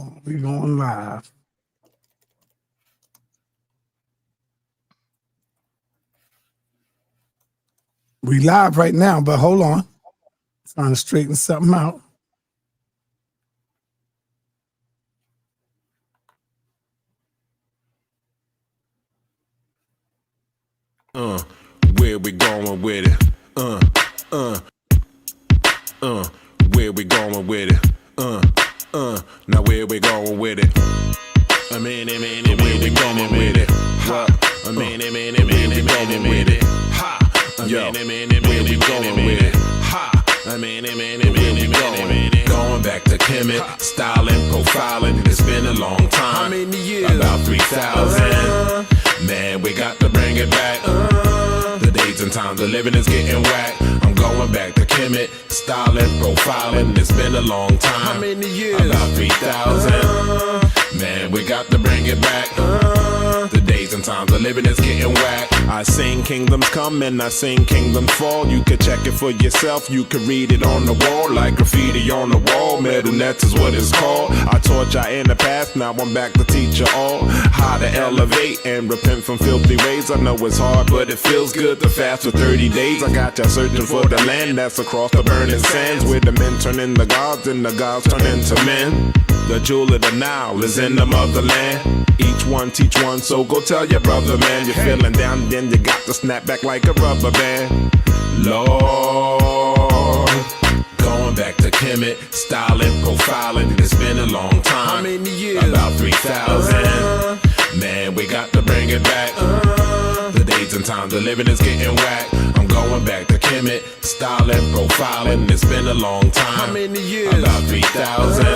on. We're going live. We live right now, but hold on. Trying to straighten something out. Where we going with it? Where we going with it? Now where we going with it? Where we going with it? Where we going with it? Yo, where we going with it? Where we going? Going back to Kemetic, styling, profiling. It's been a long time. How many years? About 3,000. Man, we got to bring it back. The days and times of living is getting whack. I'm going back to Kemetic, styling, profiling. It's been a long time. How many years? About 3,000. Man, we got to bring it back. The days and times of living is getting whack. I sing kingdoms come and I sing kingdoms fall. You can check it for yourself. You can read it on the wall like graffiti on the wall. Metal nets is what it's called. I taught y'all in the past. Now I'm back to teach you all how to elevate and repent from filthy ways. I know it's hard, but it feels good to fast for 30 days. I got y'all searching for the land that's across the burning sands, where the men turn into gods and the gods turn into men. The jewel of the Nile is in the motherland. Each one teach one, so go tell your brother, man. You're feeling down, then you got to snap back like a rubber band. Lord, going back to Kemetic, styling, profiling. It's been a long time. How many years? About 3,000. Man, we got to bring it back. The days and times of living is getting whack. I'm going back to Kemetic, styling, profiling. It's been a long time. How many years? About 3,000.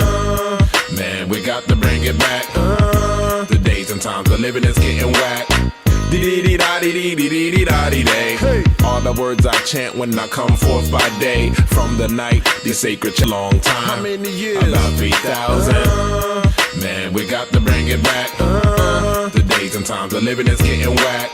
Man, we got to bring it back. The days and times of living is getting whack. Hey. All the words I chant when I come forth by day. From the night, the sacred long time. How many years? About 3,000. Man, we got to bring it back. The days and times of living is getting whack.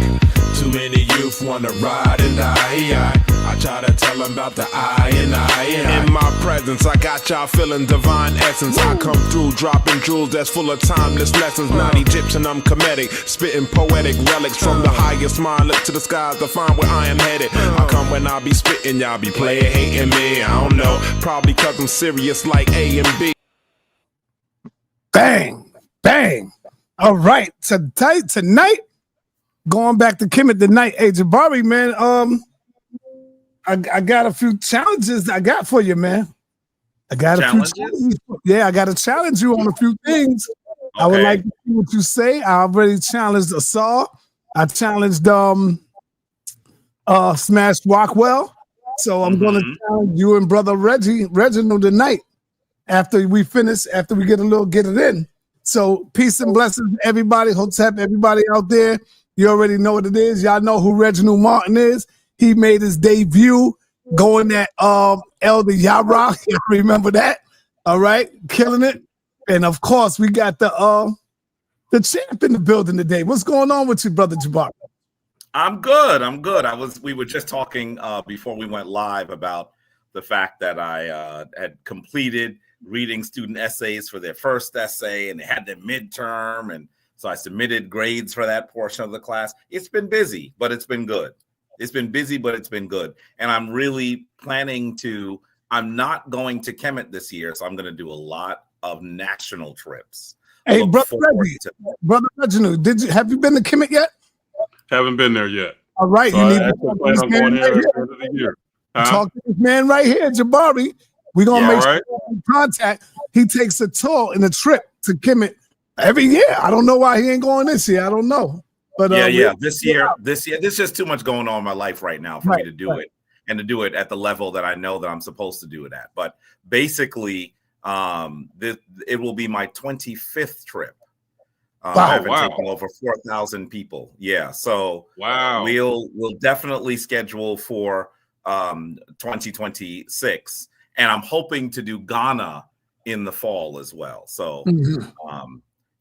Too many youth wanna ride and die. I try to tell them about the I and I. In my presence, I got y'all feeling divine essence. I come through dropping jewels that's full of timeless lessons. Not Egyptian, I'm Comedic, spitting poetic relics from the highest mind. Look to the skies to find where I am headed. I come when I be spitting, y'all be playing, hating me. I don't know, probably cause I'm serious like A and B. Bang, bang. All right, tonight. Going back to Kemetic tonight. Hey, Jabari, man, I got a few challenges I got for you, man. I got a few challenges. Yeah, I got to challenge you on a few things. Okay. I would like to see what you say. I already challenged Asar. I challenged Smash Rockwell. So I'm going to challenge you and brother Reginald tonight after we finish, after we get it in. So peace and blessings, everybody. Hotep, everybody out there. You already know what it is. Y'all know who Reginald Martin is. He made his debut going at Elder Yara. You remember that? All right, killing it. And of course, we got the champ in the building today. What's going on with you, brother Jabari? I'm good. We were just talking before we went live about the fact that I had completed reading student essays for their first essay, and they had their midterm, and so I submitted grades for that portion of the class. It's been busy, but it's been good. And I'm really planning to, I'm not going to Kemet this year, so I'm going to do a lot of national trips. Hey, brother Reginald, have you been to Kemet yet? Haven't been there yet. All right, so you need to talk to this man right here. End of the year. Talk to this man right here, Jabari. We're going to make sure contact. He takes a tour and a trip to Kemet every year. I don't know why he ain't going this year. I don't know. But this year, there's just too much going on in my life right now for me to do it, and to do it at the level that I know that I'm supposed to do it at. But basically, it will be my 25th trip. I've been taking over 4,000 people. Yeah, so we'll definitely schedule for 2026, and I'm hoping to do Ghana in the fall as well. So.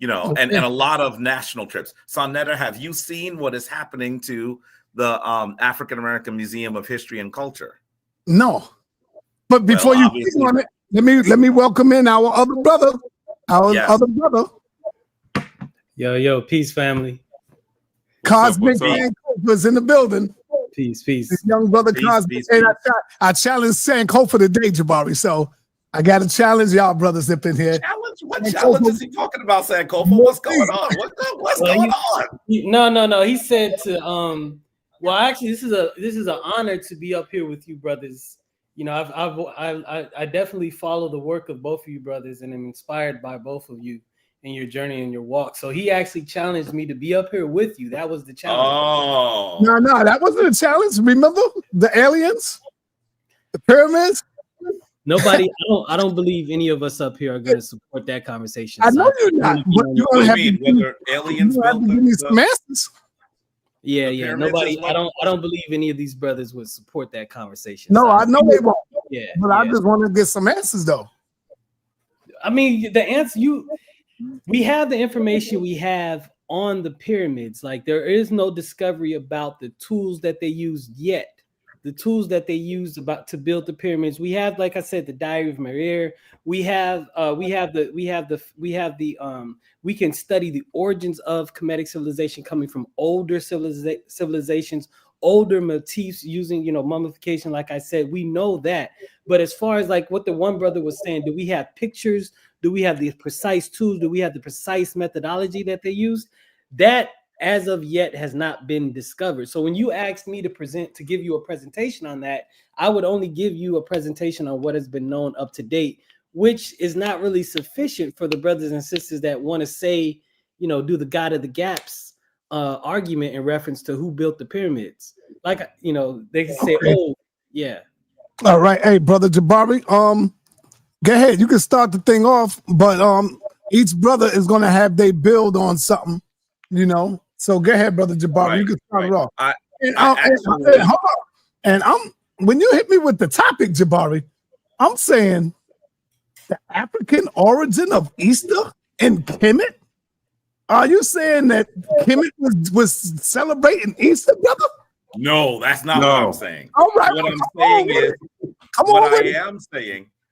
And a lot of national trips. Sa.neter, have you seen what is happening to the African American Museum of History and Culture? No, but before you speak on it, let me welcome in our other brother, Our Yes. other brother, Yo, peace, family. Cosmic what's up? Sankofa, is in the building. Peace. His young brother Peace, Cosmic. peace, And peace. I challenged Sankofa today, Jabari. So I got to challenge y'all brothers up in here. Challenge? What challenge is he talking about, Sankofa? What's going on? What's going on? No. He said to well, actually, this is an honor to be up here with you, brothers. You know, I definitely follow the work of both of you brothers, and am inspired by both of you in your journey and your walk. So he actually challenged me to be up here with you. That was the challenge. Oh. No, that wasn't a challenge. Remember the aliens, the pyramids? Nobody, I don't believe any of us up here are going to support that conversation. I know you're not, but you What don't do you have mean? to give me- Whether aliens you have built to give me the some answers. Yeah. pyramids Nobody, as well? I don't believe any of these brothers would support that conversation. No, So, I know they won't. yeah. But I just want to get some answers, though. I mean, the answer we have the information we have on the pyramids. Like, there is no discovery about the tools that they used yet. The tools that they used to build the pyramids. We have, like I said, the Diary of Maria. We can study the origins of Kemetic civilization coming from older civilizations, older motifs using, mummification. Like I said, we know that. But as far as like what the one brother was saying, do we have pictures? Do we have the precise tools? Do we have the precise methodology that they used? That, as of yet, has not been discovered. So when you asked me to give you a presentation on that, I would only give you a presentation on what has been known up to date, which is not really sufficient for the brothers and sisters that want to say, do the God of the gaps argument in reference to who built the pyramids. Like, they can say, oh, yeah. All right. Hey, brother Jabari, go ahead. You can start the thing off, but each brother is going to have they build on something, So go ahead, brother Jabari. You can start it off. Hold on. And when you hit me with the topic, Jabari, I'm saying the African origin of Easter in Kemet. Are you saying that Kemet was celebrating Easter, brother? No, that's not what I'm saying. All right. What I'm saying is,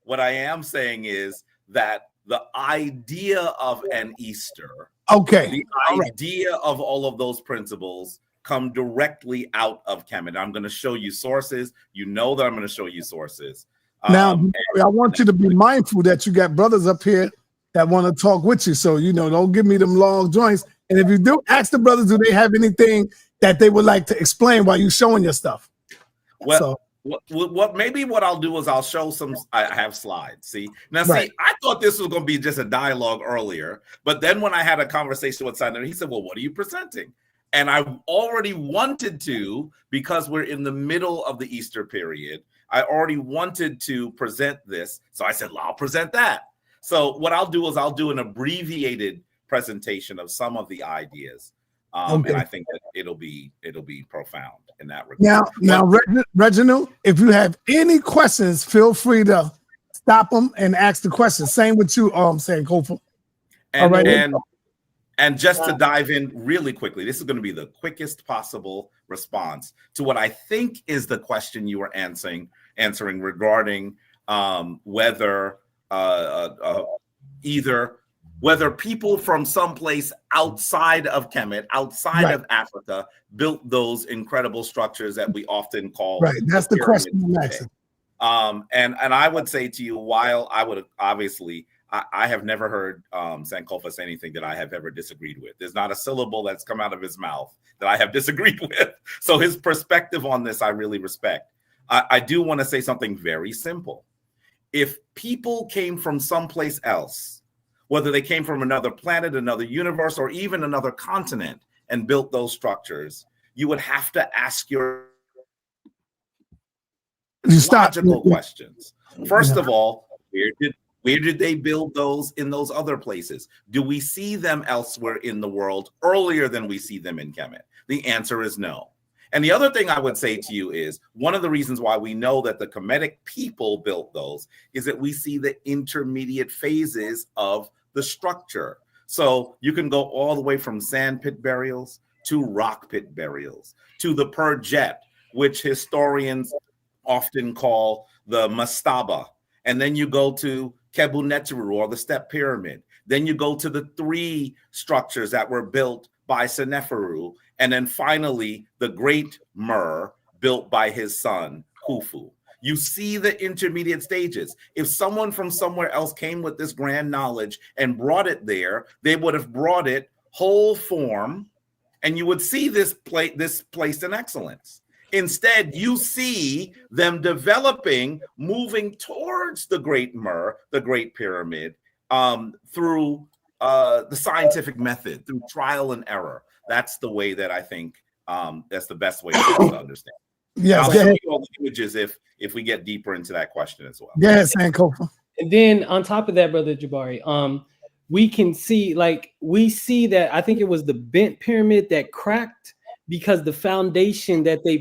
what I am saying is that the idea of an Easter, the idea of all of those principles come directly out of Kemet. I'm going to show you sources. You know that I'm going to show you sources. Now, I want you to be mindful that you got brothers up here that want to talk with you. So, don't give me them long joints. And if you do, ask the brothers, do they have anything that they would like to explain while you showing your stuff? Well, what I'll do is I'll show some. I have slides. See, I thought this was going to be just a dialogue earlier, but then when I had a conversation with sa.neter, he said, "Well, what are you presenting?" And I already wanted to, because we're in the middle of the Easter period. I already wanted to present this, so I said, "Well, I'll present that." So what I'll do is I'll do an abbreviated presentation of some of the ideas. And I think that it'll be profound in that regard. Now, Reginald, if you have any questions, feel free to stop them and ask the questions. Same with you, Sankofa. And just to dive in really quickly, this is going to be the quickest possible response to what I think is the question you were answering regarding whether people from someplace outside of Kemet, outside of Africa, built those incredible structures that we often call That's the question I'm asking. And I would say to you, while I would obviously, I have never heard Sankofa say anything that I have ever disagreed with. There's not a syllable that's come out of his mouth that I have disagreed with. So his perspective on this, I really respect. I do want to say something very simple. If people came from someplace else, whether they came from another planet, another universe, or even another continent and built those structures, you would have to ask your logical questions. First of all, where did they build those in those other places? Do we see them elsewhere in the world earlier than we see them in Kemet? The answer is no. And the other thing I would say to you is one of the reasons why we know that the Kemetic people built those is that we see the intermediate phases of the structure. So you can go all the way from sand pit burials to rock pit burials to the Perjet, which historians often call the mastaba. And then you go to Kebu Neteru, or the step pyramid. Then you go to the 3 structures that were built by Seneferu, and then finally the great Mer built by his son Khufu. You see the intermediate stages. If someone from somewhere else came with this grand knowledge and brought it there, they would have brought it whole form, and you would see this place in excellence. Instead, you see them developing, moving towards the Great Mer, the Great Pyramid, through the scientific method, through trial and error. That's the way that I think that's the best way to understand. Yes, I'll show you all the images if we get deeper into that question as well. Yes, Sankofa. And then on top of that, Brother Jabari, we can see, we see that I think it was the bent pyramid that cracked because the foundation that they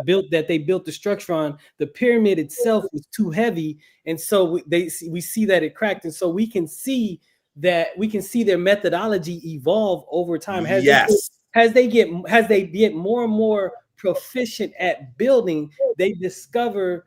built, the structure on, the pyramid itself was too heavy, and so we see that it cracked, and so we can see their methodology evolve over time. As they get more and more proficient at building, they discover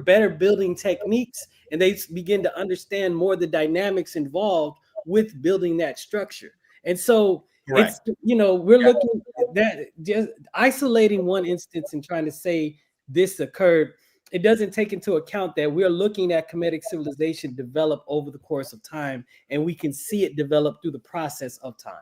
better building techniques, and they begin to understand more the dynamics involved with building that structure. And so it's, we're looking at that, just isolating one instance and trying to say this occurred. It doesn't take into account that we're looking at Kemetic civilization develop over the course of time, and we can see it develop through the process of time.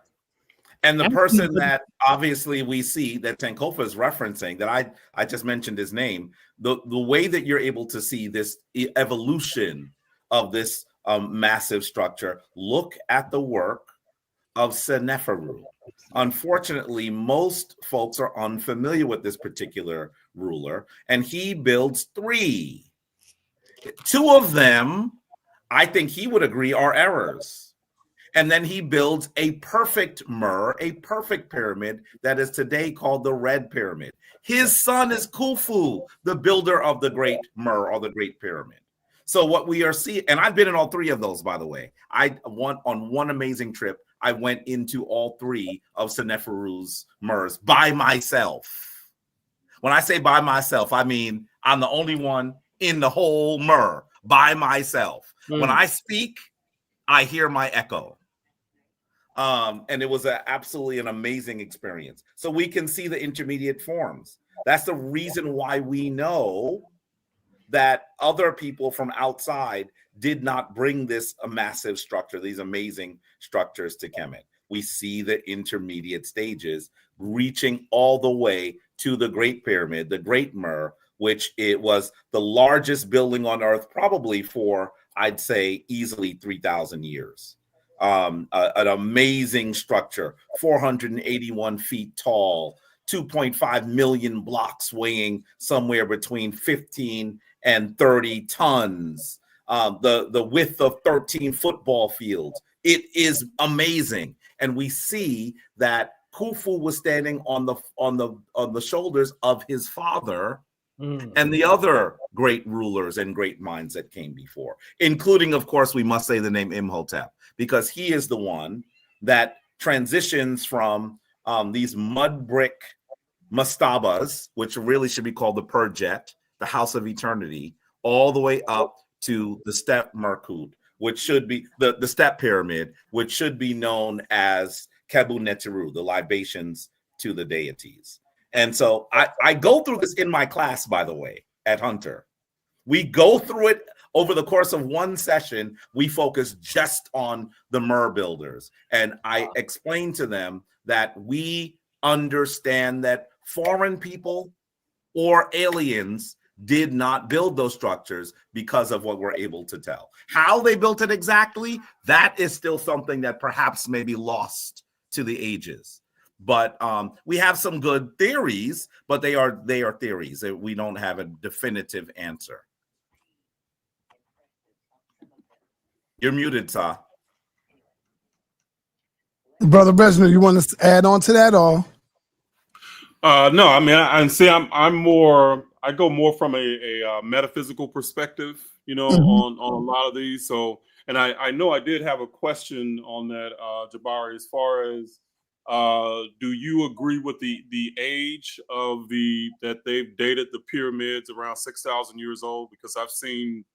And the person that obviously we see that Sankofa is referencing, that I just mentioned his name, the way that you're able to see this evolution of this massive structure, look at the work of Seneferu. Unfortunately, most folks are unfamiliar with this particular ruler, and he builds 3. 2 of them, I think he would agree, are errors. And then he builds a perfect Mer, a perfect pyramid that is today called the Red Pyramid. His son is Khufu, the builder of the Great Mer or the Great Pyramid. So what we are seeing, and I've been in all 3 of those, by the way. On one amazing trip, I went into all 3 of Seneferu's Mers by myself. When I say by myself, I mean I'm the only one in the whole Mer by myself. When I speak, I hear my echo. And it was absolutely an amazing experience. So we can see the intermediate forms. That's the reason why we know that other people from outside did not bring this massive structure, these amazing structures to Kemet. We see the intermediate stages reaching all the way to the Great Pyramid, the Great Mer, which it was the largest building on Earth, probably for, I'd say, easily 3,000 years. An amazing structure, 481 feet tall, 2.5 million blocks weighing somewhere between 15 and 30 tons, the width of 13 football fields. It is amazing. And we see that Khufu was standing on the shoulders of his father and the other great rulers and great minds that came before, including, of course, we must say the name Imhotep, because he is the one that transitions from these mud brick mastabas, which really should be called the Purjet, the House of Eternity, all the way up to the Step Merkut, which should be the Step Pyramid, which should be known as Kebu Neteru, the libations to the deities. And so I go through this in my class, by the way, at Hunter. We go through it over the course of one session. We focus just on the Mer builders. And I explain to them that we understand that foreign people or aliens did not build those structures because of what we're able to tell. How they built it exactly, that is still something that perhaps may be lost to the ages. But we have some good theories, but they are theories. We don't have a definitive answer. You're muted, Sa. Brother Reginald, you want to add on to that, or? No, I mean, I go more from a metaphysical perspective, on a lot of these. So, and I know I did have a question on that, Jabari, as far as do you agree with the age of that they've dated the pyramids around 6,000 years old? Because I've seen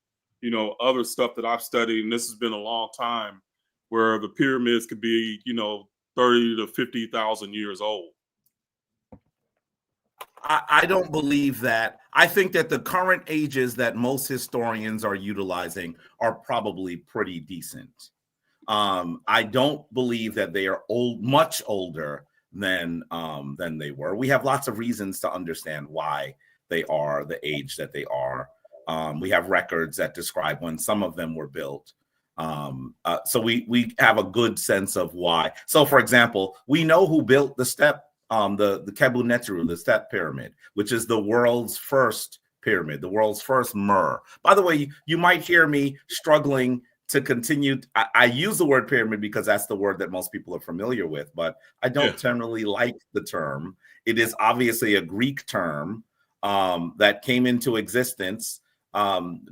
other stuff that I've studied, and this has been a long time, where the pyramids could be, 30 to 50,000 years old. I don't believe that. I think that the current ages that most historians are utilizing are probably pretty decent. I don't believe that they are much older than they were. We have lots of reasons to understand why they are the age that they are. We have records that describe when some of them were built. So we have a good sense of why. So, for example, we know who built the Kemetic, the step pyramid, which is the world's first pyramid, the world's first Mer. By the way, you might hear me struggling to continue. I use the word pyramid because that's the word that most people are familiar with, but I don't generally like the term. It is obviously a Greek term that came into existence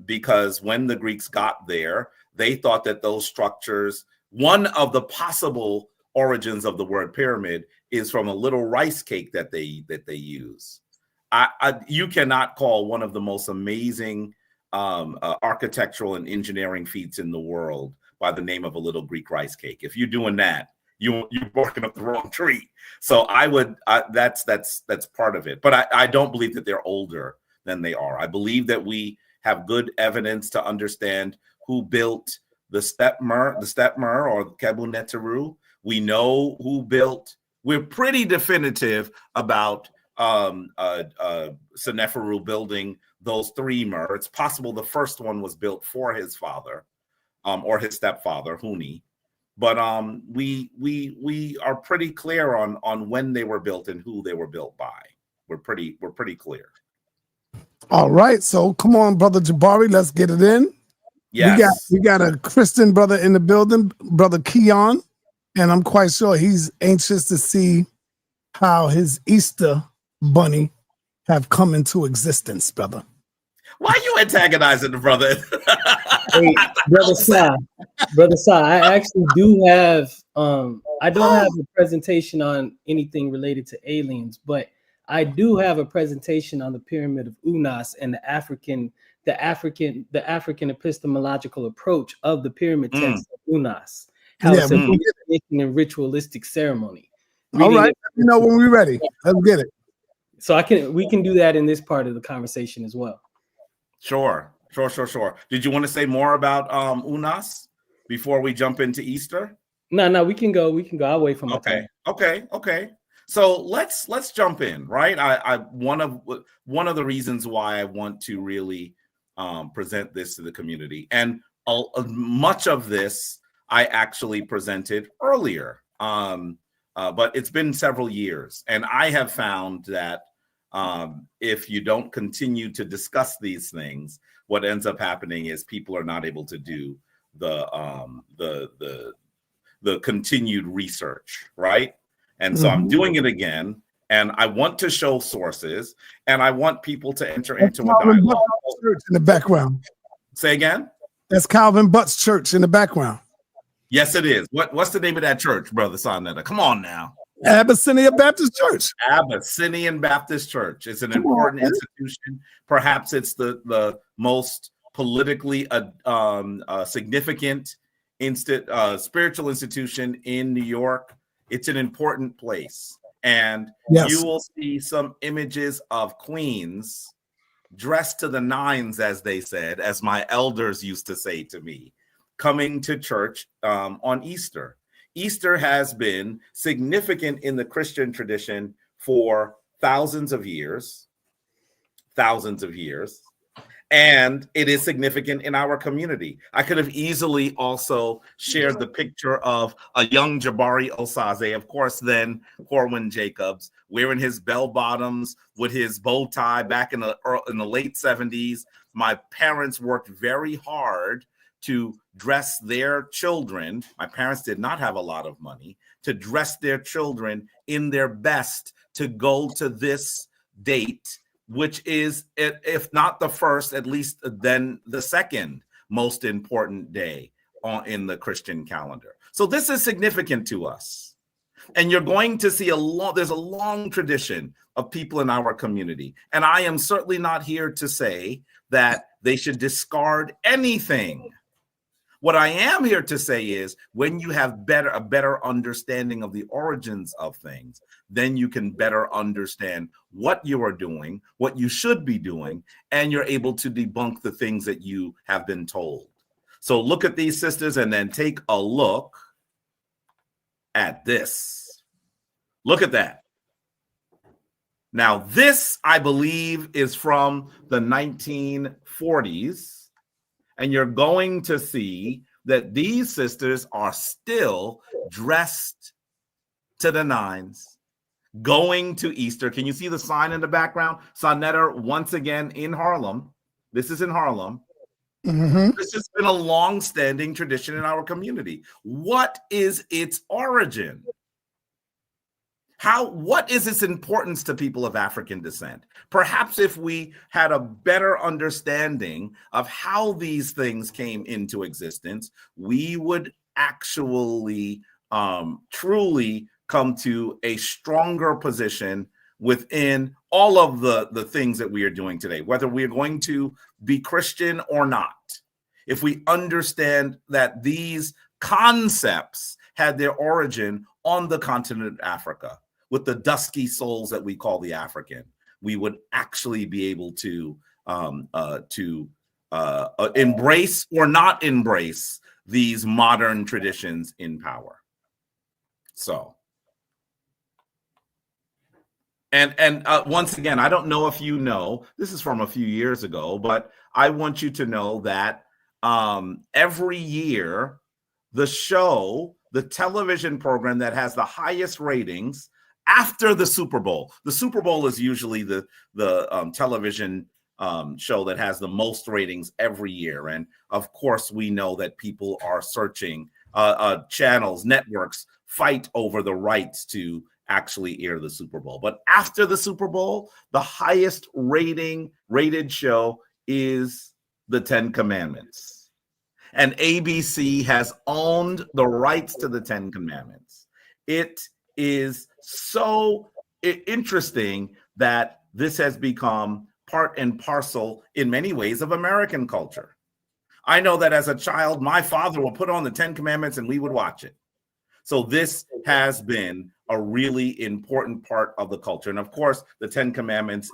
because when the Greeks got there, they thought that those structures, one of the possible origins of the word pyramid is from a little rice cake that they use. You cannot call one of the most amazing architectural and engineering feats in the world by the name of a little Greek rice cake. If you're doing that, you're barking up the wrong tree. So that's part of it. But I don't believe that they're older than they are. I believe that we have good evidence to understand who built the step Mer or Kemetic. We know who built. We're pretty definitive about sa.neter building those three Mer. It's possible the first one was built for his father or his stepfather, Huni. But we are pretty clear on when they were built and who they were built by. We're pretty clear. All right, so come on, brother Jabari, let's get it in. Yes, we got a Christian brother in the building, brother Keon, and I'm quite sure he's anxious to see how his Easter bunny have come into existence, brother. Why are you antagonizing the brother? Hey, brother Sa, I actually do have I don't have a presentation on anything related to aliens, but I do have a presentation on the pyramid of Unas and the African epistemological approach of the pyramid text of Unas. How it's a and ritualistic ceremony. All right, let me know when we're ready. Let's get it. So we can do that in this part of the conversation as well. Sure. Did you want to say more about Unas before we jump into Easter? No, we can go. I'll wait for my time. Okay. So let's jump in, right? I one of the reasons why I want to really present this to the community, and much of this I actually presented earlier, but it's been several years, and I have found that if you don't continue to discuss these things, what ends up happening is people are not able to do the continued research, right? And so I'm doing it again, and I want to show sources, and I want people to enter into a dialogue. Church in the background. Say again? That's Calvin Butt's church in the background. Yes, it is. What's the name of that church, brother sa.neter? Come on now. Abyssinian Baptist Church. Abyssinian Baptist Church. It's an important institution. Perhaps it's the most politically significant spiritual institution in New York. It's an important place. And you will see some images of queens dressed to the nines, as they said, as my elders used to say to me, coming to church on Easter. Easter has been significant in the Christian tradition for thousands of years, and it is significant in our community. I could have easily also shared the picture of a young Jabari Osaze, of course, then Corwin Jacobs, wearing his bell bottoms with his bow tie back in the late 70s. My parents worked very hard to dress their children. My parents did not have a lot of money to dress their children in their best to go to this date, which is, if not the first, at least then the second most important day in the Christian calendar. So this is significant to us. And you're going to see there's a long tradition of people in our community. And I am certainly not here to say that they should discard anything. What I am here to say is when you have a better understanding of the origins of things, then you can better understand what you are doing, what you should be doing, and you're able to debunk the things that you have been told. So look at these sisters and then take a look at this. Look at that. Now, this, I believe, is from the 1940s. And you're going to see that these sisters are still dressed to the nines, going to Easter. Can you see the sign in the background? Sa.neter, once again, in Harlem. This is in Harlem. Mm-hmm. This has been a long-standing tradition in our community. What is its origin? What is its importance to people of African descent? Perhaps if we had a better understanding of how these things came into existence, we would actually truly come to a stronger position within all of the things that we are doing today, whether we are going to be Christian or not. If we understand that these concepts had their origin on the continent of Africa, with the dusky souls that we call the African, we would actually be able to embrace or not embrace these modern traditions in power. So, and once again, I don't know if you know, this is from a few years ago, but I want you to know that every year, the television program that has the highest ratings after the Super Bowl. The Super Bowl is usually the television show that has the most ratings every year. And of course, we know that people are searching channels, networks fight over the rights to actually air the Super Bowl. But after the Super Bowl, the highest rated show is the Ten Commandments. And ABC has owned the rights to the Ten Commandments. It is so interesting that this has become part and parcel in many ways of American culture. I know that as a child, my father would put on the Ten Commandments and we would watch it. So this has been a really important part of the culture. And of course, the Ten Commandments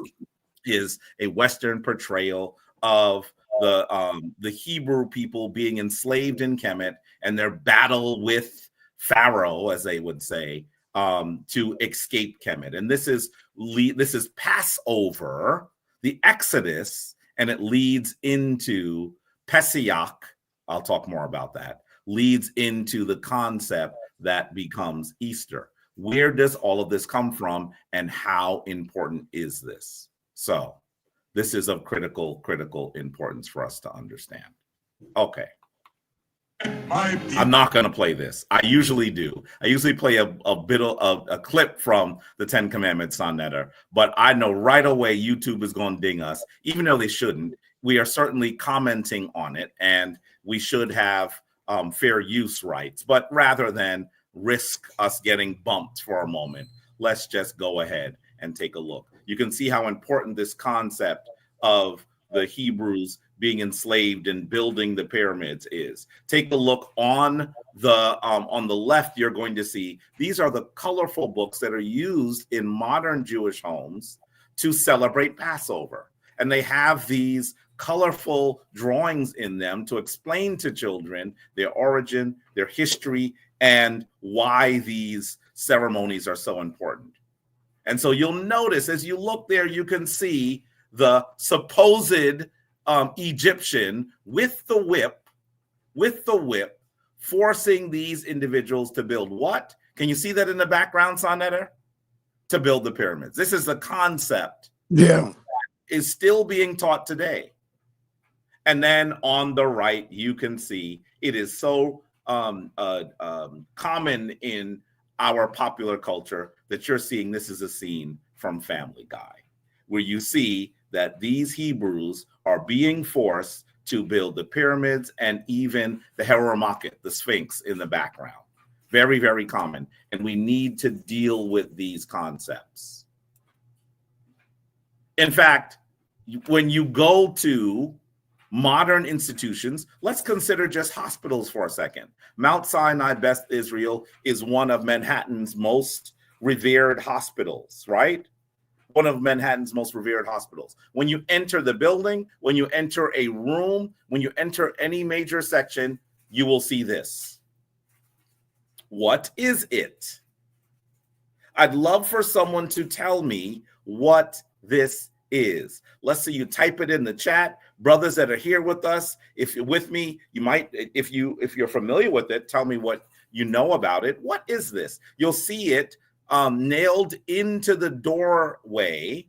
is a Western portrayal of the Hebrew people being enslaved in Kemet and their battle with Pharaoh, as they would say, to escape Kemet. And this is Passover, the Exodus, and it leads into Pesach. I'll talk more about that. Leads into the concept that becomes Easter. Where does all of this come from, and how important is this? So this is of critical importance for us to understand. Okay. I'm not going to play this. I usually do. I usually play a bit of a clip from the Ten Commandments on Netter, but I know right away YouTube is going to ding us, even though they shouldn't. We are certainly commenting on it, and we should have fair use rights. But rather than risk us getting bumped for a moment, let's just go ahead and take a look. You can see how important this concept of the Hebrews being enslaved and building the pyramids is. Take a look on the left. You're going to see these are the colorful books that are used in modern Jewish homes to celebrate Passover. And they have these colorful drawings in them to explain to children their origin, their history, and why these ceremonies are so important. And so you'll notice as you look there, you can see the supposed Egyptian with the whip, forcing these individuals to build what? Can you see that in the background, sa.neter? To build the pyramids. This is the concept. Yeah. Is still being taught today. And then on the right, you can see it is so common in our popular culture that you're seeing this is a scene from Family Guy, where you see that these Hebrews are being forced to build the pyramids and even the Hieromaket, the Sphinx in the background. Very, very common. And we need to deal with these concepts. In fact, when you go to Modern institutions, let's consider just hospitals for a second. Mount Sinai Beth Israel is one of Manhattan's most revered hospitals, right? One of Manhattan's most revered hospitals. When you enter the building, when you enter a room, when you enter any major section, you will see this. What is it? I'd love for someone to tell me what this is. Let's see, you type it in the chat. Brothers that are here with us, if you're with me, you might, if you're familiar with it, tell me what you know about it. What is this? You'll see it nailed into the doorway,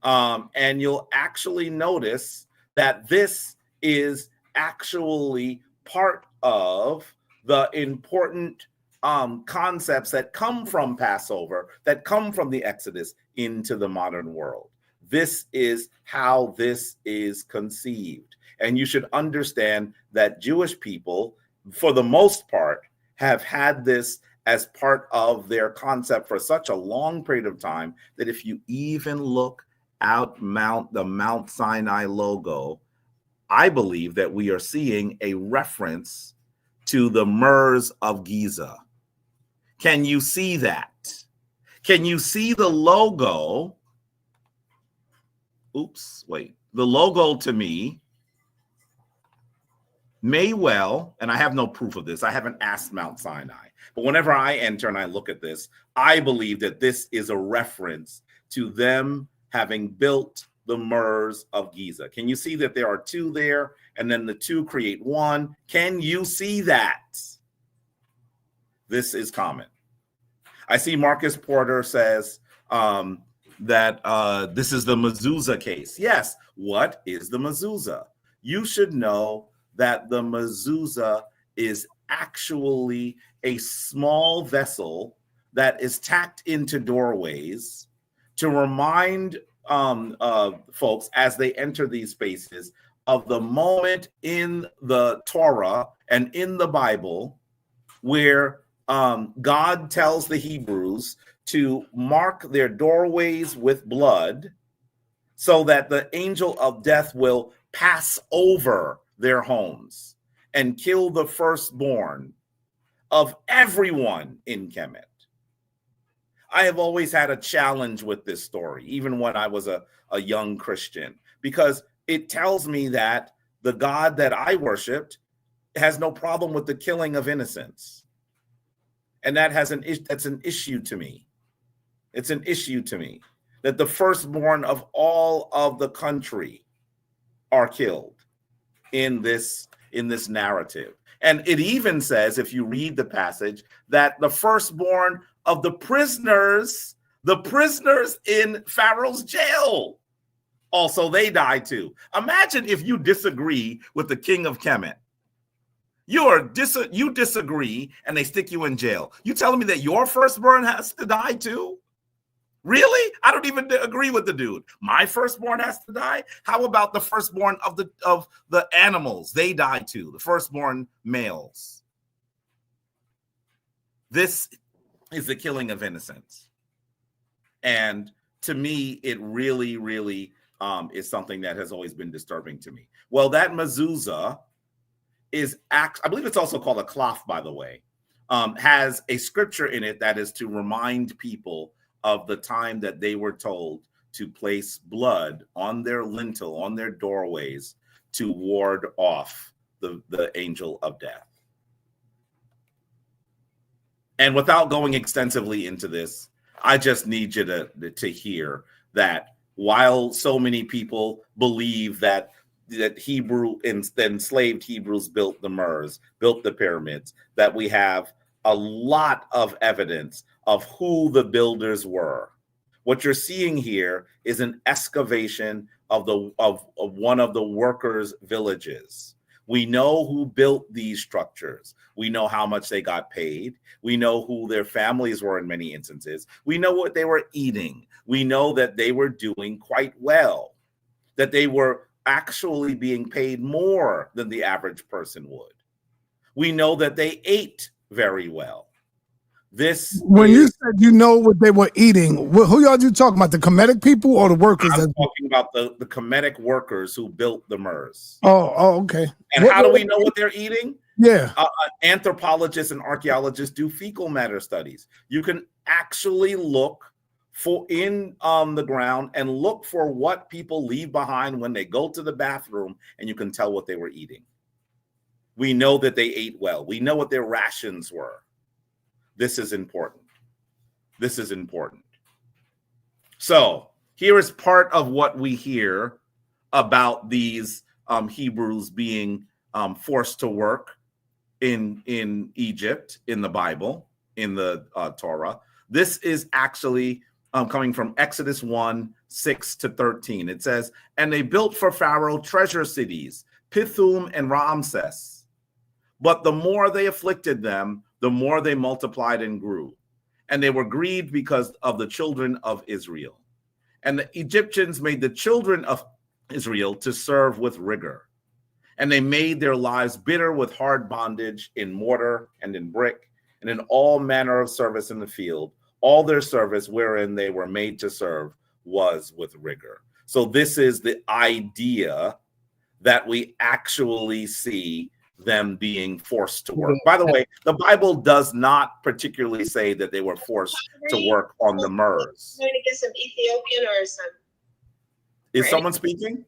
and you'll actually notice that this is actually part of the important concepts that come from Passover, that come from the Exodus into the modern world. This is how this is conceived. And you should understand that Jewish people, for the most part, have had this as part of their concept for such a long period of time that if you even look out the Mount Sinai logo, I believe that we are seeing a reference to the Murs of Giza. Can you see that? Can you see the logo? Oops, wait. The logo to me may well, and I have no proof of this, I haven't asked Mount Sinai, but whenever I enter and I look at this, I believe that this is a reference to them having built the Murs of Giza. Can you see that there are two there, and then the two create one? Can you see that? This is common. I see Marcus Porter says that this is the mezuzah case. Yes, what is the mezuzah? You should know that the mezuzah is actually a small vessel that is tacked into doorways to remind folks as they enter these spaces of the moment in the Torah and in the Bible where God tells the Hebrews to mark their doorways with blood so that the angel of death will pass over their homes and kill the firstborn of everyone in Kemet. I have always had a challenge with this story, even when I was a young Christian, because it tells me that the God that I worshiped has no problem with the killing of innocents. And that's an issue to me. It's an issue to me that the firstborn of all of the country are killed in this narrative. And it even says, if you read the passage, that the firstborn of the prisoners in Pharaoh's jail, also they die too. Imagine if you disagree with the king of Kemet. You disagree and they stick you in jail. You telling me that your firstborn has to die too? Really? I don't even agree with the dude. My firstborn has to die? How about the firstborn of the animals? They die too. The firstborn males. This is the killing of innocents. And to me, it really, really is something that has always been disturbing to me. Well, that mezuzah I believe it's also called a cloth, by the way, has a scripture in it that is to remind people of the time that they were told to place blood on their lintel, on their doorways, to ward off the angel of death. And without going extensively into this, I just need you to hear that while so many people believe that enslaved Hebrews built the Murs, built the pyramids, that we have a lot of evidence of who the builders were. What you're seeing here is an excavation of one of the workers' villages. We know who built these structures. We know how much they got paid. We know who their families were in many instances. We know what they were eating. We know that they were doing quite well, that they were actually being paid more than the average person would. We know that they ate very well. When you said you know what they were eating, who y'all you talking about? The Kemetic people or the workers? I'm talking about the Kemetic workers who built the MERS. Oh, okay. And how do we know what they're eating? Yeah. Anthropologists and archaeologists do fecal matter studies. You can actually look for in the ground and look for what people leave behind when they go to the bathroom, and you can tell what they were eating. We know that they ate well. We know what their rations were. This is important. This is important. So here is part of what we hear about these Hebrews being forced to work in Egypt, in the Bible, in the Torah. This is actually coming from Exodus 1:6-13. It says, and they built for Pharaoh treasure cities, Pithom and Ramses. But the more they afflicted them, the more they multiplied and grew. And they were grieved because of the children of Israel. And the Egyptians made the children of Israel to serve with rigor. And they made their lives bitter with hard bondage in mortar and in brick and in all manner of service in the field. All their service wherein they were made to serve was with rigor. So this is the idea that we actually see them being forced to work. By the way, the Bible does not particularly say that they were forced to work on the MERS. I'm going to get some Ethiopian or some. Is someone speaking?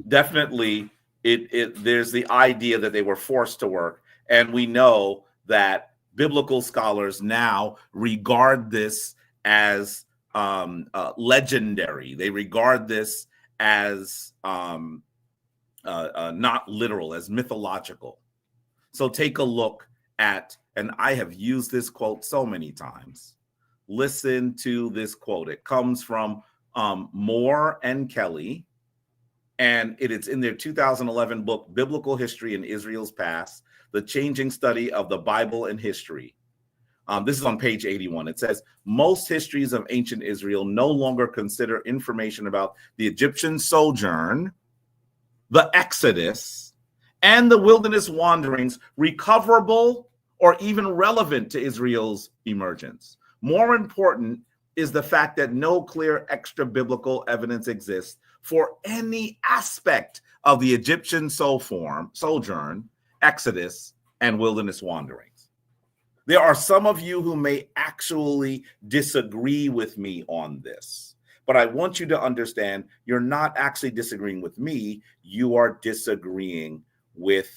Definitely, there's the idea that they were forced to work, and we know that biblical scholars now regard this as legendary. They regard this as not literal, as mythological. So take a look at, and I have used this quote so many times. Listen to this quote. It comes from Moore and Kelly, and it is in their 2011 book, Biblical History in Israel's Past, The Changing Study of the Bible and History. This is on page 81. It says, most histories of ancient Israel no longer consider information about the Egyptian sojourn, the Exodus, and the wilderness wanderings recoverable or even relevant to Israel's emergence. More important is the fact that no clear extra-biblical evidence exists for any aspect of the Egyptian sojourn, Exodus, and wilderness wanderings. There are some of you who may actually disagree with me on this, but I want you to understand you're not actually disagreeing with me. You are disagreeing with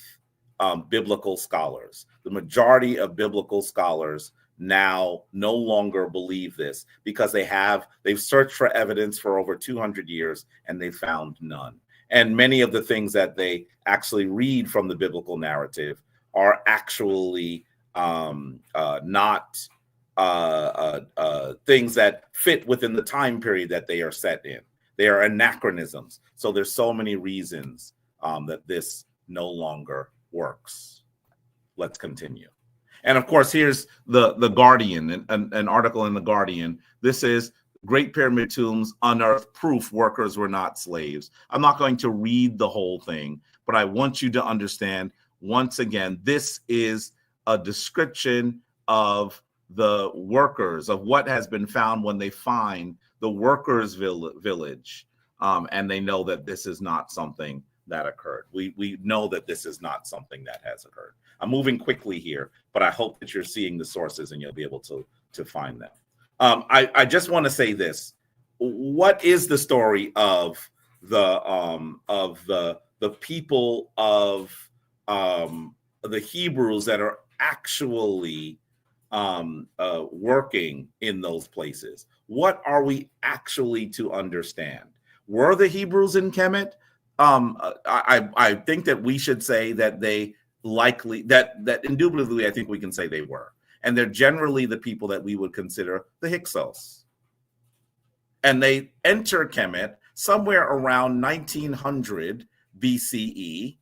biblical scholars. The majority of biblical scholars now no longer believe this because they've searched for evidence for over 200 years and they found none. And many of the things that they actually read from the biblical narrative are actually not things that fit within the time period that they are set in. They are anachronisms. So there's so many reasons that this no longer works. Let's continue. And of course, here's the Guardian, an article in the Guardian. This is Great Pyramid Tombs Unearth Proof Workers Were Not Slaves. I'm not going to read the whole thing, but I want you to understand, once again, this is a description of the workers, of what has been found when they find the workers' village, and they know that this is not something that occurred. We know that this is not something that has occurred. I'm moving quickly here, but I hope that you're seeing the sources and you'll be able to find them. I just want to say this: what is the story of the people of the Hebrews that are actually working in those places? What are we actually to understand? Were the Hebrews in Kemet? I think that we should say that they likely, that indubitably, I think we can say they were. And they're generally the people that we would consider the Hyksos. And they enter Kemet somewhere around 1900 BCE.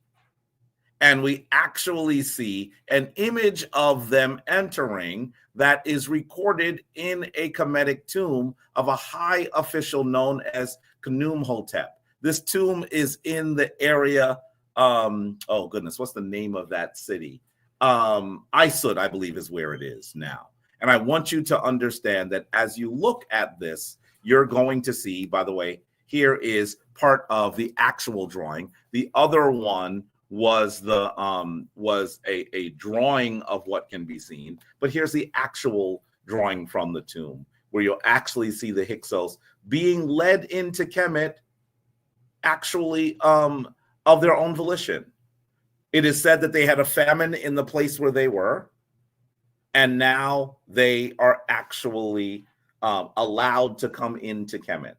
And we actually see an image of them entering that is recorded in a Kemetic tomb of a high official known as Khnum Hotep. This tomb is in the area oh goodness, what's the name of that city? Isud, I believe, is where it is now. And I want you to understand that as you look at this, you're going to see, by the way, here is part of the actual drawing. The other one was the was a drawing of what can be seen, but here's the actual drawing from the tomb, where you'll actually see the Hyksos being led into Kemet, actually of their own volition. It is said that they had a famine in the place where they were, and now they are actually allowed to come into Kemet.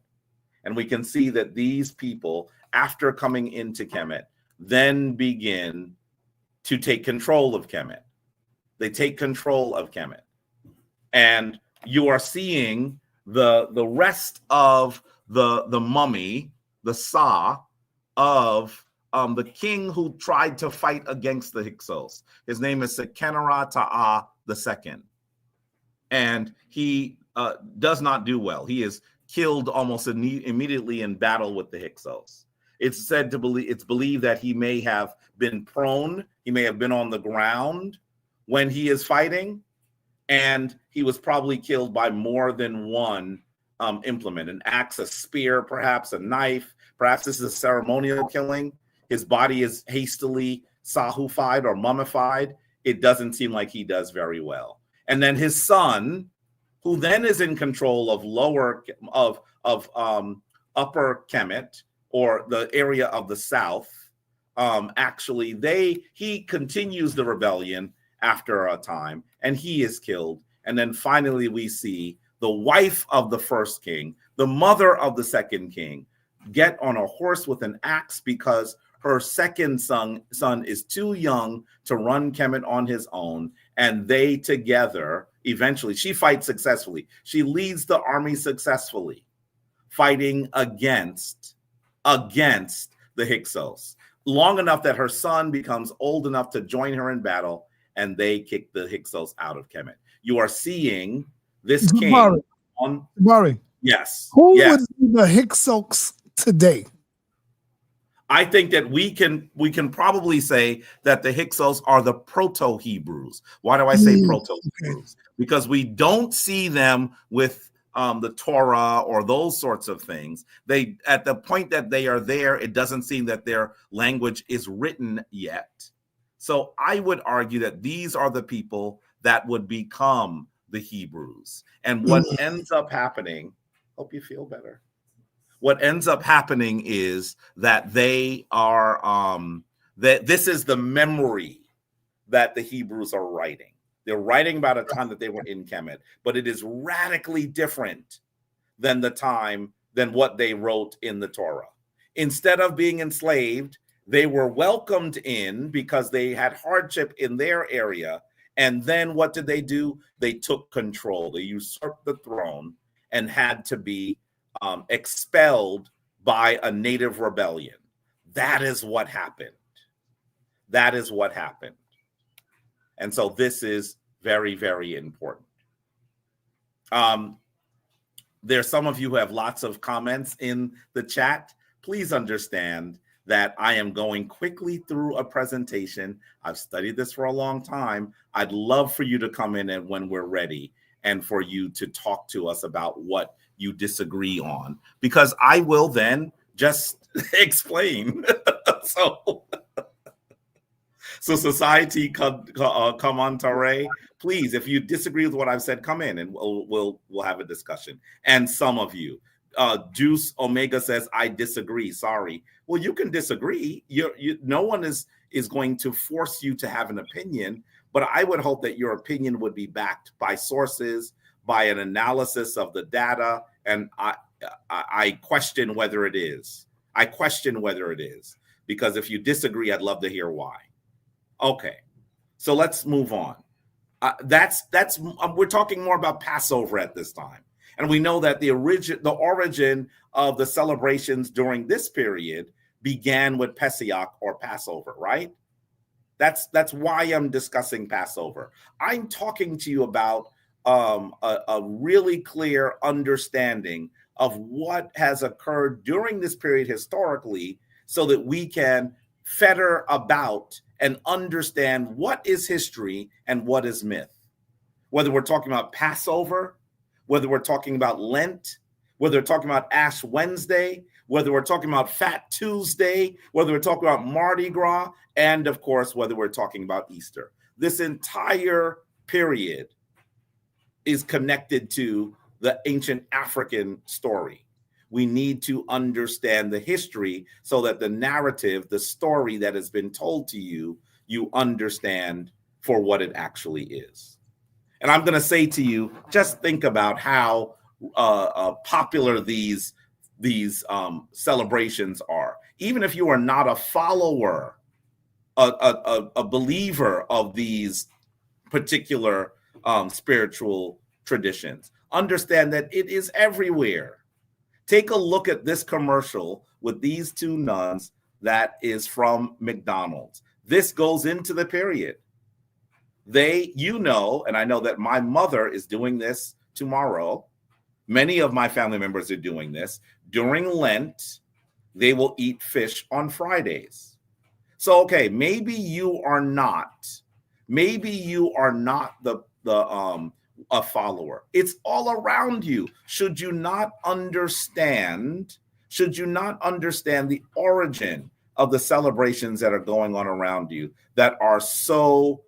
And we can see that these people, after coming into Kemet, then begin to take control of Kemet. They take control of Kemet. And you are seeing the rest of the mummy, the sa of the king who tried to fight against the Hyksos. His name is Sekenera Ta'a II. And he does not do well. He is killed almost immediately in battle with the Hyksos. It's said to believe, it's believed that he may have been prone, he may have been on the ground when he is fighting, and he was probably killed by more than one implement, an axe, a spear, perhaps a knife. Perhaps this is a ceremonial killing. His body is hastily sahufied or mummified. It doesn't seem like he does very well. And then his son, who then is in control of upper Kemet, or the area of the south, he continues the rebellion after a time, and he is killed. And then finally we see the wife of the first king, the mother of the second king, get on a horse with an axe because her second son is too young to run Kemet on his own. And they together, eventually, she fights successfully. She leads the army successfully, fighting against the Hyksos, long enough that her son becomes old enough to join her in battle, and they kick the Hyksos out of Kemet. You are seeing this king on Jabari. Yes. Who yes. would be the Hyksos today? I think that we can probably say that the Hyksos are the proto-Hebrews. Why do I say proto-Hebrews? Because we don't see them with the Torah or those sorts of things. They, at the point that they are there, it doesn't seem that their language is written yet. So I would argue that these are the people that would become the Hebrews. And what ends up happening, hope you feel better. What ends up happening is that they are, that this is the memory that the Hebrews are writing. They're writing about a time that they were in Kemet, but it is radically different than what they wrote in the Torah. Instead of being enslaved, they were welcomed in because they had hardship in their area. And then what did they do? They took control. They usurped the throne and had to be expelled by a native rebellion. That is what happened. That is what happened. And so this is very, very important. There's some of you who have lots of comments in the chat. Please understand that I am going quickly through a presentation. I've studied this for a long time. I'd love for you to come in and when we're ready, and for you to talk to us about what you disagree on, because I will then just explain. So society, come on, Tare. Please, if you disagree with what I've said, come in and we'll have a discussion. And some of you, Juice Omega says, I disagree. Sorry. Well, you can disagree. No one is going to force you to have an opinion, but I would hope that your opinion would be backed by sources, by an analysis of the data. And I question whether it is. I question whether it is, because if you disagree, I'd love to hear why. Okay, so let's move on. We're talking more about Passover at this time, and we know that the origin of the celebrations during this period began with Pesach, or Passover, right? That's why I'm discussing Passover. I'm talking to you about a really clear understanding of what has occurred during this period historically, so that we can fetter about and understand what is history and what is myth. Whether we're talking about Passover, whether we're talking about Lent, whether we're talking about Ash Wednesday, whether we're talking about Fat Tuesday, whether we're talking about Mardi Gras, and of course, whether we're talking about Easter. This entire period is connected to the ancient African story. We need to understand the history so that the narrative, the story that has been told to you, you understand for what it actually is. And I'm going to say to you, just think about how popular these celebrations are. Even if you are not a follower, a believer of these particular spiritual traditions, understand that it is everywhere. Take a look at this commercial with these two nuns that is from McDonald's. This goes into the period. And I know that my mother is doing this tomorrow. Many of my family members are doing this. During Lent, they will eat fish on Fridays. So, okay, maybe you are not a follower. It's all around you. Should you not understand the origin of the celebrations that are going on around you that are so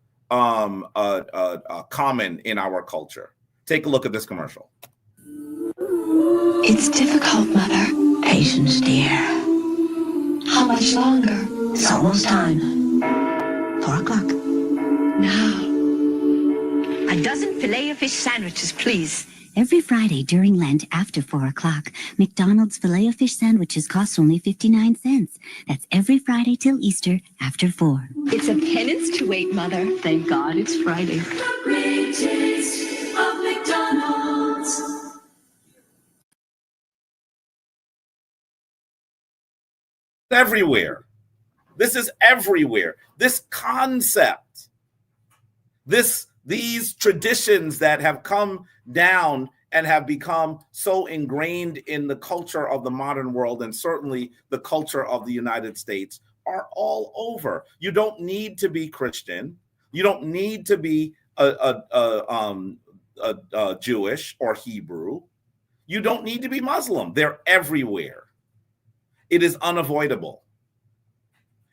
common in our culture? Take a look at this commercial. It's difficult, Mother. Patience, dear. How much longer? It's almost time. 4 o'clock. Now. A dozen Filet-O-Fish sandwiches, please. Every Friday during Lent after 4 o'clock, McDonald's Filet-O-Fish sandwiches cost only 59 cents. That's every Friday till Easter after 4. It's a penance to wait, Mother. Thank God it's Friday. The great taste of McDonald's. Everywhere. This is everywhere. This concept, these traditions that have come down and have become so ingrained in the culture of the modern world, and certainly the culture of the United States, are all over. You don't need to be Christian. You don't need to be Jewish or Hebrew. You don't need to be Muslim. They're everywhere. It is unavoidable.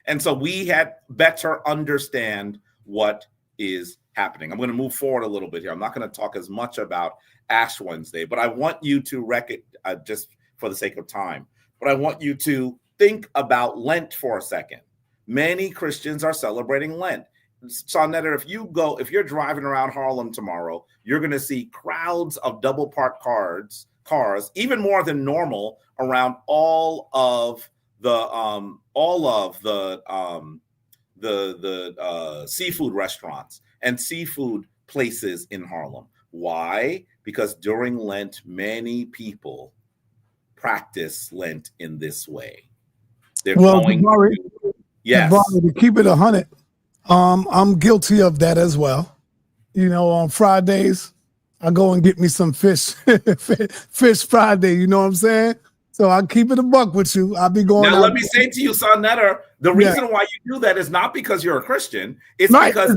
And so we had better understand what is happening. I'm going to move forward a little bit here. I'm not going to talk as much about Ash Wednesday, but I want you to just for the sake of time, but I want you to think about Lent for a second. Many Christians are celebrating Lent. sa.neter, if you're driving around Harlem tomorrow, you're going to see crowds of double parked cars, even more than normal, around all of the seafood restaurants and seafood places in Harlem. Why? Because during Lent, many people practice Lent in this way. Jabari, to keep it 100, I'm guilty of that as well. You know, on Fridays, I go and get me some fish, fish Friday. You know what I'm saying? So I keep it a buck with you. I'll be going. Now, let me say to you, sa.neter, the reason why you do that is not because you're a Christian. It's because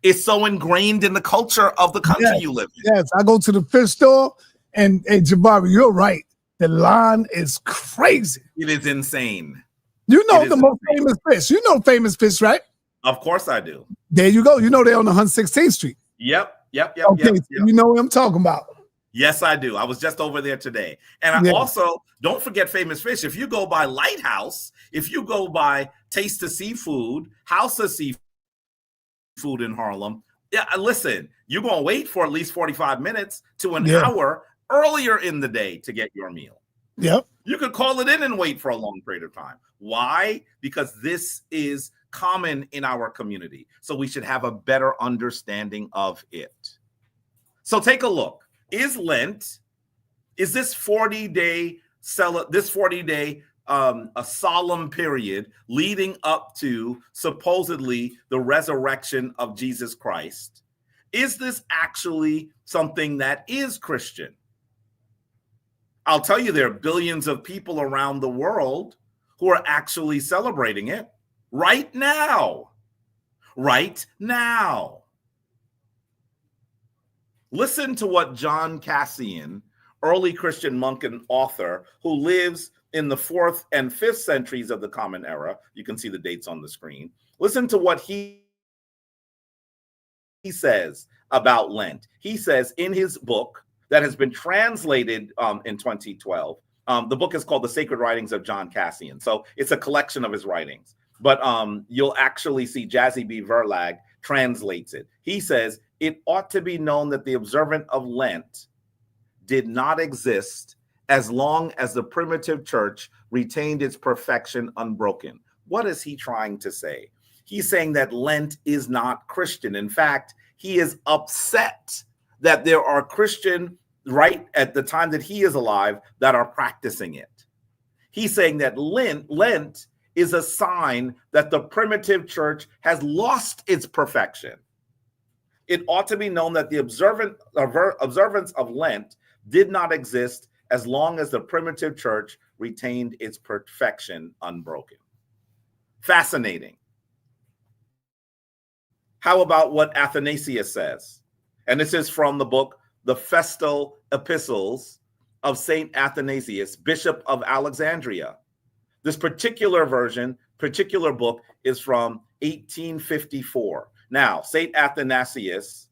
it's so ingrained in the culture of the country you live in. Yes, I go to the fish store, and hey, Jabari, you're right. The line is crazy. It is insane. You know the most famous fish. You know famous fish, right? Of course I do. There you go. You know they're on 116th Street. Yep. Okay, so you know what I'm talking about. Yes, I do. I was just over there today. And I also, don't forget famous fish. If you go by Lighthouse, if you go by Taste of Seafood, House of Seafood in Harlem, listen, you're going to wait for at least 45 minutes to an hour earlier in the day to get your meal. Yep. You could call it in and wait for a long period of time. Why? Because this is common in our community. So we should have a better understanding of it. So take a look. Is Lent, is this 40-day a solemn period leading up to supposedly the resurrection of Jesus Christ? Is this actually something that is Christian? I'll tell you, there are billions of people around the world who are actually celebrating it right now. Right now. Listen to what John Cassian, early Christian monk and author who lives in the 4th and 5th centuries of the Common Era. You can see the dates on the screen. Listen to what he says about Lent. He says in his book that has been translated in 2012, the book is called The Sacred Writings of John Cassian. So it's a collection of his writings. But you'll actually see Jazzy B. Verlag translates it. He says, it ought to be known that the observance of Lent did not exist as long as the primitive church retained its perfection unbroken. What is he trying to say? He's saying that Lent is not Christian. In fact, he is upset that there are Christian, right at the time that he is alive, that are practicing it. He's saying that Lent is a sign that the primitive church has lost its perfection. It ought to be known that the observance of Lent did not exist as long as the primitive church retained its perfection unbroken. Fascinating. How about what Athanasius says? And this is from the book, The Festal Epistles of St. Athanasius, Bishop of Alexandria. This particular book is from 1854. Now, St. Athanasius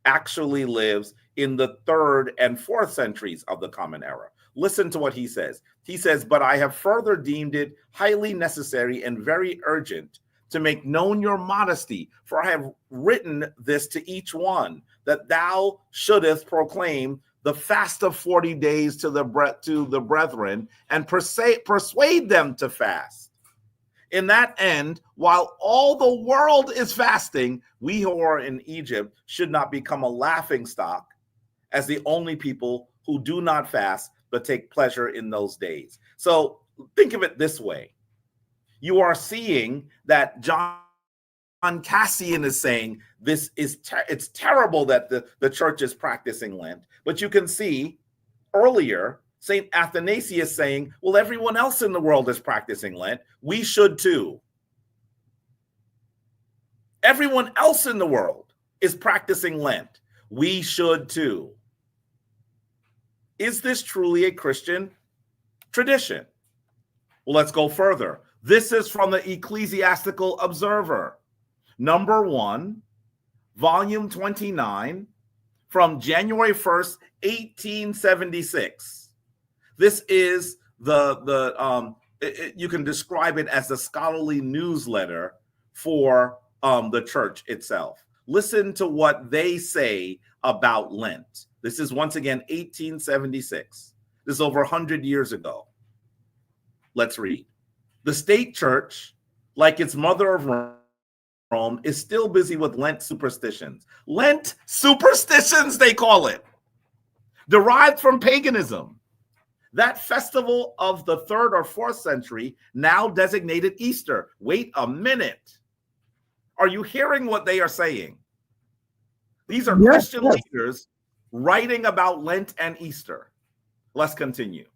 actually lives in the 3rd and 4th centuries of the Common Era. Listen to what he says. He says, but I have further deemed it highly necessary and very urgent to make known your modesty, for I have written this to each one, that thou shouldest proclaim the fast of 40 days to the brethren, and persuade them to fast. In that end, while all the world is fasting, we who are in Egypt should not become a laughingstock as the only people who do not fast but take pleasure in those days. So think of it this way. You are seeing that John Cassian is saying this is it's terrible that the church is practicing Lent, but you can see earlier St. Athanasius saying, well, everyone else in the world is practicing Lent. We should too. Everyone else in the world is practicing Lent. We should too. Is this truly a Christian tradition? Well, let's go further. This is from the Ecclesiastical Observer, number 1, volume 29, from January 1st, 1876. This is you can describe it as the scholarly newsletter for the church itself. Listen to what they say about Lent. This is once again 1876. This is over 100 years ago. Let's read. The state church, like its mother of Rome, is still busy with Lent superstitions. Lent superstitions, they call it, derived from paganism. That festival of the 3rd or 4th century, now designated Easter. Wait a minute. Are you hearing what they are saying? These are Christian leaders writing about Lent and Easter. Let's continue.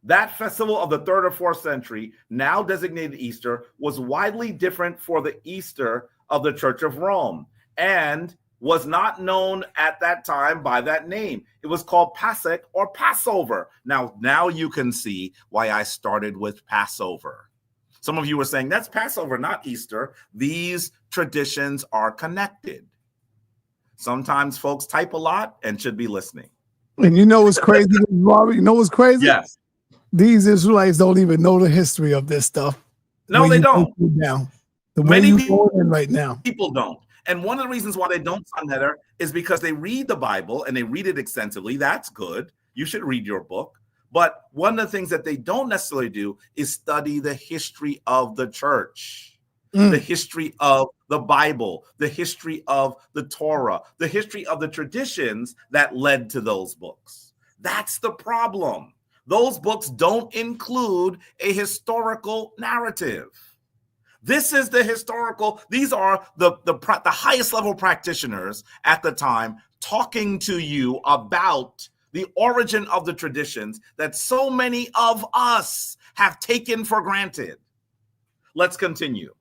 That festival of the 3rd or 4th century, now designated Easter, was widely different for the Easter of the Church of Rome and was not known at that time by that name. It was called Pasek or Passover. Now you can see why I started with Passover. Some of you were saying, that's Passover, not Easter. These traditions are connected. Sometimes folks type a lot and should be listening. And you know what's crazy, Bobby? You know what's crazy? Yes. These Israelites don't even know the history of this stuff. No, they don't. The way you go in right now. People don't. And one of the reasons why they don't, sa.neter, is because they read the Bible and they read it extensively. That's good. You should read your book. But one of the things that they don't necessarily do is study the history of the church, the history of the Bible, the history of the Torah, the history of the traditions that led to those books. That's the problem. Those books don't include a historical narrative. This is the historical. These are the highest level practitioners at the time talking to you about the origin of the traditions that so many of us have taken for granted. Let's continue.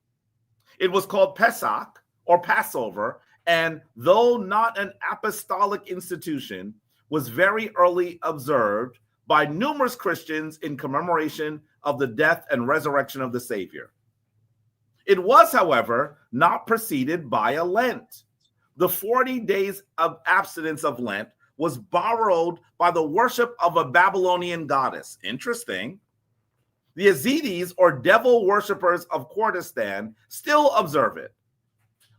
It was called Pesach or Passover, and though not an apostolic institution, was very early observed by numerous Christians in commemoration of the death and resurrection of the Savior. It was, however, not preceded by a Lent. The 40 days of abstinence of Lent was borrowed by the worship of a Babylonian goddess. Interesting. The Yazidis, or devil worshippers of Kurdistan, still observe it.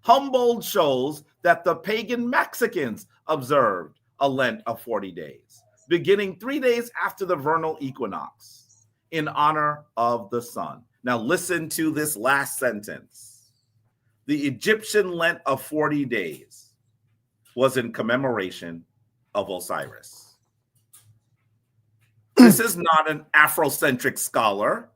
Humboldt shows that the pagan Mexicans observed a Lent of 40 days, beginning 3 days after the vernal equinox, in honor of the sun. Now listen to this last sentence. The Egyptian Lent of 40 days was in commemoration of Osiris. This is not an Afrocentric scholar.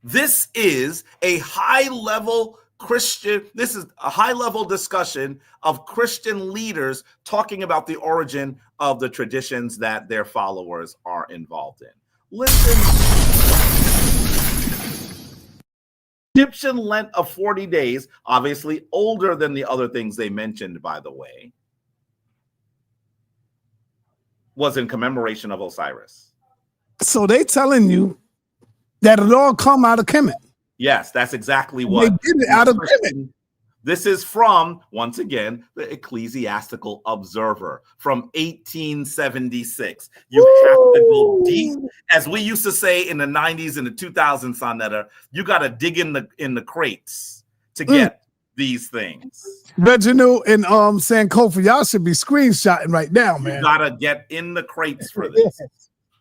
This is a high-level Christian, this is a high-level discussion of Christian leaders talking about the origin of the traditions that their followers are involved in. Listen. Egyptian Lent of 40 days, obviously older than the other things they mentioned, by the way, was in commemoration of Osiris. So they telling you that it all come out of Kemet. Yes, that's exactly what. They did it out of Kemet. This is from, once again, the Ecclesiastical Observer from 1876. You have to go deep. As we used to say in the 90s and the 2000s, sa.neter, you got to dig in the crates to get these things. Reginald and Sankofa, y'all should be screenshotting right now, man. You got to get in the crates for this.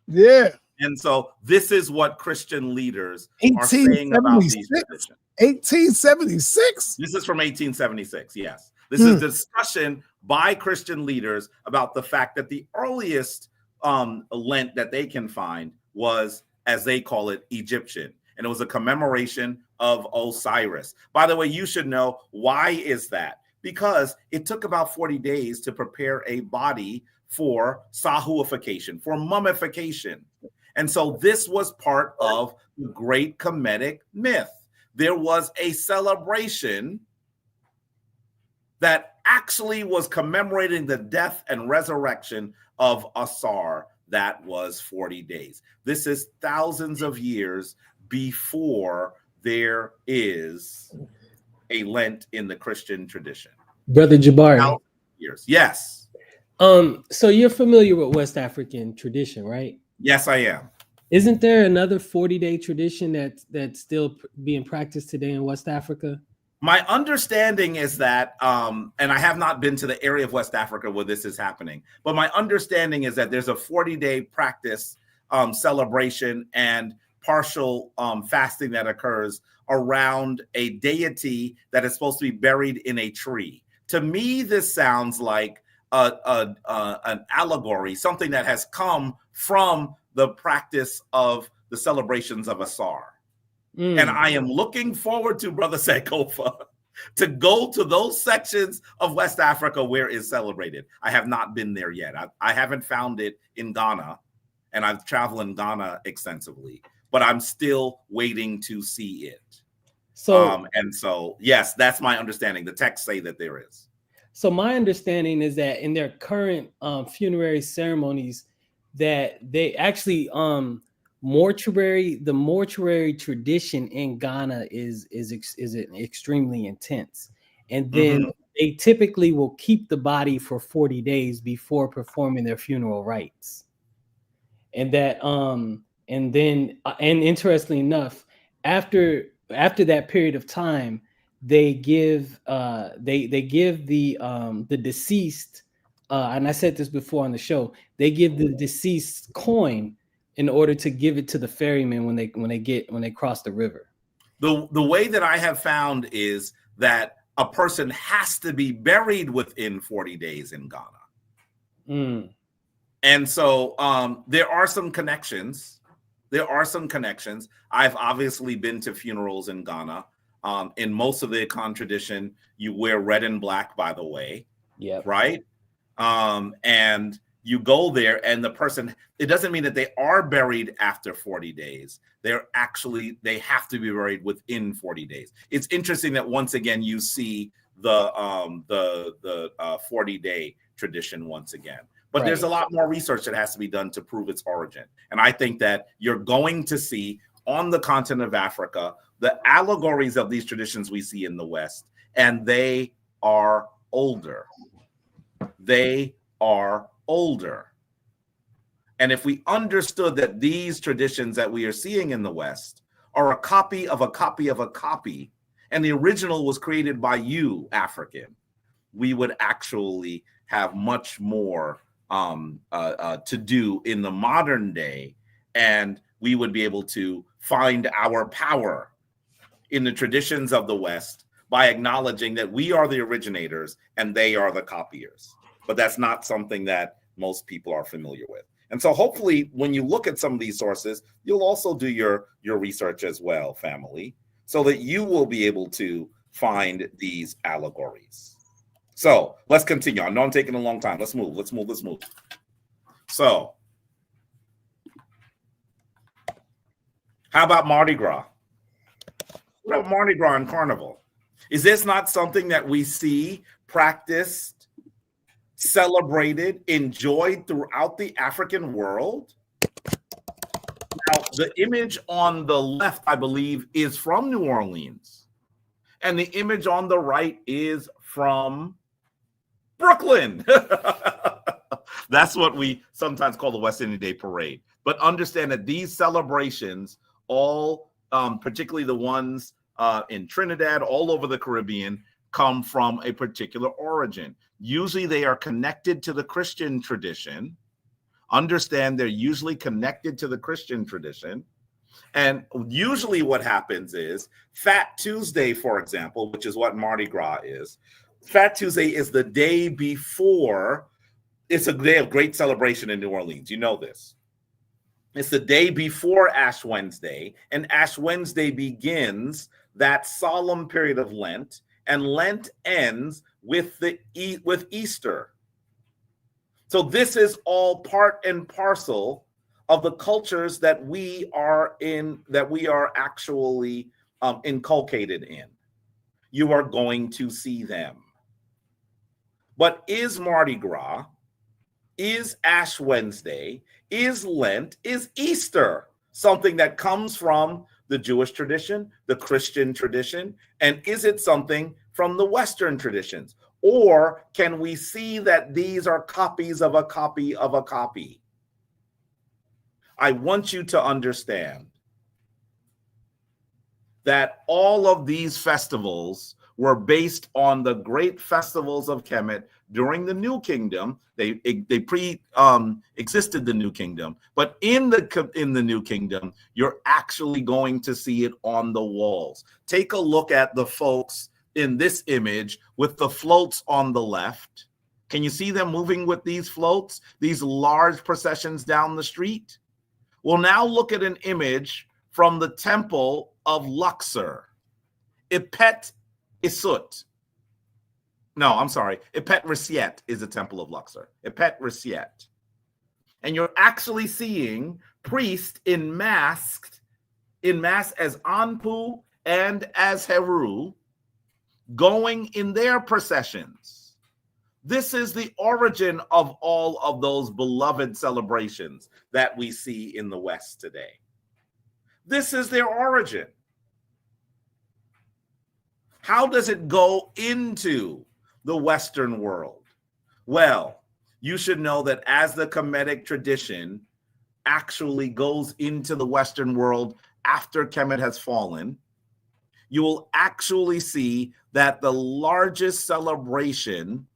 Yeah. And so this is what Christian leaders are saying about these traditions. 1876? This is from 1876, yes. This is discussion by Christian leaders about the fact that the earliest Lent that they can find was, as they call it, Egyptian. And it was a commemoration of Osiris. By the way, you should know, why is that? Because it took about 40 days to prepare a body for sahuification, for mummification. And so this was part of the great Comedic myth. There was a celebration that actually was commemorating the death and resurrection of Asar. That was 40 days. This is thousands of years before there is a Lent in the Christian tradition. Brother Jabari. Years. Yes. So you're familiar with West African tradition, right? Yes, I am. Isn't there another 40-day tradition that's still being practiced today in West Africa? My understanding is that, and I have not been to the area of West Africa where this is happening, but my understanding is that there's a 40-day practice celebration and partial fasting that occurs around a deity that is supposed to be buried in a tree. To me, this sounds like an allegory, something that has come from the practice of the celebrations of Asar. And I am looking forward to, Brother Sankofa, to go to those sections of West Africa where it's celebrated. I have not been there yet. I haven't found it in Ghana, and I've traveled in Ghana extensively, but I'm still waiting to see it. So, and so, yes, that's my understanding. The texts say that there is. So my understanding is that in their current funerary ceremonies, that they actually the mortuary tradition in Ghana is extremely intense, and then they typically will keep the body for 40 days before performing their funeral rites. And that and interestingly enough, after that period of time, they give the deceased, and I said this before on the show, they give the deceased coin in order to give it to the ferryman when they cross the river. The way that I have found is that a person has to be buried within 40 days in Ghana. And so there are some connections. I've obviously been to funerals in Ghana. In most of the Akan tradition, you wear red and black, by the way. Yeah. Right. And you go there and the person, it doesn't mean that they are buried after 40 days. They have to be buried within 40 days. It's interesting that once again, you see the 40-day tradition once again. But there's a lot more research that has to be done to prove its origin. And I think that you're going to see on the continent of Africa, the allegories of these traditions we see in the West, and they are older. They are older. And if we understood that these traditions that we are seeing in the West are a copy of a copy of a copy, and the original was created by you, African, we would actually have much more to do in the modern day, and we would be able to find our power in the traditions of the West by acknowledging that we are the originators and they are the copiers. But that's not something that most people are familiar with. And so hopefully when you look at some of these sources, you'll also do your research as well, family, so that you will be able to find these allegories. So let's continue. I know I'm taking a long time. Let's move. So how about Mardi Gras? What about Mardi Gras and Carnival? Is this not something that we see practiced, celebrated, enjoyed throughout the African world? Now, the image on the left, I believe, is from New Orleans. And the image on the right is from Brooklyn. That's what we sometimes call the West Indian Day Parade. But understand that these celebrations, all, particularly the ones in Trinidad, all over the Caribbean, come from a particular origin. Usually they are connected to the Christian tradition. Understand they're usually connected to the Christian tradition. And usually what happens is Fat Tuesday, for example, which is what Mardi Gras is. Fat Tuesday is the day before. It's a day of great celebration in New Orleans. You know this. It's the day before Ash Wednesday, and Ash Wednesday begins that solemn period of Lent, and Lent ends with Easter. So this is all part and parcel of the cultures that we are actually inculcated in. You are going to see them. But is Mardi Gras, is Ash Wednesday, is Lent, is Easter something that comes from the Jewish tradition, the Christian tradition, and is it something from the Western traditions? Or can we see that these are copies of a copy of a copy? I want you to understand that all of these festivals were based on the great festivals of Kemet during the New Kingdom. They existed the New Kingdom, but in the New Kingdom, you're actually going to see it on the walls. Take a look at the folks in this image with the floats on the left. Can you see them moving with these floats, these large processions down the street? Well, now look at an image from the temple of Luxor. Ipet Isut. No, I'm sorry. Ipet Resiet is the temple of Luxor. Ipet Resiet. And you're actually seeing priests in mass as Anpu and as Heru going in their processions. This is the origin of all of those beloved celebrations that we see in the West today. This is their origin. How does it go into the Western world? Well, you should know that as the Kemetic tradition actually goes into the Western world after Kemet has fallen, you will actually see that the largest celebration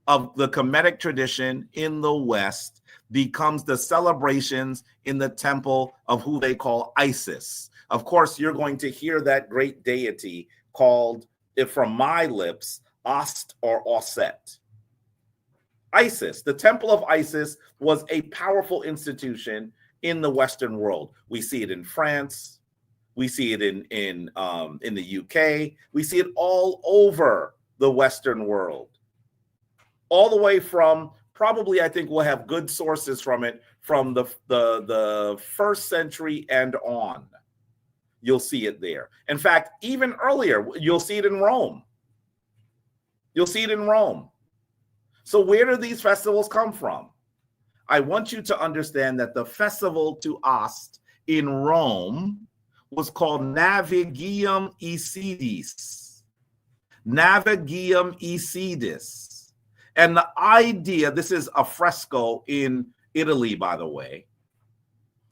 of the Kemetic tradition in the West becomes the celebrations in the temple of who they call Isis. Of course, you're going to hear that great deity called, if from my lips, Ost or Osset. Isis, the temple of Isis, was a powerful institution in the Western world. We see it in France. We see it in the UK. We see it all over the Western world, all the way from probably I think we'll have good sources from it from the 1st century and on. You'll see it there. In fact, even earlier, you'll see it in Rome. You'll see it in Rome. So where do these festivals come from? I want you to understand that the festival to Ast in Rome was called Navigium Isidis. Navigium Isidis. And the idea, this is a fresco in Italy, by the way,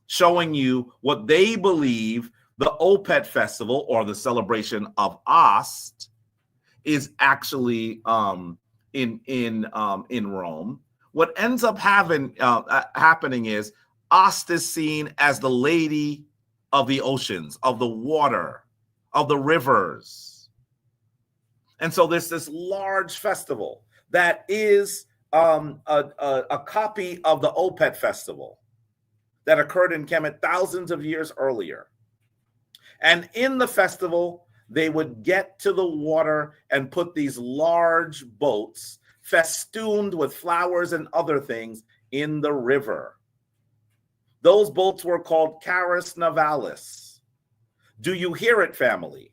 showing you what they believe the Opet festival, or the celebration of Ast, is actually in Rome. What ends up happening is Ast is seen as the lady of the oceans, of the water, of the rivers. And so there's this large festival that is a copy of the Opet festival that occurred in Kemet thousands of years earlier. And in the festival, they would get to the water and put these large boats festooned with flowers and other things in the river. Those boats were called Carus Navalis. Do you hear it, family?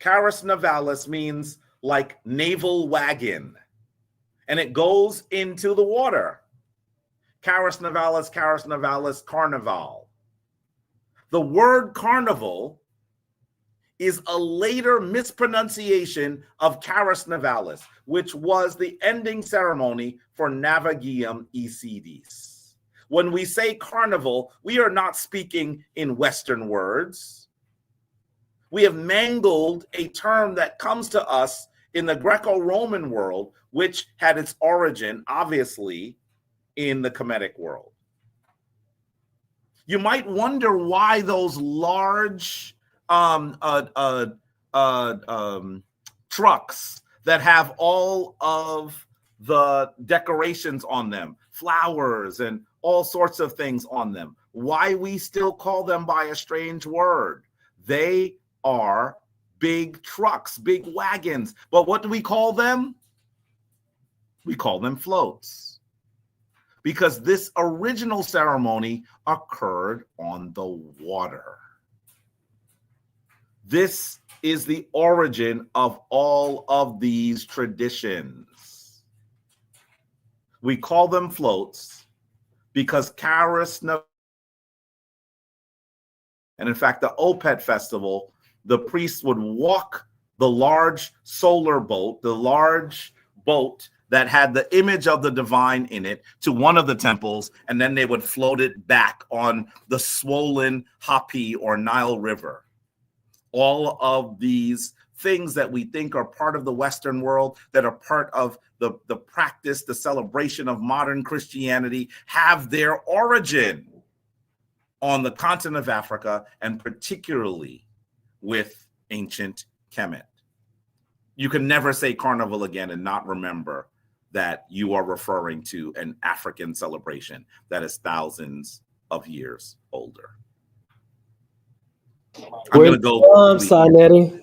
Carus Navalis means like naval wagon, and it goes into the water. Carus Navalis, Carnival. The word carnival is a later mispronunciation of Carus Navalis, which was the ending ceremony for Navigium Isidis. When we say carnival, we are not speaking in Western words. We have mangled a term that comes to us in the Greco-Roman world, which had its origin, obviously, in the Kemetic world. You might wonder why those large trucks that have all of the decorations on them, flowers and all sorts of things on them, why we still call them by a strange word. They are big trucks, big wagons. But what do we call them? We call them floats. Because this original ceremony occurred on the water. This is the origin of all of these traditions. We call them floats because Carus, and in fact, the Opet festival, the priests would walk the large solar boat, the large boat that had the image of the divine in it, to one of the temples, and then they would float it back on the swollen Hapi or Nile River. All of these things that we think are part of the Western world, that are part of the practice, the celebration of modern Christianity, have their origin on the continent of Africa, and particularly with ancient Kemet. You can never say carnival again and not remember that you are referring to an African celebration that is thousands of years older. I'm going to go. sa.neter.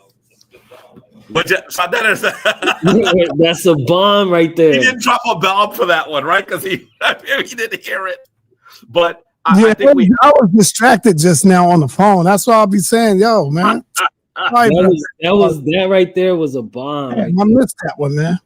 That's a bomb right there. He didn't drop a bomb for that one, right? Because he didn't hear it. But I think I was distracted just now on the phone. That's why I'll be saying, yo, man. That right there was a bomb. I missed that one, man.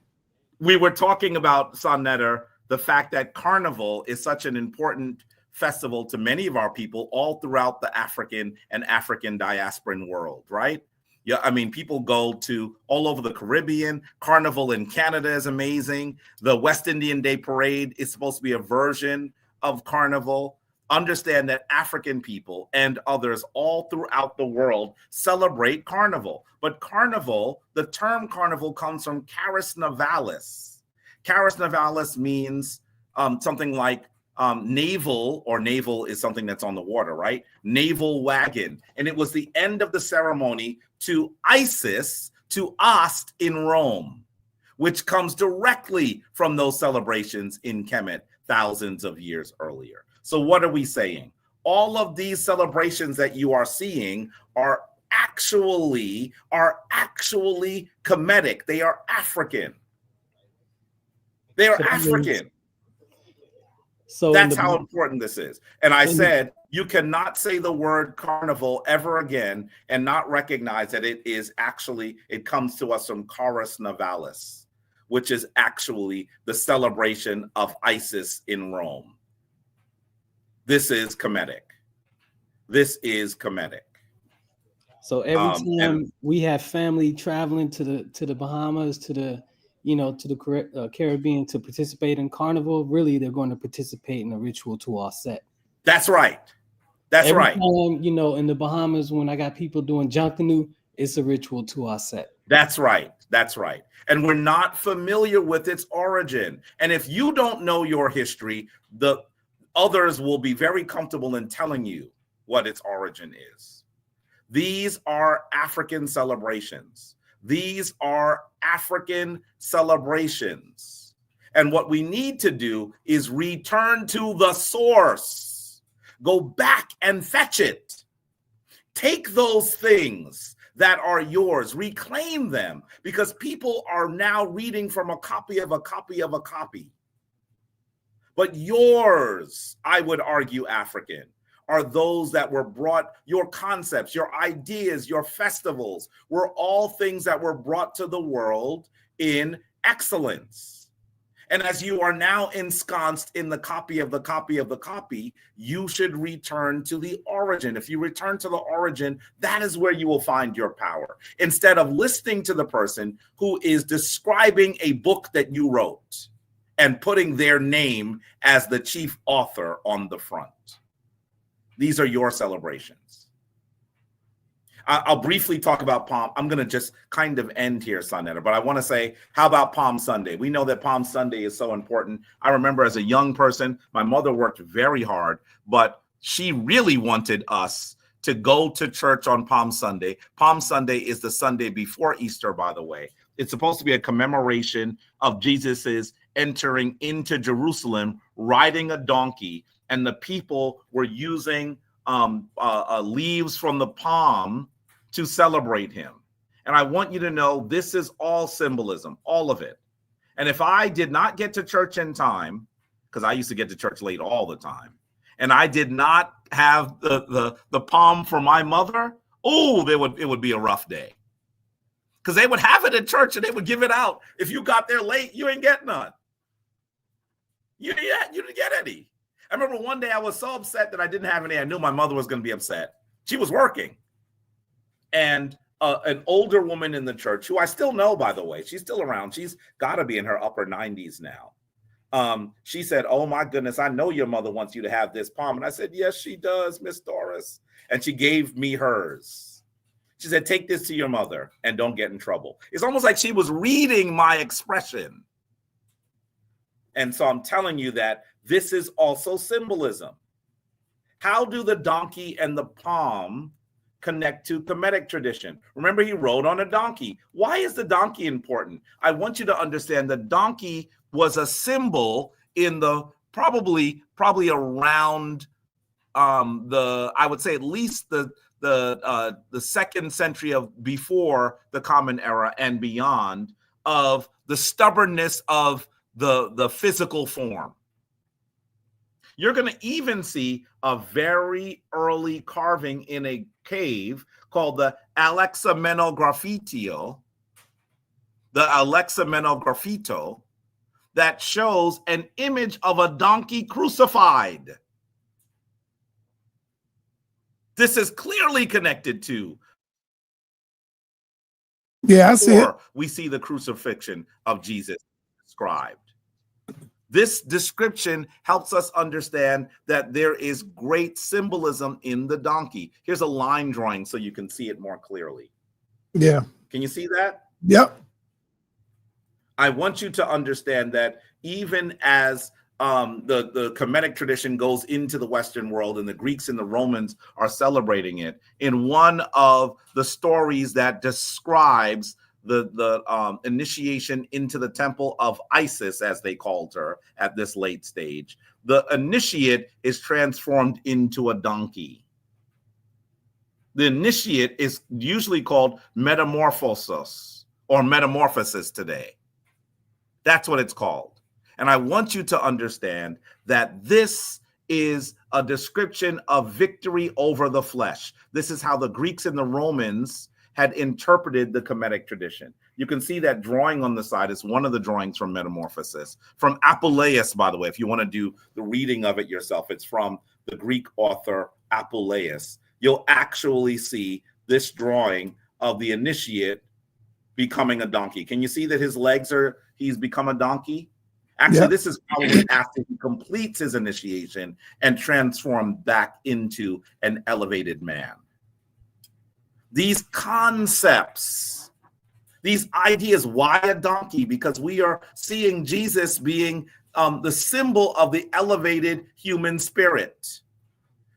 We were talking about sa.neter, the fact that Carnival is such an important festival to many of our people all throughout the African and African diasporan world, right? Yeah, I mean, people go to all over the Caribbean. Carnival in Canada is amazing. The West Indian Day Parade is supposed to be a version of Carnival. Understand that African people and others all throughout the world celebrate Carnival. But Carnival, the term Carnival comes from Carus Navalis. Carus Navalis means something like naval, or naval is something that's on the water, right? Naval wagon. And it was the end of the ceremony to Isis, to Ast in Rome, which comes directly from those celebrations in Kemet thousands of years earlier. So what are we saying? All of these celebrations that you are seeing are actually Kemetic. They are African. They are African. So that's how important this is. And I said, you cannot say the word carnival ever again and not recognize that it is actually, it comes to us from Chorus Navalis, which is actually the celebration of Isis in Rome. This is Kemetic. This is Kemetic. So every time we have family traveling to the Bahamas, to the Caribbean to participate in Carnival, really they're going to participate in a ritual to our set. That's right. That's every right. Time, in the Bahamas, when I got people doing Junkanoo, it's a ritual to our set. That's right. That's right. And we're not familiar with its origin. And if you don't know your history, the others will be very comfortable in telling you what its origin is. These are African celebrations. These are African celebrations. And what we need to do is return to the source. Go back and fetch it. Take those things that are yours, reclaim them, because people are now reading from a copy of a copy of a copy. But yours, I would argue, African, are those that were brought, your concepts, your ideas, your festivals were all things that were brought to the world in excellence. And as you are now ensconced in the copy of the copy of the copy, you should return to the origin. If you return to the origin, that is where you will find your power. Instead of listening to the person who is describing a book that you wrote and putting their name as the chief author on the front. These are your celebrations. I'll briefly talk about Palm. I'm going to just kind of end here, sa.neter, but I want to say, how about Palm Sunday? We know that Palm Sunday is so important. I remember as a young person, my mother worked very hard, but she really wanted us to go to church on Palm Sunday. Palm Sunday is the Sunday before Easter, by the way. It's supposed to be a commemoration of Jesus's entering into Jerusalem, riding a donkey, and the people were using leaves from the palm to celebrate him. And I want you to know this is all symbolism, all of it. And if I did not get to church in time, because I used to get to church late all the time, and I did not have the palm for my mother, it would be a rough day. Because they would have it at church and they would give it out. If you got there late, you ain't get none. You didn't get any. I remember one day I was so upset that I didn't have any. I knew my mother was going to be upset. She was working. And an older woman in the church, who I still know, by the way, she's still around. She's got to be in her upper 90s now. She said, "Oh, my goodness, I know your mother wants you to have this palm." And I said, "Yes, she does, Miss Doris." And she gave me hers. She said, "Take this to your mother and don't get in trouble." It's almost like she was reading my expression. And so I'm telling you that this is also symbolism. How do the donkey and the palm connect to Kemetic tradition? Remember, he rode on a donkey. Why is the donkey important? I want you to understand the donkey was a symbol in the probably around I would say at least the 2nd century of before the Common Era and beyond, of the stubbornness of the physical form. You're going to even see a very early carving in a cave called the Alexamenografito, that shows an image of a donkey crucified. This is clearly connected to. Yeah, I see it. We see the crucifixion of Jesus described. This description helps us understand that there is great symbolism in the donkey. Here's a line drawing so you can see it more clearly. Yeah. Can you see that? Yep. I want you to understand that even as the Kemetic tradition goes into the Western world and the Greeks and the Romans are celebrating it, in one of the stories that describes the initiation into the temple of Isis, as they called her at this late stage, the initiate is transformed into a donkey. The initiate is usually called metamorphosis or metamorphosis today. That's what it's called. And I want you to understand that this is a description of victory over the flesh. This is how the Greeks and the Romans had interpreted the Kemetic tradition. You can see that drawing on the side is one of the drawings from Metamorphosis. From Apuleius, by the way, if you want to do the reading of it yourself, it's from the Greek author Apuleius. You'll actually see this drawing of the initiate becoming a donkey. Can you see that his legs he's become a donkey? Actually, This is probably after he completes his initiation and transformed back into an elevated man. These concepts, these ideas, why a donkey? Because we are seeing Jesus being the symbol of the elevated human spirit.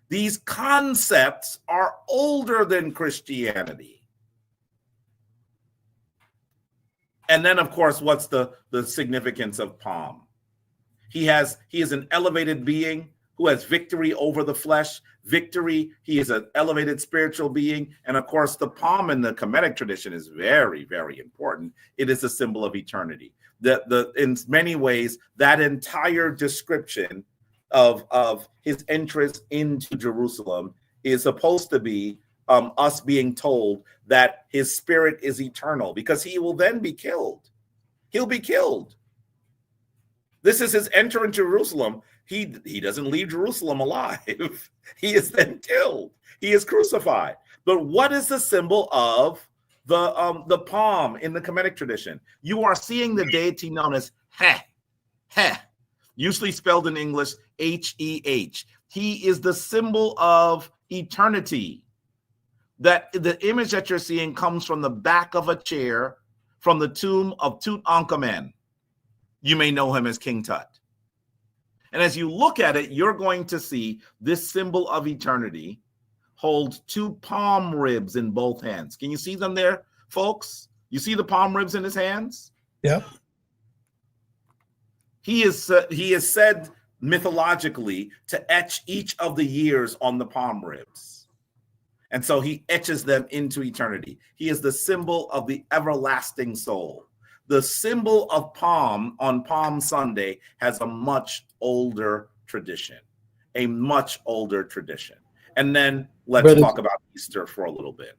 These concepts are older than Christianity. And then, of course, what's the significance of palm? He is an elevated being who has victory over the flesh. Victory, he is an elevated spiritual being. And of course, the palm in the Kemetic tradition is very, very important. It is a symbol of eternity. In many ways, that entire description of his entrance into Jerusalem is supposed to be us being told that his spirit is eternal, because he will then be killed. He'll be killed. This is his enter into Jerusalem. He doesn't leave Jerusalem alive. He is then killed. He is crucified. But what is the symbol of the palm in the Kemetic tradition? You are seeing the deity known as Heh, usually spelled in English H-E-H. He is the symbol of eternity. That the image that you're seeing comes from the back of a chair from the tomb of Tutankhamen. You may know him as King Tut. And as you look at it, you're going to see this symbol of eternity hold two palm ribs in both hands. Can you see them there, folks? You see the palm ribs in his hands? Yep. He is said mythologically to etch each of the years on the palm ribs. And so he etches them into eternity. He is the symbol of the everlasting soul. The symbol of palm on Palm Sunday has a much older tradition, And then let's talk about Easter for a little bit.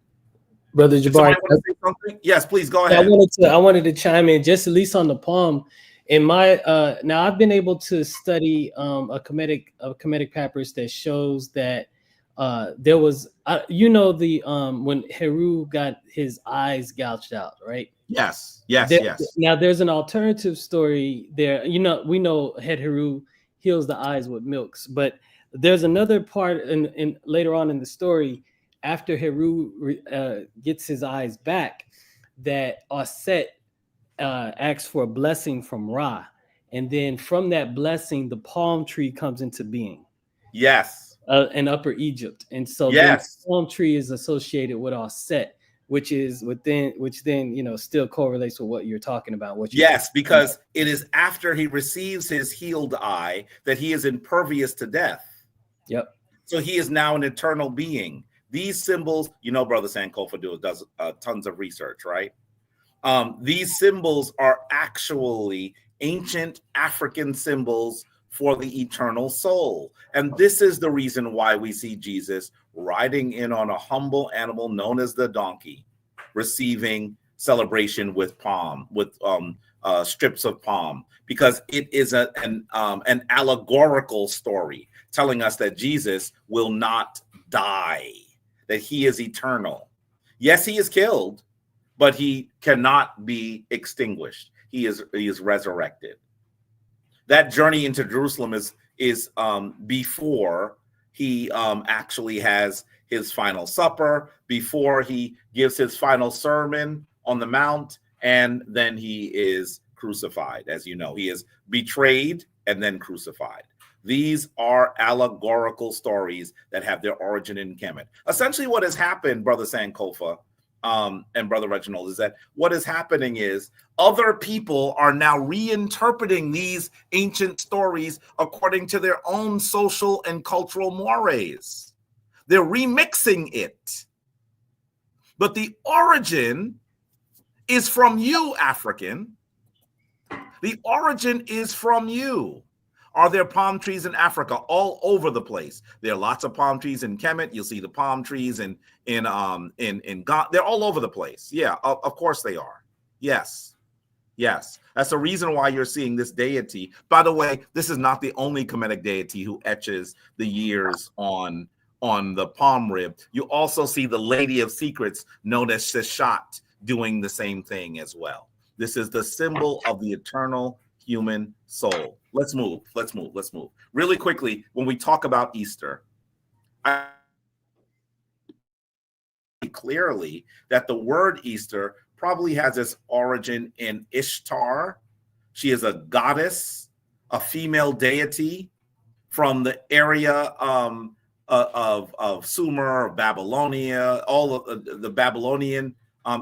Brother Jabari, yes, please go ahead. I wanted to chime in just at least on the palm. In my now I've been able to study a Kemetic papyrus that shows that there was when Heru got his eyes gouged out, right? Yes. Now there's an alternative story there. We know Heru heals the eyes with milks, but there's another part in later on in the story after Heru gets his eyes back that Aset asks for a blessing from Ra, and then from that blessing the palm tree comes into being. Yes. In Upper Egypt, and so the palm tree is associated with Aset, which then still correlates with what you're talking about. Because it is after he receives his healed eye that he is impervious to death. Yep. So he is now an eternal being. These symbols, Brother Sankofa does tons of research, right? These symbols are actually ancient African symbols for the eternal soul. And this is the reason why we see Jesus riding in on a humble animal known as the donkey, receiving celebration with strips of palm, because it is an allegorical story telling us that Jesus will not die, that he is eternal. Yes, he is killed, but he cannot be extinguished. He is resurrected. That journey into Jerusalem is before he actually has his final supper, before he gives his final sermon on the mount, and then he is crucified. As you know, he is betrayed and then crucified. These are allegorical stories that have their origin in Kemet. Essentially what has happened, Brother Sankofa and Brother Reginald, is that what is happening is other people are now reinterpreting these ancient stories according to their own social and cultural mores. They're remixing it. But the origin is from you, African. The origin is from you. Are there palm trees in Africa? All over the place. There are lots of palm trees in Kemet. You'll see the palm trees in Ghana. They're all over the place. Yeah, of course they are. Yes. Yes. That's the reason why you're seeing this deity. By the way, this is not the only Kemetic deity who etches the years on the palm rib. You also see the Lady of Secrets, known as Seshat, doing the same thing as well. This is the symbol of the eternal human soul. Let's move. Really quickly, when we talk about Easter, I clearly that the word Easter probably has its origin in Ishtar. She is a goddess, a female deity from the area of Sumer, Babylonia, all of the Babylonian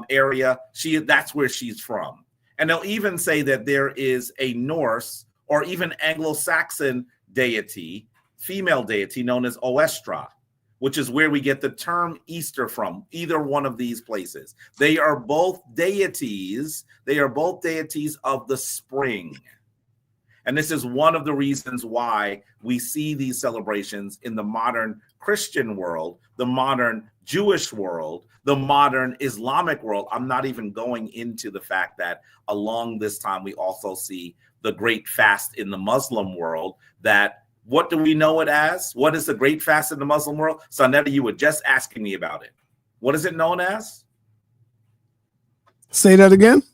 area. That's where she's from. And they'll even say that there is a Norse or even Anglo-Saxon deity, female deity known as Oestra, which is where we get the term Easter from, either one of these places. They are both deities. They are both deities of the spring. And this is one of the reasons why we see these celebrations in the modern Christian world, the modern Jewish world, the modern Islamic world. I'm not even going into the fact that along this time, we also see the Great Fast in the Muslim world. That, what do we know it as? What is the Great Fast in the Muslim world? sa.neter, you were just asking me about it. What is it known as? Say that again.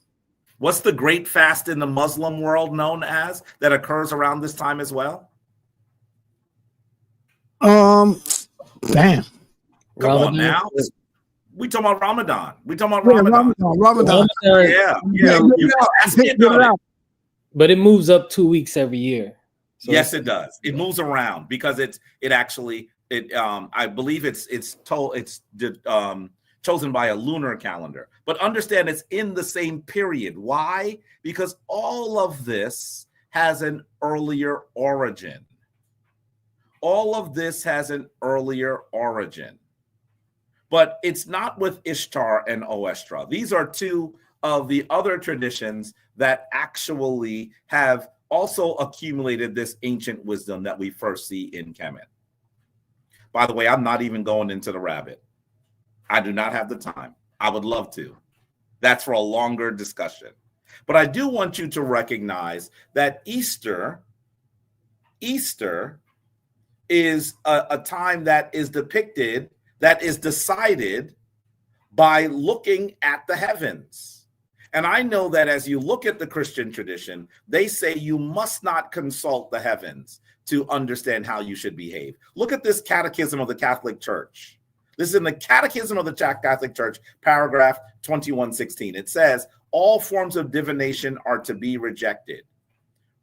What's the Great Fast in the Muslim world known as that occurs around this time as well? Damn. Come on now. We talking about Ramadan. We talking about Ramadan. Ramadan. Yeah. You asked me about it. But it moves up 2 weeks every year. So yes, it does. It moves around because I believe it's chosen by a lunar calendar. But understand it's in the same period. Why? Because all of this has an earlier origin. All of this has an earlier origin. But it's not with Ishtar and Oestra. These are two of the other traditions that actually have also accumulated this ancient wisdom that we first see in Kemet. By the way, I'm not even going into the rabbit. I do not have the time. I would love to. That's for a longer discussion. But I do want you to recognize that Easter is a time that is depicted, that is decided by looking at the heavens. And I know that as you look at the Christian tradition, they say you must not consult the heavens to understand how you should behave. Look at this Catechism of the Catholic Church. This is in the Catechism of the Catholic Church, paragraph 2116. It says, all forms of divination are to be rejected.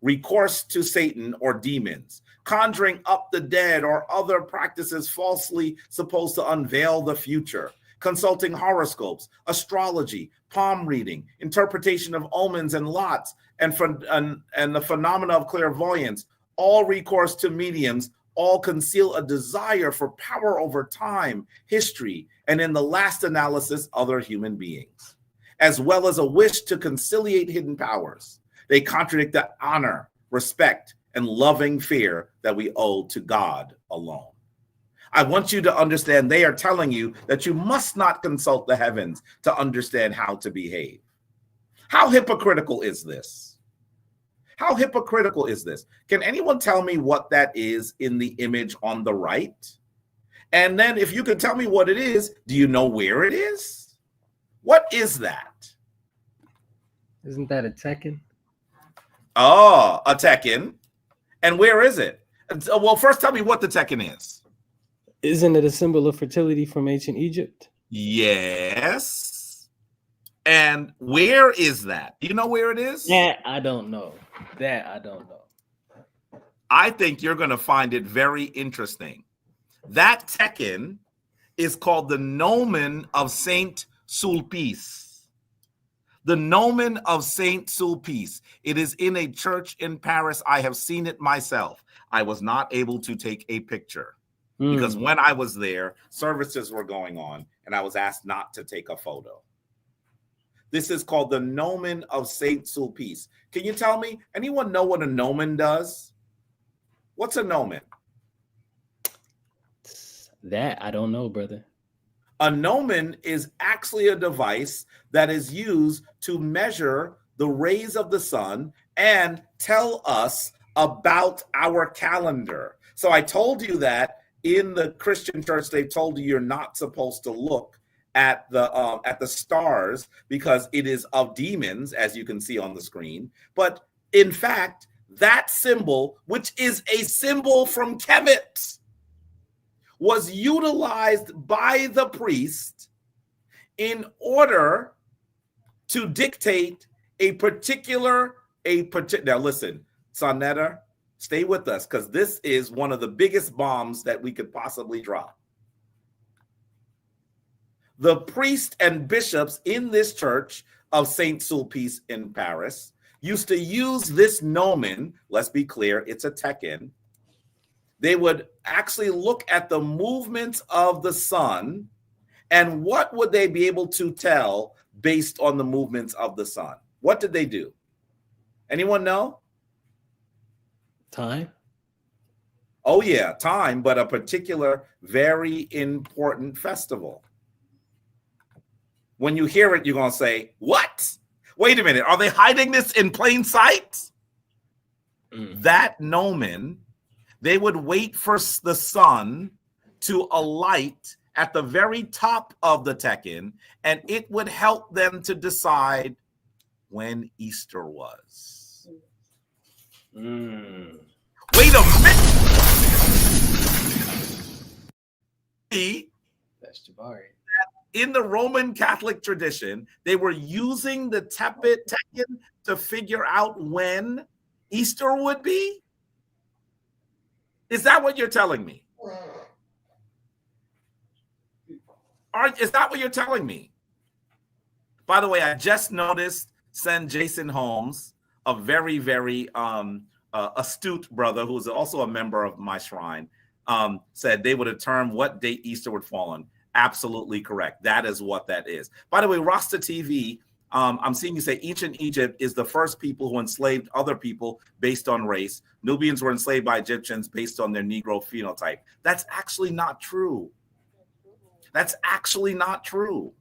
Recourse to Satan or demons, conjuring up the dead, or other practices falsely supposed to unveil the future, consulting horoscopes, astrology, palm reading, interpretation of omens and lots, and the phenomena of clairvoyance, all recourse to mediums, all conceal a desire for power over time, history, and in the last analysis, other human beings, as well as a wish to conciliate hidden powers. They contradict the honor, respect, and loving fear that we owe to God alone. I want you to understand they are telling you that you must not consult the heavens to understand how to behave. How hypocritical is this? How hypocritical is this? Can anyone tell me what that is in the image on the right? And then if you can tell me what it is, do you know where it is? What is that? Isn't that a Tekken? Oh, a Tekken. And where is it? Well, first tell me what the Tekken is. Isn't it a symbol of fertility from ancient Egypt? Yes. And where is that? Do you know where it is? That I don't know. I think you're going to find it very interesting. That Tekken is called the Gnomon of Saint Sulpice. The Gnomon of Saint Sulpice. It is in a church in Paris. I have seen it myself. I was not able to take a picture because when I was there, services were going on and I was asked not to take a photo. This is called the Gnomon of Saint Sulpice. Can you tell me, anyone know what a gnomon does? What's a gnomon? That I don't know, brother. A gnomon is actually a device that is used to measure the rays of the sun and tell us about our calendar. So I told you that in the Christian church, they've told you you're not supposed to look at the stars because it is of demons, as you can see on the screen. But in fact, that symbol, which is a symbol from Kemet, was utilized by the priest in order to dictate a particular. Now listen, sa.neter, stay with us, because this is one of the biggest bombs that we could possibly drop. The priest and bishops in this church of Saint Sulpice in Paris used to use this gnomon. Let's be clear, it's a tekken. They would actually look at the movements of the sun, and what would they be able to tell based on the movements of the sun? What did they do? Anyone know? Time. Oh yeah, time, but a particular very important festival. When you hear it, you're going to say, what? Wait a minute, are they hiding this in plain sight? That gnomon, they would wait for the sun to alight at the very top of the tekken, and it would help them to decide when Easter was. Wait a minute. That's Jabari. In the Roman Catholic tradition, they were using the tekken to figure out when Easter would be? Is that what you're telling me? Is that what you're telling me? By the way, I just noticed send Jason Holmes, a very, very astute brother who's also a member of my shrine, said they would determine what date Easter would fall on. Absolutely correct. That is what that is. By the way, Rasta TV, I'm seeing you say ancient Egypt is the first people who enslaved other people based on race. Nubians were enslaved by Egyptians based on their Negro phenotype. That's actually not true. That's actually not true.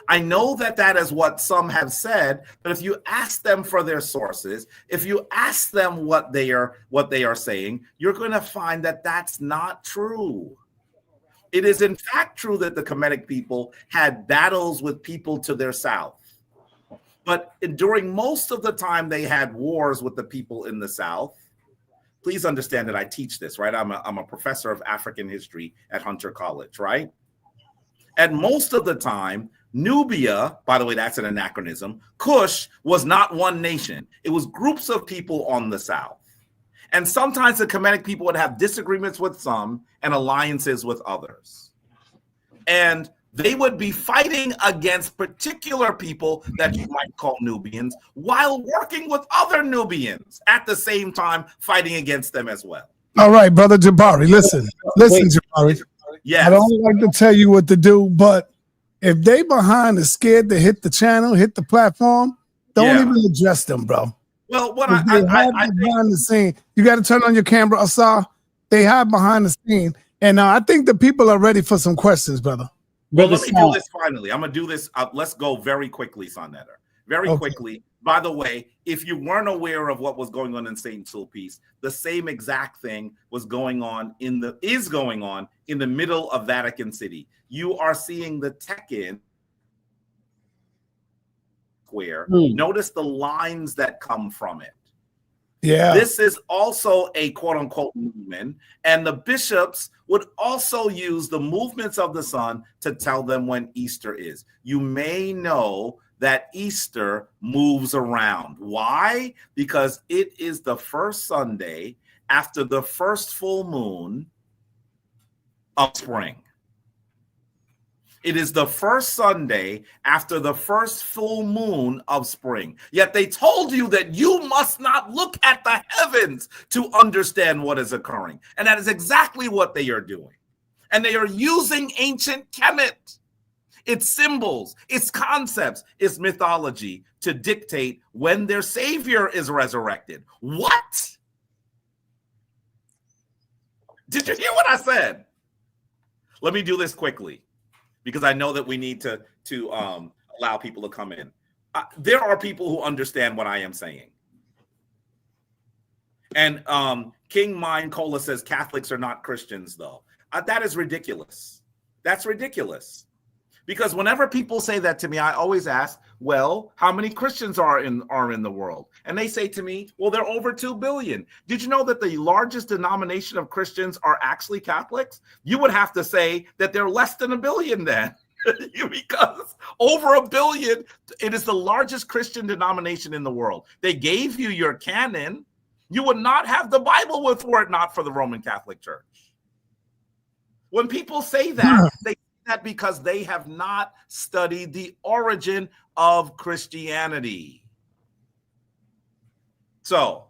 I know that that is what some have said, but if you ask them for their sources, if you ask them what they are saying, you're going to find that that's not true. It is in fact true that the Kemetic people had battles with people to their south. But during most of the time they had wars with the people in the south. Please understand that I teach this, right? I'm a professor of African history at Hunter College, right? And most of the time, Nubia, by the way, that's an anachronism, Kush was not one nation. It was groups of people on the south. And sometimes the Kemetic people would have disagreements with some and alliances with others. And they would be fighting against particular people that you might call Nubians while working with other Nubians at the same time, fighting against them as well. All right, brother Jabari, listen, Jabari. Yes. I don't like to tell you what to do, but if they behind is scared to hit the channel, hit the platform, don't even address them, bro. Well, what I behind the scene, you got to turn on your camera, Asar. They hide behind the scene, and I think the people are ready for some questions, brother. Well, let me do this finally. I'm gonna do this. Let's go very quickly, sa.neter. Very quickly. By the way, if you weren't aware of what was going on in Saint Sulpice, the same exact thing is going on in the middle of Vatican City. You are seeing the tekken square. Notice the lines that come from it. Yeah. This is also a quote unquote movement, and the bishops would also use the movements of the sun to tell them when Easter is. You may know that Easter moves around. Why? Because it is the first Sunday after the first full moon of spring. It is the first Sunday after the first full moon of spring. Yet they told you that you must not look at the heavens to understand what is occurring. And that is exactly what they are doing. And they are using ancient Kemet. its symbols, its concepts, its mythology to dictate when their savior is resurrected. What? Did you hear what I said? Let me do this quickly because I know that we need to allow people to come in. There are people who understand what I am saying. And King Mind Cola says Catholics are not Christians, though. That is ridiculous. That's ridiculous. Because whenever people say that to me, I always ask, well, how many Christians are in the world? And they say to me, well, they're over 2 billion. Did you know that the largest denomination of Christians are actually Catholics? You would have to say that they're less than 1 billion then. Because over 1 billion, it is the largest Christian denomination in the world. They gave you your canon. You would not have the Bible were it not for the Roman Catholic Church. When people say that, they say that because they have not studied the origin of Christianity. So,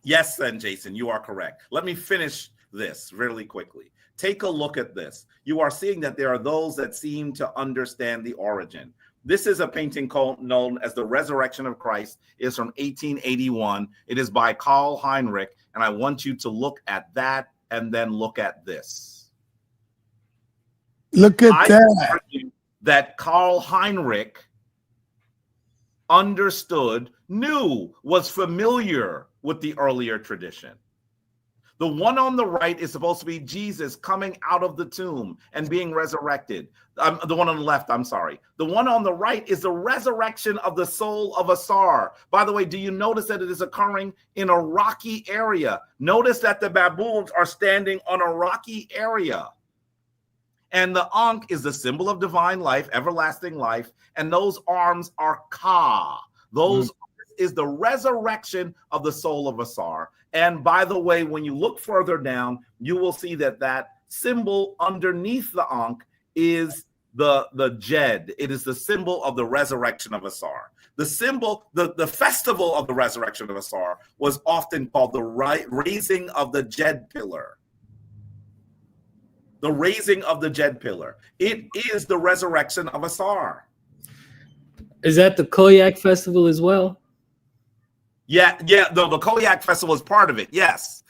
yes, then, Jason, you are correct. Let me finish this really quickly. Take a look at this. You are seeing that there are those that seem to understand the origin. This is a painting known as The Resurrection of Christ. It is from 1881. It is by Karl Heinrich, and I want you to look at that and then look at this. Look at that. That Karl Heinrich understood, knew, was familiar with the earlier tradition. The one on the right is supposed to be Jesus coming out of the tomb and being resurrected. The one on the left, I'm sorry. The one on the right is the resurrection of the soul of Asar. By the way, do you notice that it is occurring in a rocky area? Notice that the baboons are standing on a rocky area. And the Ankh is the symbol of divine life, everlasting life. And those arms are Ka. Those is the resurrection of the soul of Asar. And by the way, when you look further down, you will see that that symbol underneath the Ankh is the Jed. It is the symbol of the resurrection of Asar. The symbol, the festival of the resurrection of Asar was often called the raising of the Jed pillar. The raising of the Jed pillar. It is the resurrection of Asar. Is that the Koyak festival as well? Yeah. The Koyak festival is part of it. Yes.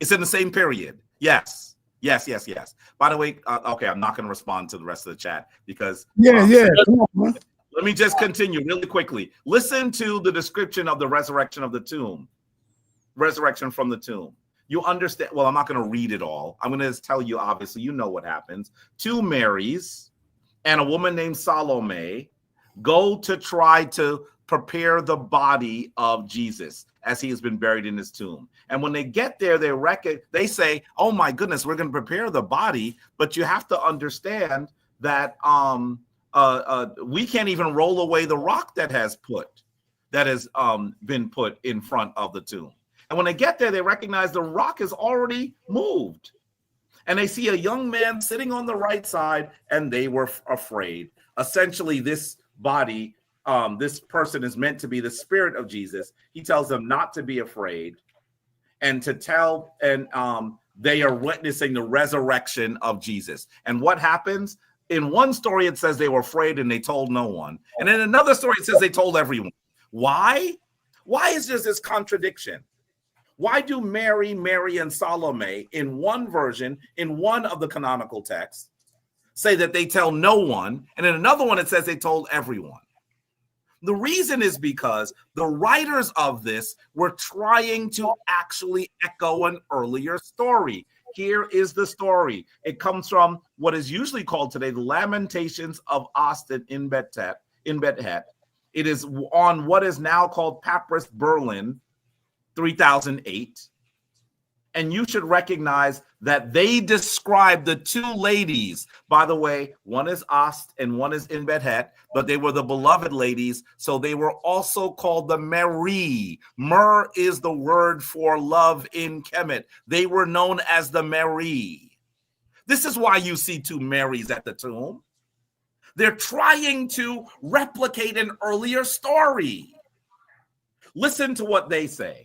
It's in the same period. Yes. By the way, okay, I'm not going to respond to the rest of the chat because Come on, let me just continue really quickly. Listen to the description of the resurrection of the tomb. Resurrection from the tomb. You understand? Well, I'm not going to read it all. I'm going to tell you, obviously, you know what happens. 2 Marys and a woman named Salome go to try to prepare the body of Jesus as he has been buried in his tomb. And when they get there, they say, oh my goodness, we're going to prepare the body. But you have to understand that we can't even roll away the rock that has been put in front of the tomb. And when they get there, they recognize the rock is already moved. And they see a young man sitting on the right side, and they were afraid. Essentially, this body, this person is meant to be the spirit of Jesus. He tells them not to be afraid and to tell, and they are witnessing the resurrection of Jesus. And what happens? In one story, it says they were afraid and they told no one. And in another story, it says they told everyone. Why? Why is there this contradiction? Why do Mary, and Salome in one version, in one of the canonical texts, say that they tell no one, and in another one it says they told everyone? The reason is because the writers of this were trying to actually echo an earlier story. Here is the story. It comes from what is usually called today the Lamentations of Austin in Bet-Het. It is on what is now called Papyrus Berlin, 3008. And you should recognize that they describe the 2 ladies. By the way, one is Ast and one is in Bet-Het, but they were the beloved ladies. So they were also called the Mary. Mer is the word for love in Kemet. They were known as the Mary. This is why you see 2 Marys at the tomb. They're trying to replicate an earlier story. Listen to what they say.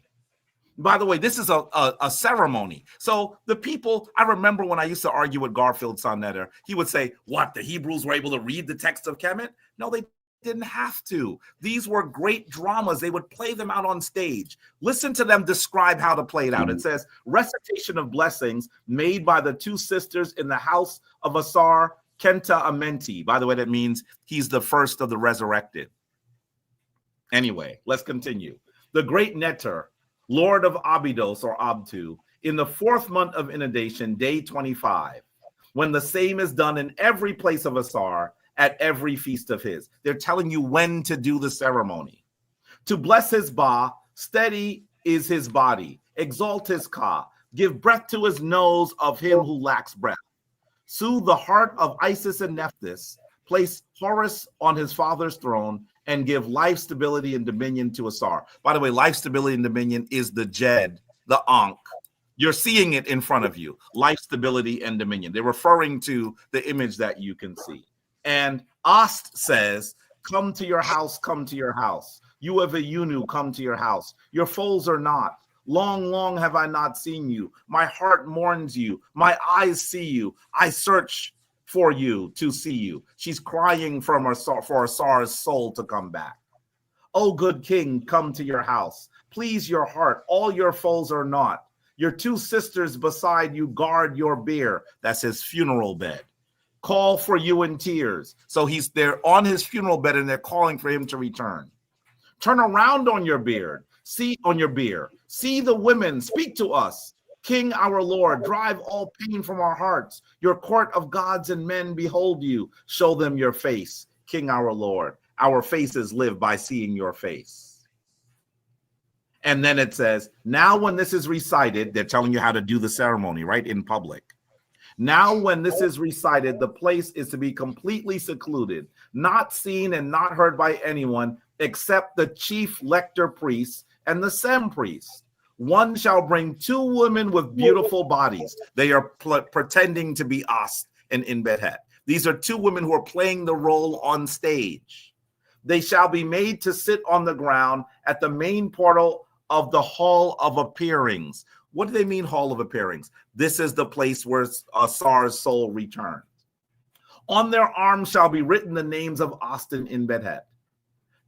By the way, this is a ceremony. So the people, I remember when I used to argue with Garfield sa.neter, he would say, what, the Hebrews were able to read the text of Kemet? No, they didn't have to. These were great dramas. They would play them out on stage. Listen to them describe how to play it out. It says, recitation of blessings made by the two sisters in the house of Asar Kenta Amenti. By the way, that means he's the first of the resurrected. Anyway, let's continue. The great Neter, Lord of Abydos or Abtu, in the 4th month of inundation, day 25, when the same is done in every place of Asar, at every feast of his. They're telling you when to do the ceremony. To bless his Ba, steady is his body, exalt his Ka, give breath to his nose of him who lacks breath. Soothe the heart of Isis and Nephthys, place Horus on his father's throne, and give life, stability, and dominion to Asar. By the way, life, stability, and dominion is the Jed, the Ankh. You're seeing it in front of you. Life, stability, and dominion. They're referring to the image that you can see. And Ast says, come to your house, come to your house. You of a Yunu, come to your house. Your foes are not. Long, long have I not seen you. My heart mourns you. My eyes see you. I search for you to see you. She's crying for Asar's soul to come back. O good king, come to your house. Please your heart. All your foes are not. Your two sisters beside you guard your bier. That's his funeral bed. Call for you in tears. So he's there on his funeral bed and they're calling for him to return. Turn around on your beard. See on your bier. See the women. Speak to us. King our Lord, drive all pain from our hearts. Your court of gods and men behold you. Show them your face. King our Lord. Our faces live by seeing your face. And then it says, now when this is recited, they're telling you how to do the ceremony, right? In public. Now, when this is recited, the place is to be completely secluded, not seen and not heard by anyone except the chief lector priest and the sem priest. One shall bring 2 women with beautiful bodies. They are pretending to be Ast and Inbethet. These are 2 women who are playing the role on stage. They shall be made to sit on the ground at the main portal of the Hall of Appearings. What do they mean, Hall of Appearings? This is the place where Asar's soul returns. On their arms shall be written the names of Ast and Inbethet.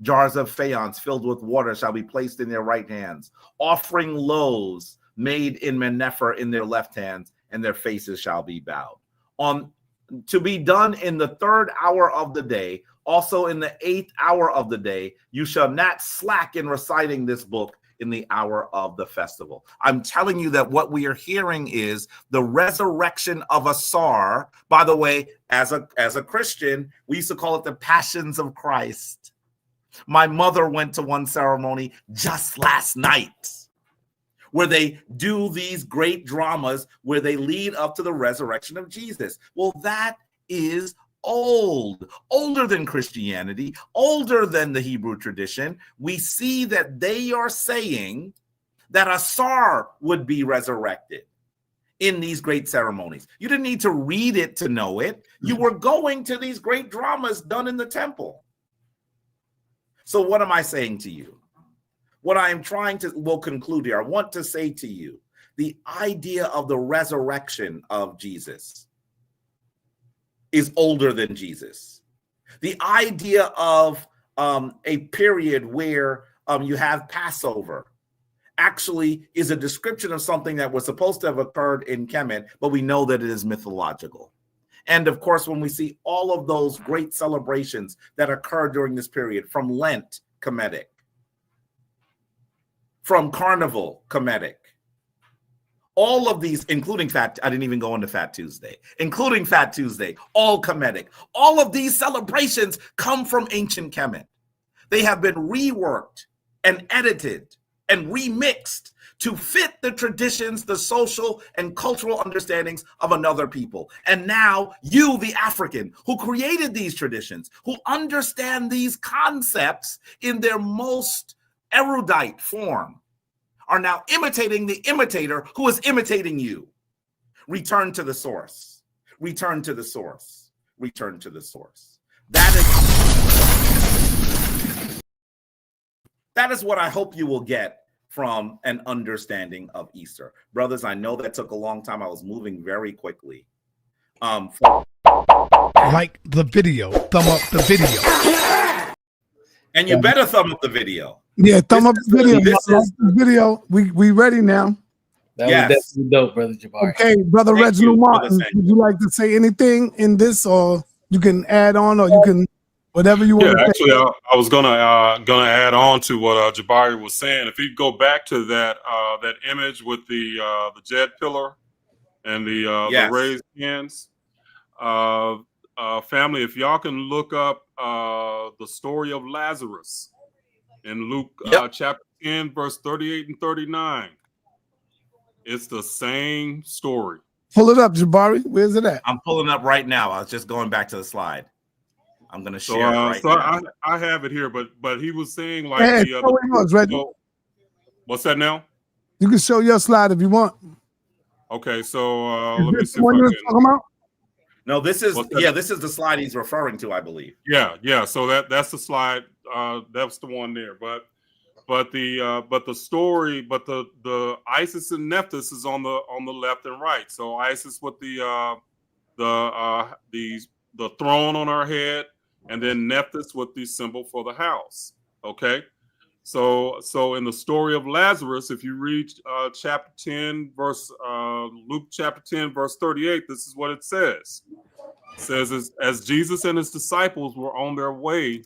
Jars of faience filled with water shall be placed in their right hands, offering loaves made in Menefer in their left hands, and their faces shall be bowed. To be done in the 3rd hour of the day, also in the 8th hour of the day, you shall not slack in reciting this book in the hour of the festival. I'm telling you that what we are hearing is the resurrection of Asar. By the way, as a Christian, we used to call it the Passions of Christ. My mother went to one ceremony just last night where they do these great dramas where they lead up to the resurrection of Jesus. Well, that is older than Christianity, older than the Hebrew tradition. We see that they are saying that Asar would be resurrected in these great ceremonies. You didn't need to read it to know it. You were going to these great dramas done in the temple. So what am I saying to you? What I am we'll conclude here. I want to say to you, the idea of the resurrection of Jesus is older than Jesus. The idea of a period where you have Passover actually is a description of something that was supposed to have occurred in Kemet, but we know that it is mythological. And of course, when we see all of those great celebrations that occur during this period, from Lent, Comedic, from Carnival, Comedic, all of these, including I didn't even go into Fat Tuesday, including Fat Tuesday, all Comedic. All of these celebrations come from ancient Kemet. They have been reworked and edited and remixed to fit the traditions, the social and cultural understandings of another people. And now you, the African, who created these traditions, who understand these concepts in their most erudite form, are now imitating the imitator who is imitating you. Return to the source. Return to the source. Return to the source. That is what I hope you will get from an understanding of Easter. Brothers, I know that took a long time. I was moving very quickly. Like the video, thumb up the video. And you better thumb up the video. Yeah, thumb up the video. This is the video. We ready now. That was definitely dope, Brother Jabari. Okay, Brother Reginald Martin, would you like to say anything in this, or you can add on, or you can whatever you want to say? Actually, I was gonna add on to what Jabari was saying. If you go back to that that image with the jet pillar and the raised hands, family, if y'all can look up the story of Lazarus in Luke chapter 10, verse 38 and 39. It's the same story. Pull it up, Jabari. Where's it at? I'm pulling up right now. I was just going back to the slide. I'm going to share it right now. I have it here, but he was saying like what's that now? You can show your slide if you want. Okay, so let me see if I can. Talking about? No, this is this is the slide he's referring to, I believe. Yeah. So that's the slide. That's the one there. But the story, but the Isis and Nephthys is on the left and right. So Isis with the throne on her head, and then Nephthys with the symbol for the house. Okay, so in the story of Lazarus, if you read chapter 10, verse Luke chapter 10, verse 38, this is what it says. It says, as Jesus and his disciples were on their way,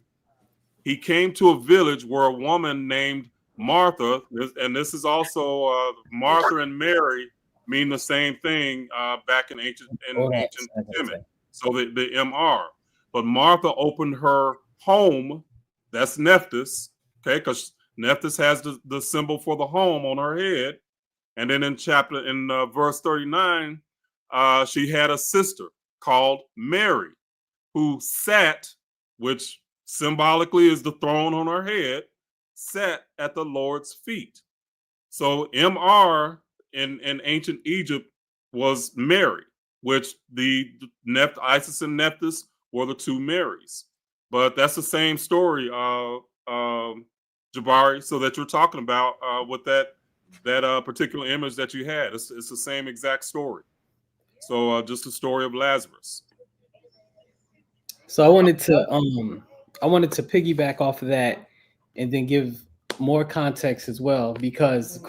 he came to a village where a woman named Martha, and this is also Martha and Mary mean the same thing back in ancient Kemetic. So the MR. But Martha opened her home, that's Nephthys, okay, because Nephthys has the symbol for the home on her head. And then in verse 39, she had a sister called Mary, who sat, which symbolically is the throne on her head, sat at the Lord's feet. So MR in ancient Egypt was Mary, which the Isis and Nephthys were the two Marys. But that's the same story, Jabari, so that you're talking about with that particular image that you had. It's the same exact story. So just the story of Lazarus. So I wanted to piggyback off of that and then give more context as well, because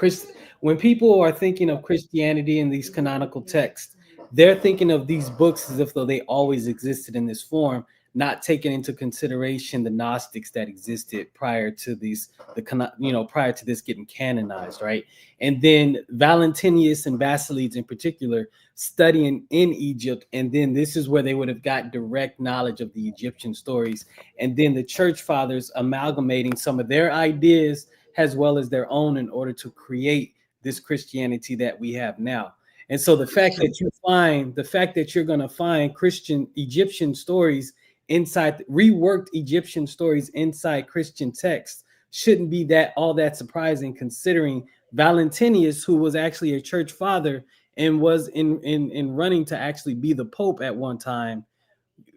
when people are thinking of Christianity in these canonical texts, they're thinking of these books as if though they always existed in this form, not taking into consideration the Gnostics that existed prior to prior to this getting canonized, right? And then Valentinius and Basilides in particular studying in Egypt, and then this is where they would have got direct knowledge of the Egyptian stories, and then the church fathers amalgamating some of their ideas as well as their own in order to create this Christianity that we have now. And so the fact that you're going to find Christian Egyptian stories inside reworked Egyptian stories inside Christian texts shouldn't be all that surprising, considering Valentinius, who was actually a church father and was in running to actually be the Pope at one time,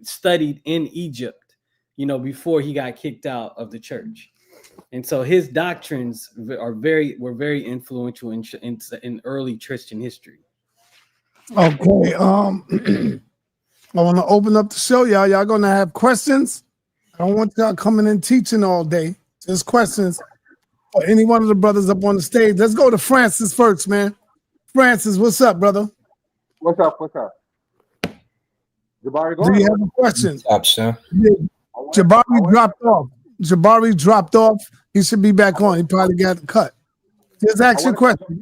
studied in Egypt, before he got kicked out of the church. And so his doctrines were very influential in early Christian history. Okay. I want to open up the show, y'all. Y'all gonna have questions. I don't want y'all coming in teaching all day. Just questions for any one of the brothers up on the stage. Let's go to Francis first, man. Francis, what's up, brother? What's up? Jabari, do you have a question? What's up, sir? Jabari dropped off. He should be back on. He probably got cut. Just ask your question.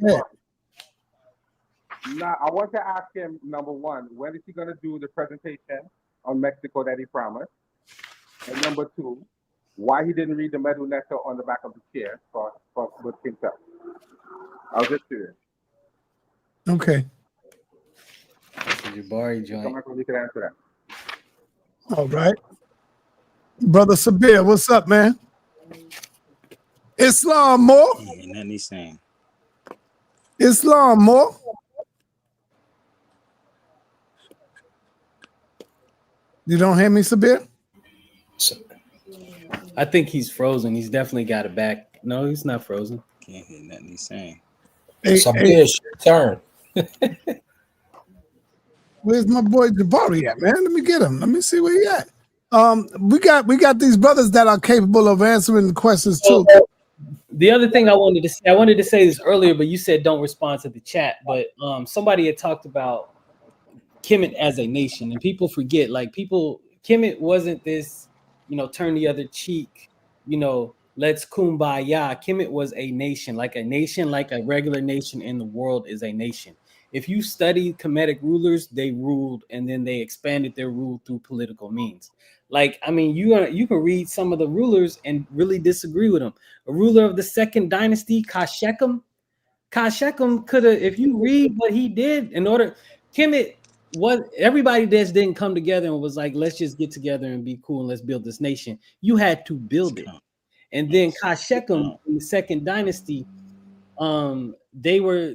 Now, I want to ask him, number one, when is he going to do the presentation on Mexico that he promised? And number two, why he didn't read the Medu Neter on the back of the chair with himself? I was just curious. Okay. Jabari joint. You can answer that. All right. Brother Sabir, what's up, man? Islam more? Ain't nothing he's saying. Islam more? You don't hear me, Sabir? I think he's frozen. He's definitely got it back. No, he's not frozen. Can't hear nothing he's saying. Hey, So hey, it's your turn. where's my boy Jabari at, man? Let me get him. Let me see where he at. We got these brothers that are capable of answering the questions too. The other thing I wanted to say this earlier, but you said don't respond to the chat. But somebody had talked about Kemet as a nation, and people forget. Like Kemet wasn't this, turn the other cheek, let's kumbaya. Kemet was a nation, like a regular nation in the world is a nation. If you study Kemetic rulers, they ruled and then they expanded their rule through political means. Like, I mean, you can read some of the rulers and really disagree with them. A ruler of the second dynasty, Kashekum could have, if you read what he did in order, Kemet was, everybody just didn't come together and was like, let's just get together and be cool and let's build this nation. You had to build it. And then Kashekum in the second dynasty, they were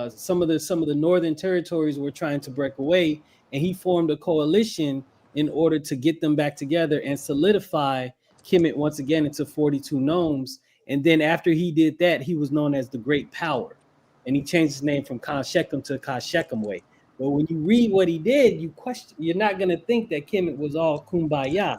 some of the northern territories were trying to break away, and he formed a coalition in order to get them back together and solidify Kemet once again into 42 nomes. And then after he did that, he was known as the Great Power, and he changed his name from Kashekum to Kashekumwe. But when you read what he did, you're not going to think that Kemet was all kumbaya.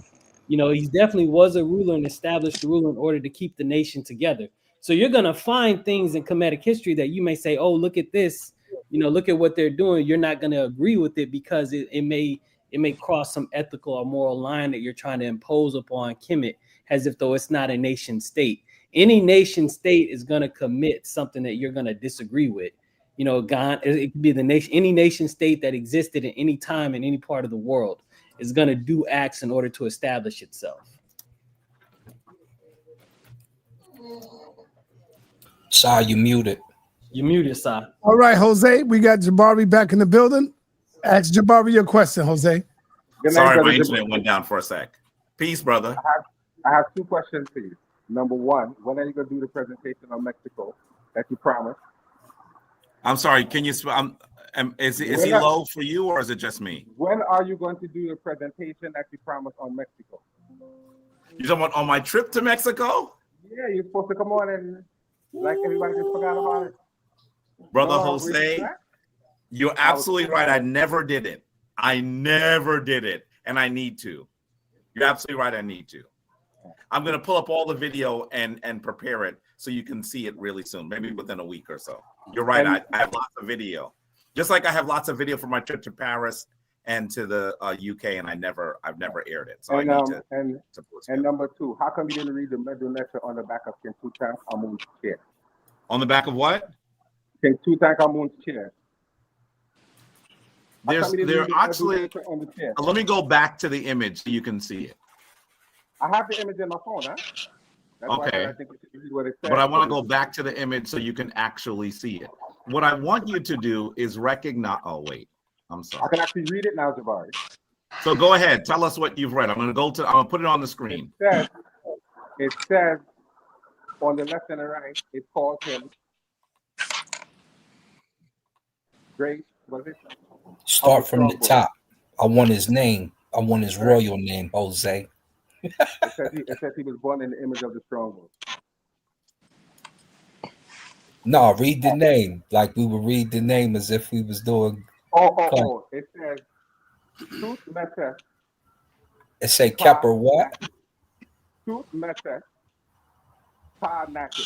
He definitely was a ruler and established a ruler in order to keep the nation together. So you're going to find things in Kemetic history that you may say, oh, look at this, look at what they're doing. You're not going to agree with it because it may cross some ethical or moral line that you're trying to impose upon Kemet, as if though it's not a nation state. Any nation state is going to commit something that you're going to disagree with. It could be any nation state that existed at any time in any part of the world is going to do acts in order to establish itself. Sa, you muted. You muted, Sa. All right, Jose, we got Jabari back in the building. Ask Jabari your question, Jose. Sorry, my internet went down for a sec. Peace, brother. I have two questions for you. Number one, when are you going to do the presentation on Mexico that you promised? I'm sorry, can you is he low for you or is it just me? When are you going to do the presentation that you promised on Mexico? You talking about on my trip to Mexico? Yeah, you're supposed to come on and like everybody just forgot about it. Brother Jose, you're absolutely right. I never did it. And I need to. You're absolutely right. I need to. I'm going to pull up all the video and prepare it so you can see it really soon, maybe within a week or so. You're right. I have lots of video. Just like I have lots of video from my trip to Paris and to the UK, and I've never aired it. So I need to. And number two, how come you didn't read the Medunetter on the back of King Tutankhamun's chair? On the back of what? King Tutankhamun's chair. There actually. Let me go back to the image so you can see it. I have the image in my phone, huh? That's okay. I think we should read what it says. But I want to go back to the image so you can actually see it. What I want you to do is recognize. Oh, wait. I'm sorry. I can actually read it now, Jabari. So go ahead. Tell us what you've read. I'm going to put it on the screen. It says on the left and the right, it calls him Great. Was it? Start from the top. I want his name. I want his royal name, Jose. It says he was born in the image of the stronghold. No, read the name. Like we would read the name as if we was doing. Oh. It says sa.neter. It say Kepper what? Sa.neter. sa.neter.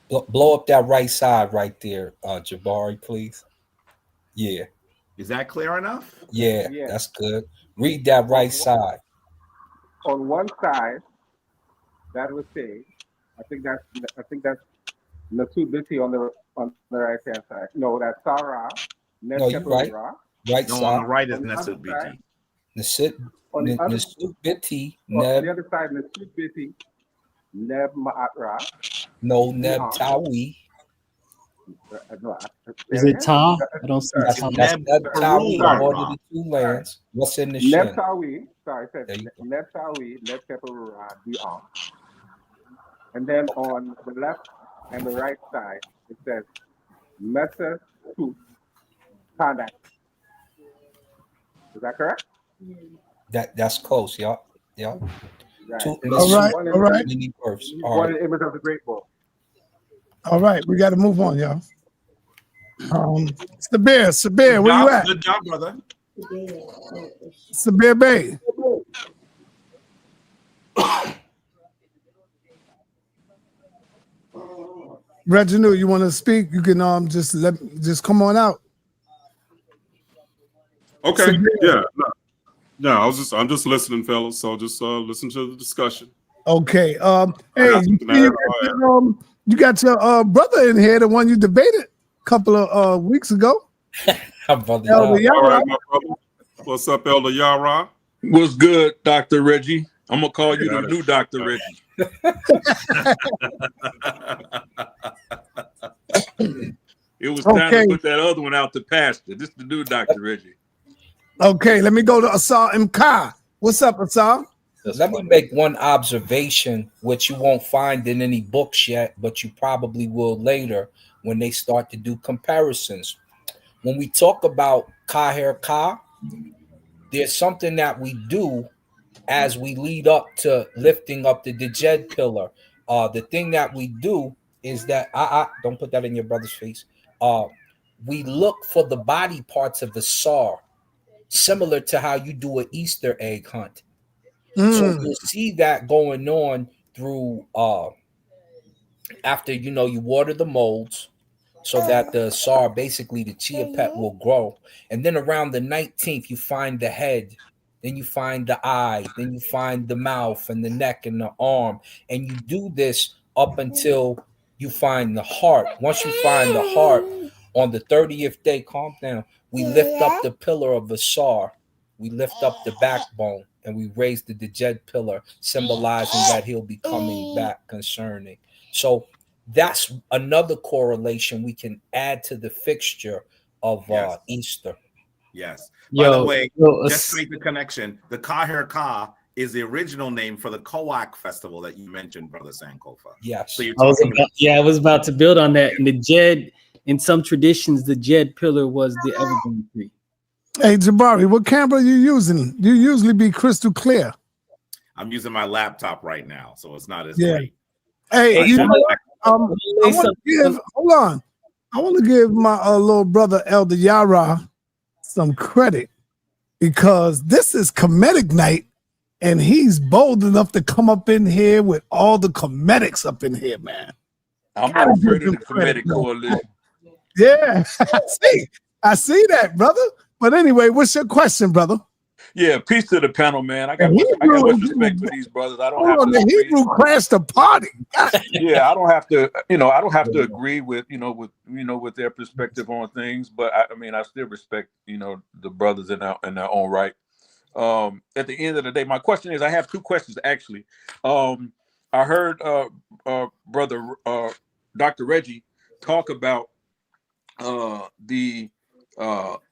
Blow up that right side right there, Jabari, please. Yeah. Is that clear enough? Yeah, that's good. Read that right side. On one side, that would say, I think that's Nasubiti on the right hand side. No, that's Sarah. No, you're right. Right side. On the right is Nasubiti. Nasubiti. On the other side, Nasubiti. Neb Ma'atra. No, Neb Tawi. Is it Ta? I don't see Ta. Neb Tawi. Order the two lands. What's in the shin? Neb Tawi. Sorry, it says Neb Tawi, Neb Keperura, Beyond. And then on the left and the right side, it says Mesa Tu Tanak. Is that correct? That's close, y'all. Right. Two All right, all right, mini births. He's All born right. in the image of the great bull. all right. We got to move on, y'all. Sabir, where you at? Good job, brother. Sabir Bay. Reginald, you want to speak? You can just come on out. Okay. Sabir. Yeah. No, I'm just listening, fellas. So just listen to the discussion. Okay. Hey, got something to add. you got your brother in here, the one you debated a couple of weeks ago. Brother, Elder Yara. All right, my brother. What's up, Elder Yara? What's good, Dr. Reggie? I'm gonna call you the new Dr. Reggie. It was time to put that other one out to pasture. This is the new Dr. Reggie. Okay, let me go to Asar Mka. What's up, Asar? Let me make one observation, which you won't find in any books yet, but you probably will later when they start to do comparisons. When we talk about Kaher Ka, there's something that we do as we lead up to lifting up the Djed pillar. The thing that we do is that don't put that in your brother's face. We look for the body parts of the Sar, similar to how you do an Easter egg hunt. So you'll see that going on through after you water the molds so that the Sar, basically the chia pet, will grow. And then around the 19th, you find the head, then you find the eye, then you find the mouth and the neck and the arm. And you do this up until you find the heart. Once you find the heart, on the 30th day, calm down, we lift up the pillar of the Sar. We lift up the backbone and we raise the Djed pillar, symbolizing that he'll be coming back concerning. So that's another correlation we can add to the fixture of Easter. Yes. By the way, just to make the connection, the Kaher Ka is the original name for the Kowak festival that you mentioned, Brother Sankofa. Yes. So I was about to build on that. And the Djed, in some traditions, the Djed pillar was the evergreen tree. Hey, Jabari, what camera are you using? You usually be crystal clear. I'm using my laptop right now, so it's not as great. Hey, I want to give my little brother Elder Yara some credit because this is Comedic night, and he's bold enough to come up in here with all the Comedics up in here, man. I'm not afraid of the Comedic coalition. Yeah, I see that, brother. But anyway, what's your question, brother? Yeah, peace to the panel, man. I got much respect for these brothers. I don't have to. The Hebrew crashed the party. Yeah, I don't have to. I don't have to agree with with their perspective on things. But I still respect the brothers in their own right. At the end of the day, my question is, I have two questions actually. I heard brother Dr. Reggie talk about the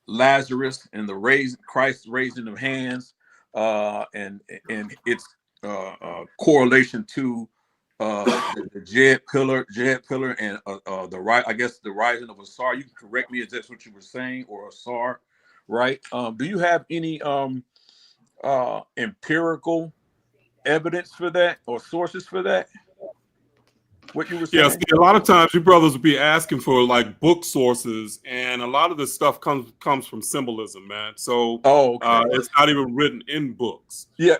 Lazarus and the Christ raising of hands, and its correlation to the Djed pillar, and the rising of a Sar. You can correct me if that's what you were saying, or a Sar, right? Do you have any empirical evidence for that or sources for that? What you were saying? Yes, a lot of times you brothers would be asking for like book sources, and a lot of this stuff comes from symbolism, man. So it's not even written in books. Yeah,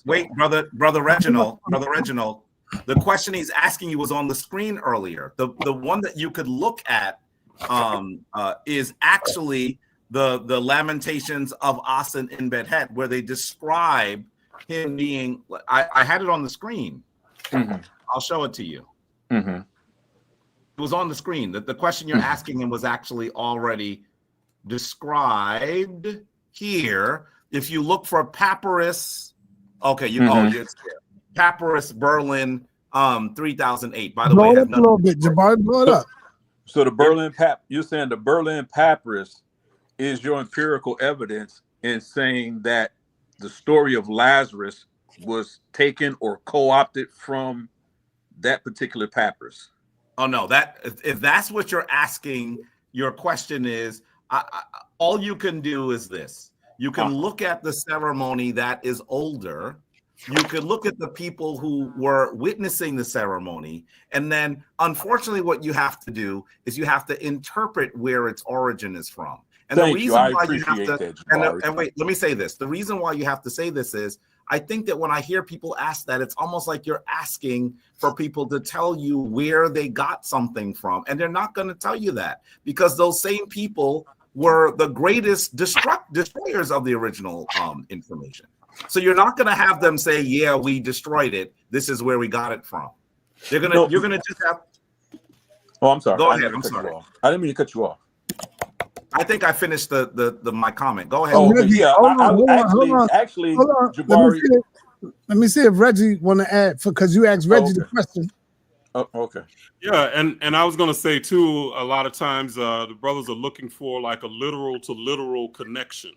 wait, brother Reginald. The question he's asking you was on the screen earlier. The one that you could look at is actually the Lamentations of Asen in Bedhet, where they describe him being. I had it on the screen. Mm-hmm. I'll show it to you. Mm-hmm. It was on the screen. The question you're asking him was actually already described here. If you look for Papyrus, Papyrus Berlin 3008. By the way, a little bit, Jabari, blow it up. So you're saying the Berlin Papyrus is your empirical evidence in saying that the story of Lazarus was taken or co-opted from that particular papyrus? Oh no, if that's what you're asking, your question is, all you can do is this. You can look at the ceremony that is older. You can look at the people who were witnessing the ceremony. And then, unfortunately, what you have to do is you have to interpret where its origin is from. And Thank the you. reason I why you have appreciate to, that, Jabari. and wait, let me say this. The reason why you have to say this is, I think that when I hear people ask that, it's almost like you're asking for people to tell you where they got something from. And they're not going to tell you that, because those same people were the greatest destroyers of the original information. So you're not going to have them say, yeah, we destroyed it. This is where we got it from. You're going to just have. Oh, I'm sorry. Go ahead. I'm sorry. I didn't mean to cut you off. I think I finished the my comment. Go ahead. Oh, yeah. Hold on. Jabari. Let me see if Reggie want to add, because you asked Reggie the question. Oh, okay. Yeah, and I was going to say too, a lot of times the brothers are looking for like a literal to literal connection.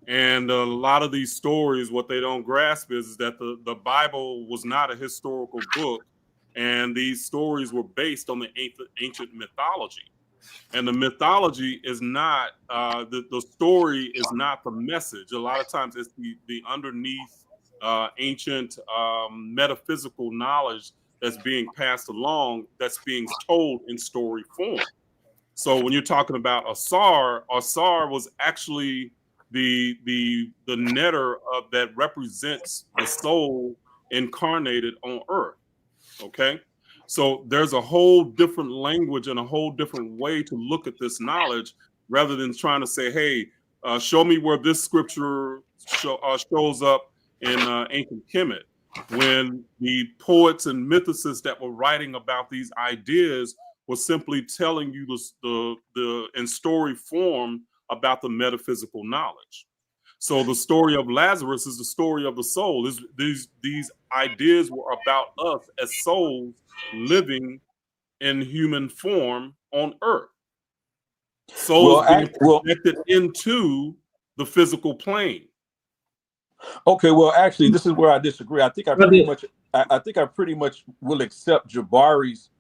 And a lot of these stories, what they don't grasp is that the Bible was not a historical book, and these stories were based on the ancient mythology. And the mythology is not, the story is not the message. A lot of times it's the underneath ancient metaphysical knowledge that's being passed along, that's being told in story form. So when you're talking about Asar was actually the neter of that represents the soul incarnated on earth. Okay. So there's a whole different language and a whole different way to look at this knowledge, rather than trying to say, hey, show me where this scripture shows up in ancient Kemet, when the poets and mythicists that were writing about these ideas were simply telling you the in story form about the metaphysical knowledge. So the story of Lazarus is the story of the soul. These ideas were about us as souls living in human form on earth. Souls being projected into the physical plane. Okay, well, actually, this is where I disagree. I think I pretty much will accept Jabari's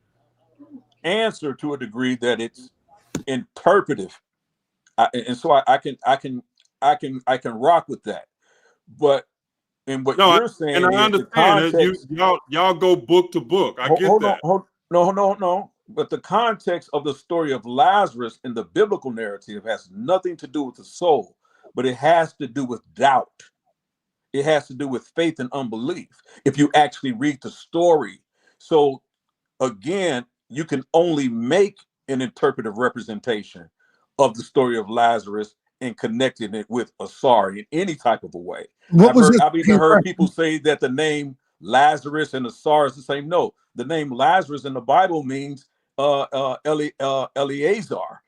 answer to a degree that it's interpretive, and so I can rock with that. But in what you're saying, and I understand that y'all go book to book. I get that. No. But the context of the story of Lazarus in the biblical narrative has nothing to do with the soul, but it has to do with doubt. It has to do with faith and unbelief if you actually read the story. So again, you can only make an interpretive representation of the story of Lazarus and connecting it with Asar in any type of a way. I've even heard people say that the name Lazarus and Asar is the same. No, the name Lazarus in the Bible means Eleazar.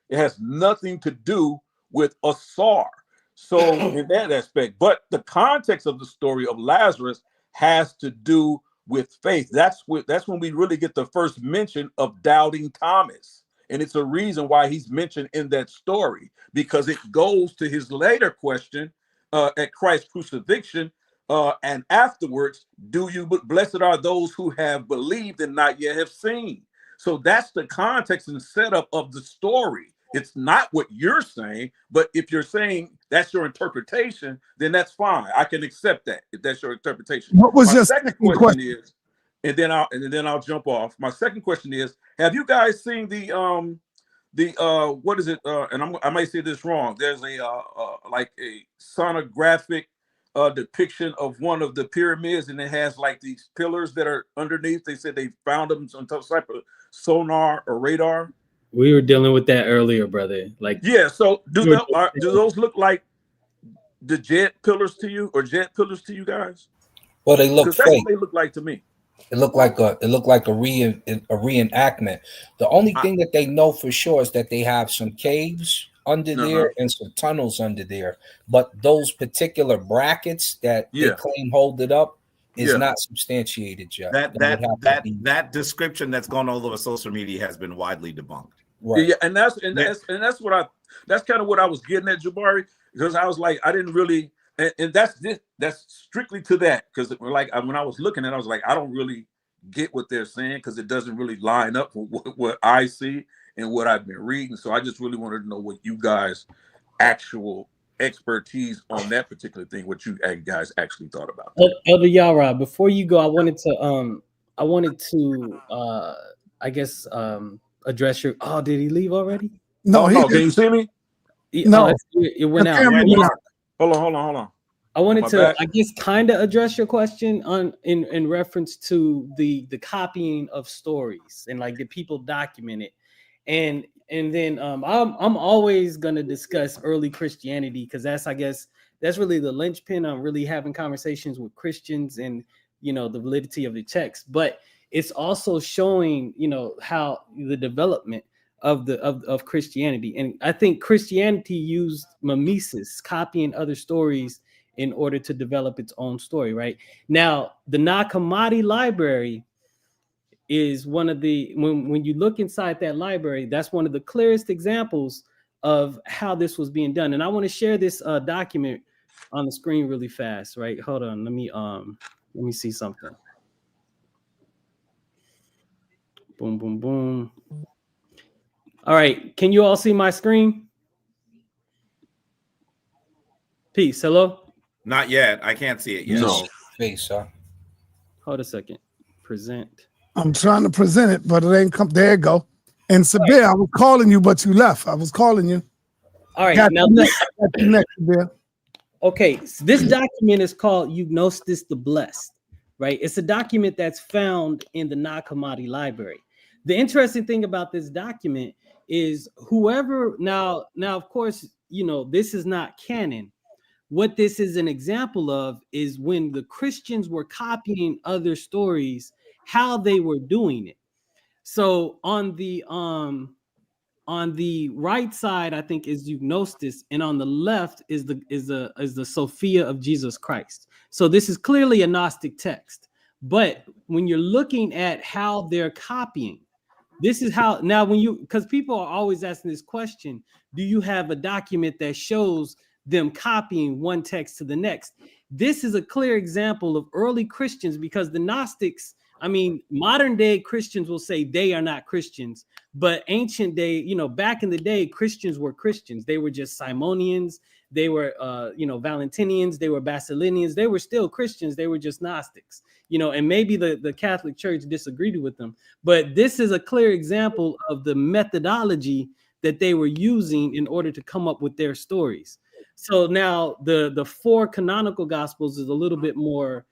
It has nothing to do with Asar. So in that aspect, but the context of the story of Lazarus has to do with faith. That's when we really get the first mention of doubting Thomas. And it's a reason why he's mentioned in that story, because it goes to his later question at Christ's crucifixion. And afterwards, blessed are those who have believed and not yet have seen. So that's the context and setup of the story. It's not what you're saying, but if you're saying that's your interpretation, then that's fine. I can accept that if that's your interpretation. What was your second question is, and then I'll jump off. My second question is, have you guys seen the what is it? And I might say this wrong. There's like a sonographic depiction of one of the pyramids, and it has like these pillars that are underneath. They said they found them on some type of sonar or radar. We were dealing with that earlier, brother. Like, yeah. So do those look like the jet pillars to you, or jet pillars to you guys? Well, they look fake. That's what they look like to me. It looked like a reenactment. The only thing that they know for sure is that they have some caves under there and some tunnels under there. But those particular brackets that they claim hold it up is not substantiated yet. That description that's gone all over social media has been widely debunked. Right. Yeah, and that's kind of what I was getting at, Jabari, because I was like, I didn't really, and that's strictly to that, because like when I was looking at it, I was like, I don't really get what they're saying, because it doesn't really line up with what I see and what I've been reading. So I just really wanted to know what you guys' actual expertise on that particular thing, what you guys actually thought about. Elder Yara, before you go, I wanted to I guess address your. Oh, did he leave already? No, no. Can you see me? No, it went out. Hold on. I wanted to, I guess, kind of address your question in reference to the copying of stories and like, did people document it? And then I'm always going to discuss early Christianity, because I guess that's really the linchpin on really having conversations with Christians and, the validity of the text. But it's also showing, how the development of Christianity. And I think Christianity used mimesis, copying other stories, in order to develop its own story. Right now, the Nag Hammadi library is one of the, when you look inside that library, that's one of the clearest examples of how this was being done. And I want to share this document on the screen really fast. Right, hold on, let me see something. Boom, boom, boom. All right, can you all see my screen? Peace. Hello. Not yet. I can't see it yet. No. Face, Hold a second. Present. I'm trying to present it, but it ain't come. There you go. And Sabir, I was calling you, but you left. I was calling you. All right. Got Now, next, Sabir. Okay. So this document is called Eugnostus the Blessed, right? It's a document that's found in the Nag Hammadi library. The interesting thing about this document is whoever, now, of course, this is not canon. What this is an example of is when the Christians were copying other stories, how they were doing it. So on the right side, I think, is Eugnostus, and on the left is the Sophia of Jesus Christ. So this is clearly a Gnostic text. But when you're looking at how they're copying, this is how, now because people are always asking this question, do you have a document that shows them copying one text to the next? This is a clear example of early Christians, because the Gnostics, modern day Christians will say they are not Christians, but ancient day, back in the day, Christians were Christians. They were just Simonians, they were Valentinians, they were Basilidians, they were still Christians, they were just Gnostics, and maybe the Catholic Church disagreed with them, but this is a clear example of the methodology that they were using in order to come up with their stories. So now the four canonical gospels is a little bit more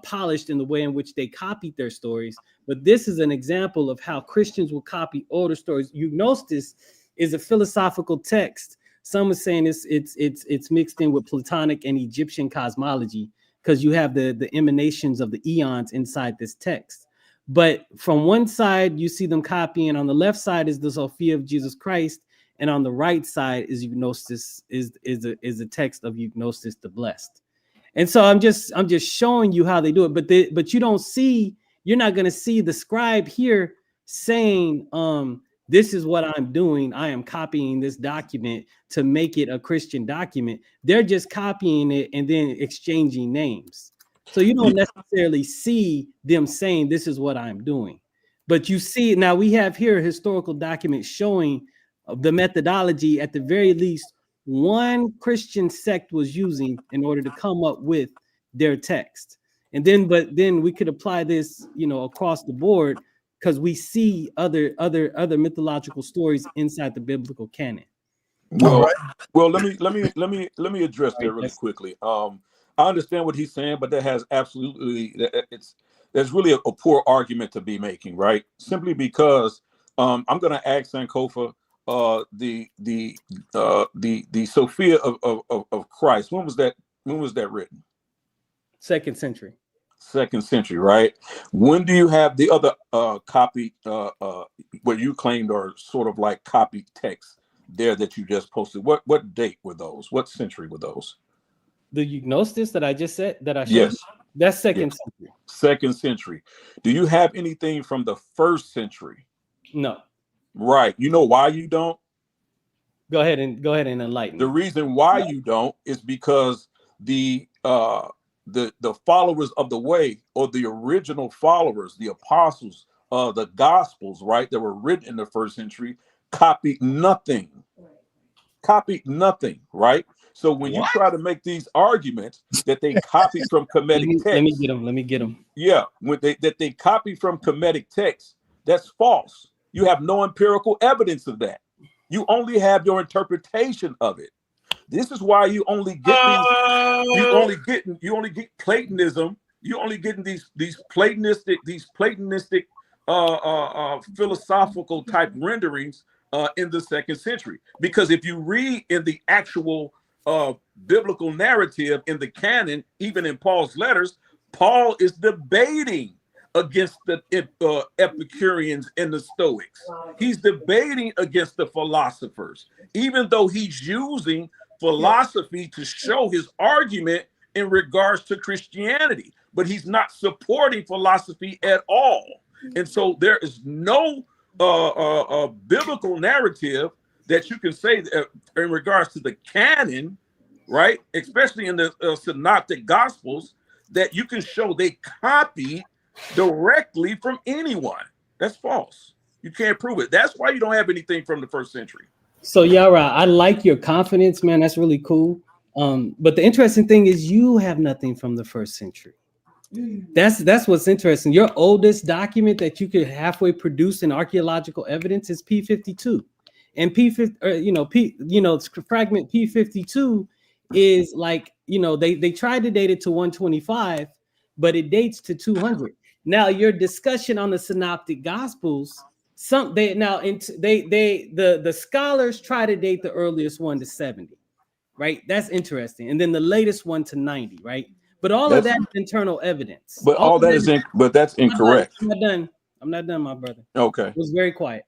polished in the way in which they copied their stories, but this is an example of how Christians will copy older stories. Eugnostus is a philosophical text. Some are saying it's mixed in with Platonic and Egyptian cosmology, because you have the emanations of the eons inside this text. But from one side, you see them copying. On the left side is the Sophia of Jesus Christ, and on the right side is Eugnostus, is a text of Eugnostus the Blessed. And so I'm just showing you how they do it. But you're not going to see the scribe here saying, this is what I'm doing. I am copying this document to make it a Christian document. They're just copying it and then exchanging names. So you don't necessarily see them saying this is what I'm doing. But you see, now we have here a historical document showing the methodology, at the very least, one Christian sect was using in order to come up with their text. And then, but then we could apply this, across the board, because we see other mythological stories inside the biblical canon. Well, let me address that really quickly. I understand what he's saying, but that has absolutely, there's really a poor argument to be making, right? Simply because I'm going to ask Sankofa, the Sophia of Christ. When was that written? Second century. Second century, right? When do you have the other copy, what you claimed are sort of like copy texts there that you just posted? What date were those? What century were those? The Eugnostus that I just said, that I showed yes. you? That's second century. Second century. Do you have anything from the first century? No. Right. You know why you don't? Go ahead and enlighten me. The reason why you don't is because the followers of the way, or the original followers, the apostles, the gospels, right, that were written in the first century, copied nothing, right? So when you try to make these arguments that they copy from Kemetic text, let me get them. Yeah, that they copy from Kemetic text, that's false. You have no empirical evidence of that. You only have your interpretation of it. This is why you only get these. You only get Platonism. You only getting these Platonistic philosophical type renderings in the 2nd century. Because if you read in the actual biblical narrative in the canon, even in Paul's letters, Paul is debating against the Epicureans and the Stoics. He's debating against the philosophers, even though he's using philosophy to show his argument in regards to Christianity, but he's not supporting philosophy at all. And so there is no biblical narrative that you can say in regards to the canon, right? Especially in the synoptic gospels, that you can show they copy directly from anyone. That's false. You can't prove it. That's why you don't have anything from the 1st century. So Yara, I like your confidence, man. That's really cool. But the interesting thing is you have nothing from the 1st century. That's what's interesting. Your oldest document that you could halfway produce in archaeological evidence is P52. And fragment P52 is like, they tried to date it to 125, but it dates to 200. Now your discussion on the synoptic gospels, the scholars try to date the earliest one to 70, right? That's interesting. And then the latest one to 90, right? But of that is internal evidence. But that's incorrect. I'm not done, my brother. Okay. It was very quiet.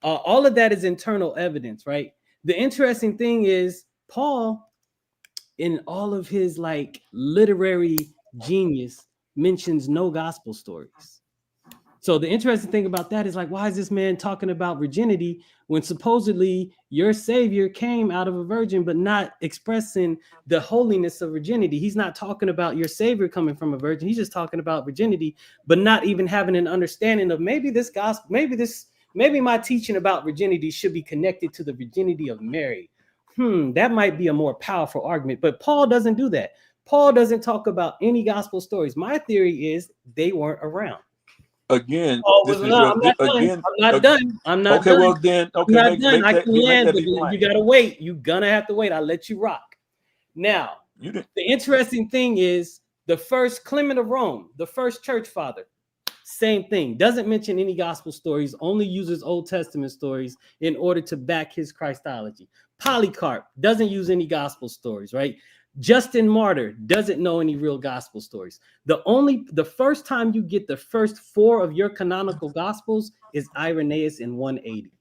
All of that is internal evidence, right? The interesting thing is Paul, in all of his like literary genius, mentions no gospel stories. So the interesting thing about that is like, why is this man talking about virginity when supposedly your savior came out of a virgin, but not expressing the holiness of virginity? He's not talking about your savior coming from a virgin. He's just talking about virginity, but not even having an understanding of maybe this gospel, maybe my teaching about virginity should be connected to the virginity of Mary. That might be a more powerful argument, but Paul doesn't do that. Paul doesn't talk about any gospel stories. My theory is they weren't around. Again, I'm not done. Okay, well then, okay, I'm not done. I can land, but you gotta wait. You're gonna have to wait. I'll let you rock. Now, the interesting thing is the first Clement of Rome, the first church father, same thing. Doesn't mention any gospel stories, only uses Old Testament stories in order to back his Christology. Polycarp doesn't use any gospel stories, right? Justin Martyr doesn't know any real gospel stories. The first time you get the first 4 of your canonical gospels is Irenaeus in 180.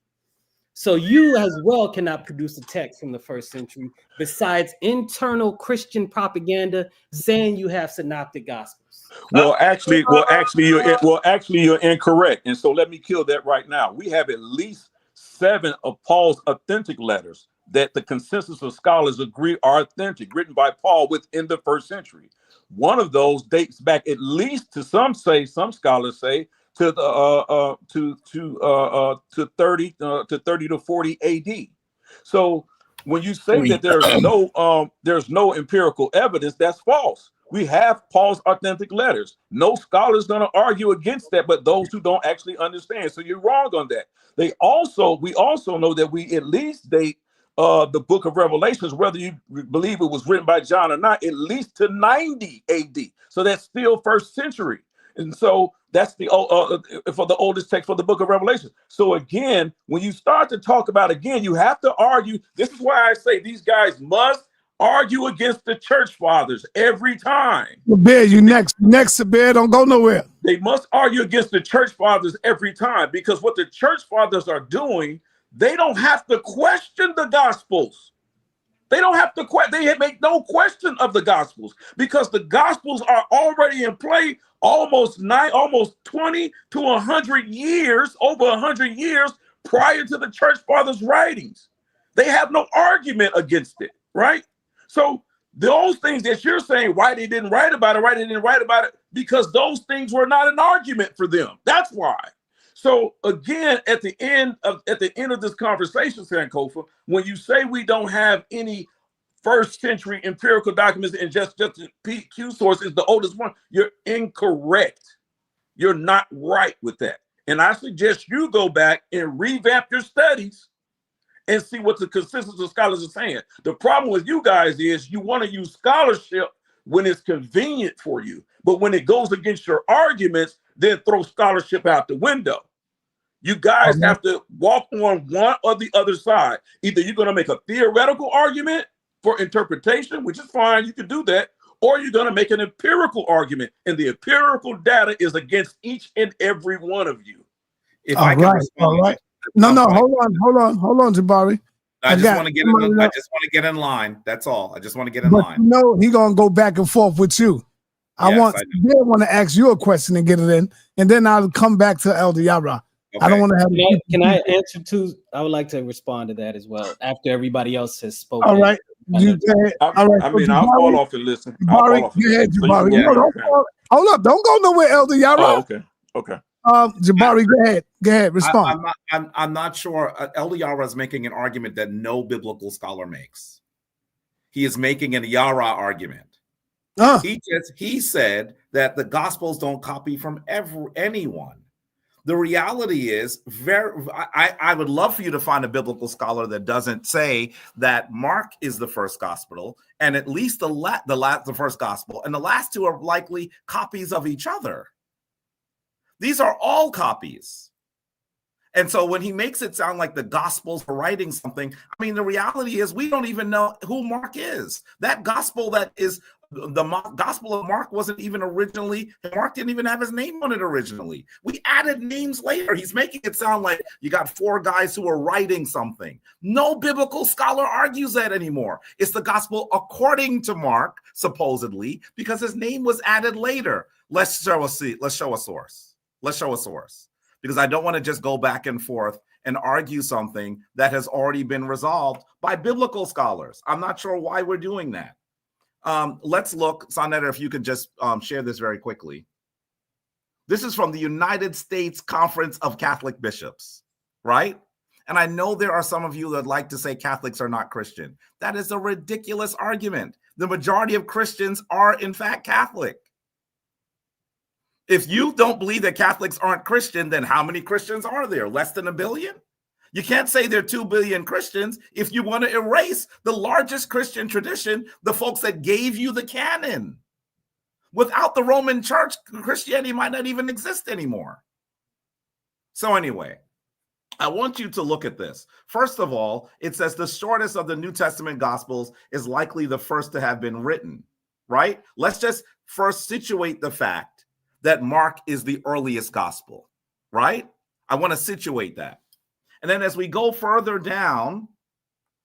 So you as well cannot produce a text from the 1st century besides internal Christian propaganda saying you have synoptic gospels. Well, actually, you're incorrect. And so let me kill that right now. We have at least 7 of Paul's authentic letters that the consensus of scholars agree are authentic, written by Paul within the 1st century. One of those dates back at least to some scholars say to the to 30 to 40 AD. So when you say that there's no empirical evidence, that's false. We have Paul's authentic letters. No scholar's going to argue against that, but those who don't actually understand. So you're wrong on that. We also know that we at least date the book of Revelations, whether you believe it was written by John or not, at least to 90 AD. So that's still 1st century. And so that's for the oldest text for the book of Revelation. So again, when you start to talk about, again, you have to argue. This is why I say these guys must argue against the church fathers every time. Bear, you next, Bear, don't go nowhere. They must argue against the church fathers every time, because what the church fathers are doing, they don't have to question the gospels. They don't have to they make no question of the gospels, because the gospels are already in play almost 20 to 100 years, over 100 years prior to the church fathers' writings. They have no argument against it, right? So those things that you're saying, why they didn't write about it, because those things were not an argument for them. That's why. So again, at the end of this conversation, Sankofa, when you say we don't have any first century empirical documents and just the PQ source is the oldest one. You're incorrect. You're not right with that. And I suggest you go back and revamp your studies and see what the consensus of scholars are saying. The problem with you guys is you want to use scholarship when it's convenient for you, but when it goes against your arguments, then throw scholarship out the window. You guys have to walk on one or the other side. Either you're going to make a theoretical argument for interpretation, which is fine, you can do that, or you're going to make an empirical argument, and the empirical data is against each and every one of you. If I can respond, all right. No, hold on, Jabari. I just want to get in. I just want to get in line. That's all. I just want to get in line. You know, he gonna go back and forth with you. I want to ask you a question and get it in, and then I'll come back to Elder Yara. Okay. I don't want to have. Can I answer to? I would like to respond to that as well after everybody else has spoken. All right. All right. I mean, I'll fall off and listen. Jabari, hold up. Don't go nowhere, Elder Yara. Oh, okay. Jabari, go ahead. Respond. I'm not sure. Elder Yara is making an argument that no biblical scholar makes. He is making an Yara argument. He said that the Gospels don't copy from anyone. The reality is, I would love for you to find a biblical scholar that doesn't say that Mark is the first gospel, and at least the first gospel, and the last two are likely copies of each other. These are all copies. And so when he makes it sound like the Gospels are writing something, I mean, the reality is we don't even know who Mark is. That gospel that is the Gospel of Mark wasn't even originally, Mark didn't even have his name on it originally. We added names later. He's making it sound like you got four guys who are writing something. No biblical scholar argues that anymore. It's the gospel according to Mark, supposedly, because his name was added later. Let's show a source. Let's show a source, because I don't want to just go back and forth and argue something that has already been resolved by biblical scholars. I'm not sure why we're doing that. Let's look, sa.neter, if you could just share this very quickly. This is from the United States Conference of Catholic Bishops, right? And I know there are some of you that like to say Catholics are not Christian. That is a ridiculous argument. The majority of Christians are, in fact, Catholic. If you don't believe that Catholics aren't Christian, then how many Christians are there? Less than 1 billion? You can't say there are 2 billion Christians if you want to erase the largest Christian tradition, the folks that gave you the canon. Without the Roman Church, Christianity might not even exist anymore. So anyway, I want you to look at this. First of all, it says the shortest of the New Testament Gospels is likely the first to have been written, right? Let's just first situate the fact that Mark is the earliest gospel, right? I want to situate that. And then as we go further down,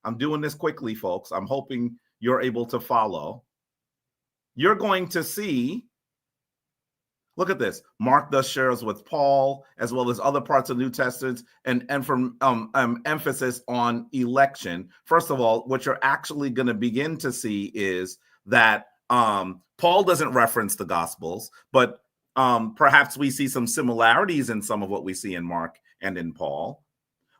I'm doing this quickly, folks. I'm hoping you're able to follow. You're going to see, look at this. Mark thus shares with Paul, as well as other parts of the New Testament, and from emphasis on election. First of all, what you're actually going to begin to see is that Paul doesn't reference the Gospels, but perhaps we see some similarities in some of what we see in Mark and in Paul.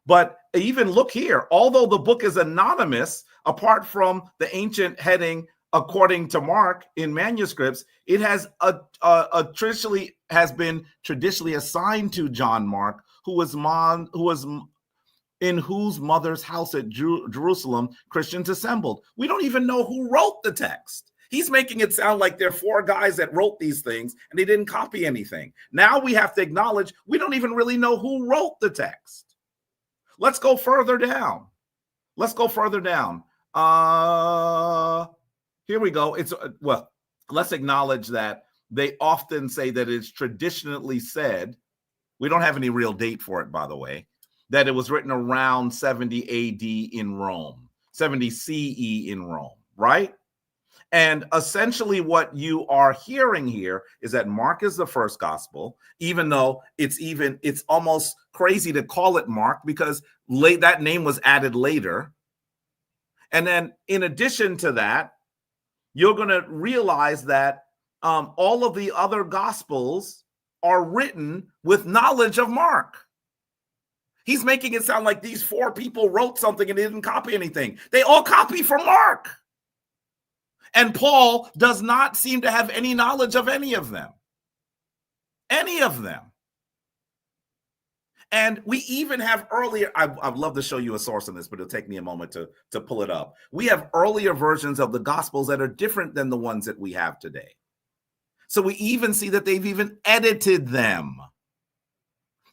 But even look here, although the book is anonymous, apart from the ancient heading according to Mark in manuscripts, it has been traditionally assigned to John Mark, who was in whose mother's house at Jerusalem Christians assembled. We don't even know who wrote the text. He's making it sound like there are 4 guys that wrote these things and they didn't copy anything. Now we have to acknowledge we don't even really know who wrote the text. Let's go further down. Here we go. Let's acknowledge that they often say that it's traditionally said, we don't have any real date for it, by the way, that it was written around 70 AD in Rome, 70 CE in Rome, right? And essentially what you are hearing here is that Mark is the first gospel, even though it's almost crazy to call it Mark because that name was added later. And then in addition to that, you're going to realize that all of the other gospels are written with knowledge of Mark. He's making it sound like these 4 people wrote something and they didn't copy anything. They all copy from Mark. And Paul does not seem to have any knowledge of any of them. Any of them. And we even have earlier, I'd love to show you a source on this, but it'll take me a moment to pull it up. We have earlier versions of the Gospels that are different than the ones that we have today. So we even see that they've even edited them.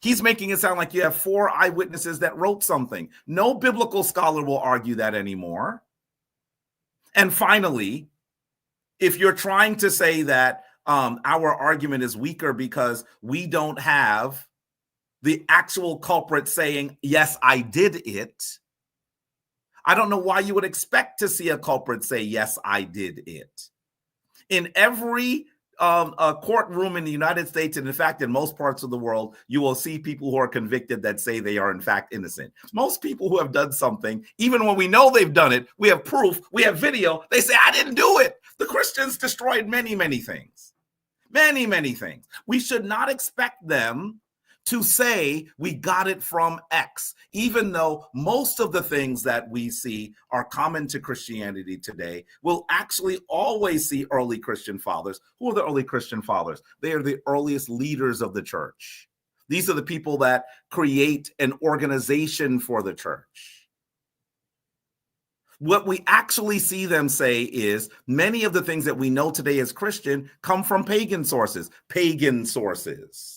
He's making it sound like you have 4 eyewitnesses that wrote something. No biblical scholar will argue that anymore. And finally, if you're trying to say that our argument is weaker because we don't have the actual culprit saying, yes, I did it, I don't know why you would expect to see a culprit say, yes, I did it. In every courtroom in the United States, and in fact, in most parts of the world, you will see people who are convicted that say they are in fact innocent. Most people who have done something, even when we know they've done it, we have proof, we have video, they say, I didn't do it. The Christians destroyed many, many things. Many, many things. We should not expect them to say we got it from X, even though most of the things that we see are common to Christianity today. We'll actually always see early Christian fathers. Who are the early Christian fathers? They are the earliest leaders of the church. These are the people that create an organization for the church. What we actually see them say is many of the things that we know today as Christian come from pagan sources. Pagan sources.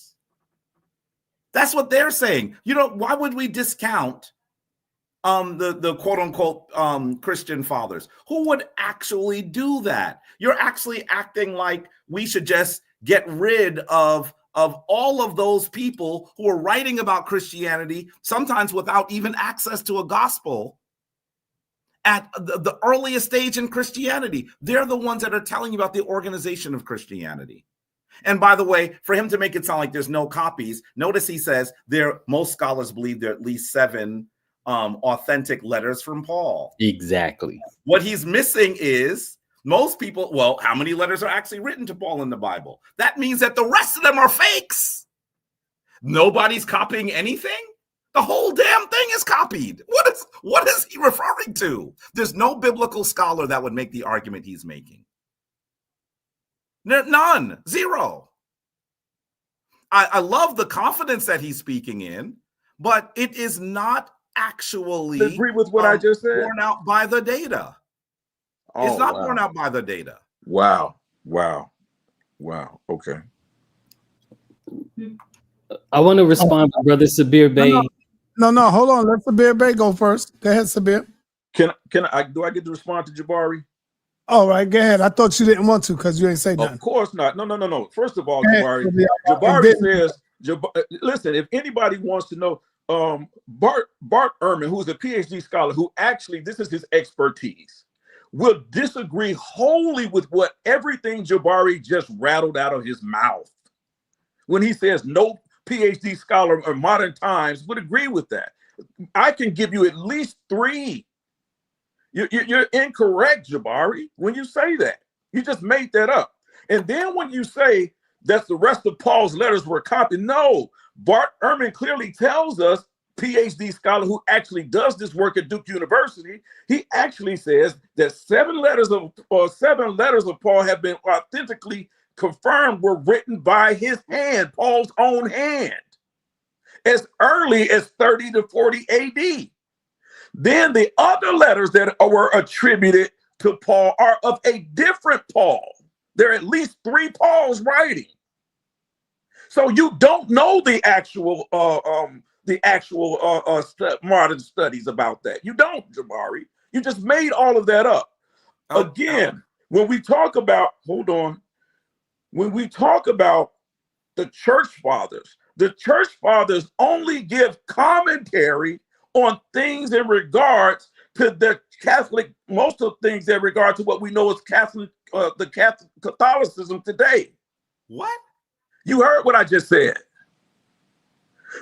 That's what they're saying. You know, why would we discount the quote unquote Christian fathers? Who would actually do that? You're actually acting like we should just get rid of all of those people who are writing about Christianity, sometimes without even access to a gospel at the earliest stage in Christianity. They're the ones that are telling you about the organization of Christianity. And by the way, for him to make it sound like there's no copies, notice he says most scholars believe there are at least 7 authentic letters from Paul. Exactly. What he's missing is most people, well, how many letters are actually written to Paul in the Bible? That means that the rest of them are fakes. Nobody's copying anything. The whole damn thing is copied. What is he referring to? There's no biblical scholar that would make the argument he's making. None. Zero. I love the confidence that he's speaking in, but it is not actually agree with what I just said. Borne out by the data. It's not borne out by the data. Wow. Okay. I want to respond to Brother Sabir Bey. No, hold on. Let Sabir Bey go first. Go ahead, Sabir. Do I get to respond to Jabari? All right, go ahead. I thought you didn't want to because you ain't say nothing. Of course not. No. First of all, Jabari says, listen, if anybody wants to know, Bart Ehrman, who's a PhD scholar, who actually, this is his expertise, will disagree wholly with what everything Jabari just rattled out of his mouth. When he says no PhD scholar of modern times would agree with that. I can give you at least 3. You're incorrect, Jabari, when you say that. You just made that up. And then when you say that the rest of Paul's letters were copied, no. Bart Ehrman clearly tells us, PhD scholar who actually does this work at Duke University, he actually says that 7 letters of Paul have been authentically confirmed were written by his hand, Paul's own hand, as early as 30 to 40 AD. Then the other letters that were attributed to Paul are of a different Paul. There are at least 3 Pauls writing. So you don't know the actual modern studies about that. You don't, Jabari. You just made all of that up. Again, when we talk about, when we talk about the church fathers only give commentary on things in regards to the Catholic, most of things in regard to what we know as Catholicism today. What? You heard what I just said.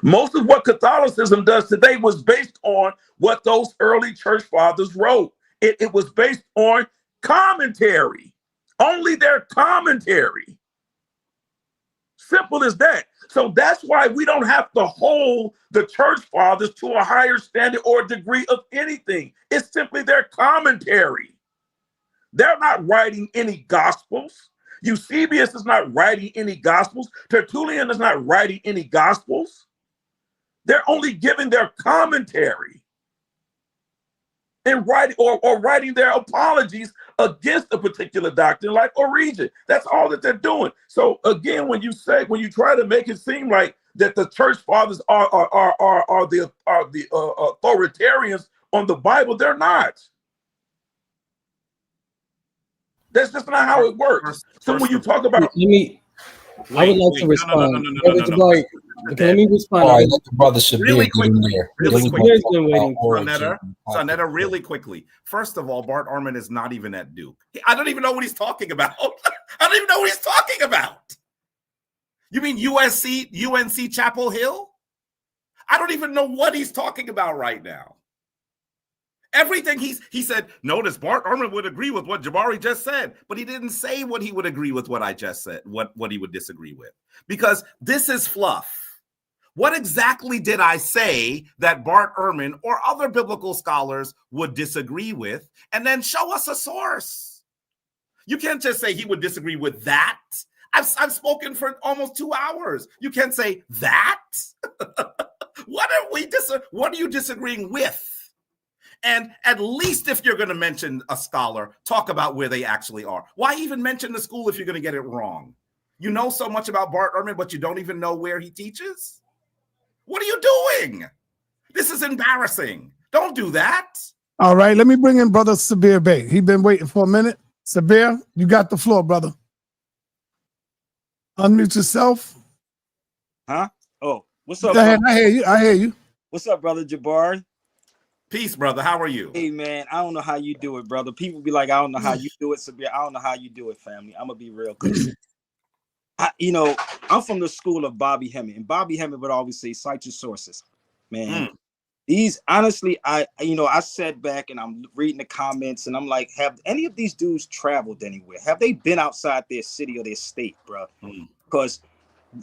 Most of what Catholicism does today was based on what those early church fathers wrote. It was based on commentary, only their commentary. Simple as that. So that's why we don't have to hold the church fathers to a higher standard or degree of anything. It's simply their commentary. They're not writing any gospels. Eusebius is not writing any gospels. Tertullian is not writing any gospels. They're only giving their commentary and writing or writing their apologies against a particular doctrine, like Origen. That's all that they're doing. So again, when you try to make it seem like that the church fathers are the authoritarians on the Bible, they're not. That's just not how it works. So when you talk about, I would like to respond. No. Okay, let me respond. All right, let the brother Shabir Really get in there. Really Then quickly. we gonna talk about sa.neter, really quickly. First of all, Bart Ehrman is not even at Duke. I don't even know what he's talking about. I don't even know what he's talking about. You mean UNC Chapel Hill? I don't even know what he's talking about right now. Everything he said, notice Bart Ehrman would agree with what Jabari just said, but he didn't say what he would agree with what I just said, what he would disagree with, because this is fluff. What exactly did I say that Bart Ehrman or other biblical scholars would disagree with? And then show us a source. You can't just say he would disagree with that. I've spoken for almost 2 hours. You can't say that. What are you disagreeing with? And at least if you're going to mention a scholar, talk about where they actually are. Why even mention the school if you're going to get it wrong? You know so much about Bart Ehrman, but you don't even know where he teaches? What are you doing? This is embarrassing. Don't do that. All right, let me bring in Brother Sabir Bey. He's been waiting for a minute. Sabir, you got the floor, brother. Unmute yourself. Huh? Oh, what's up? Go ahead. I hear you. What's up, brother Jabari? Peace, brother. How are you? Hey, man, I don't know how you do it, brother. People be like, I don't know how you do it, Sabir. I don't know how you do it, family. I'm going to be real clear. I'm from the school of Bobby Hemmett, and Bobby Hemmett would always say, cite your sources. Man, these, honestly, I sat back and I'm reading the comments, and I'm like, have any of these dudes traveled anywhere? Have they been outside their city or their state, bro? Because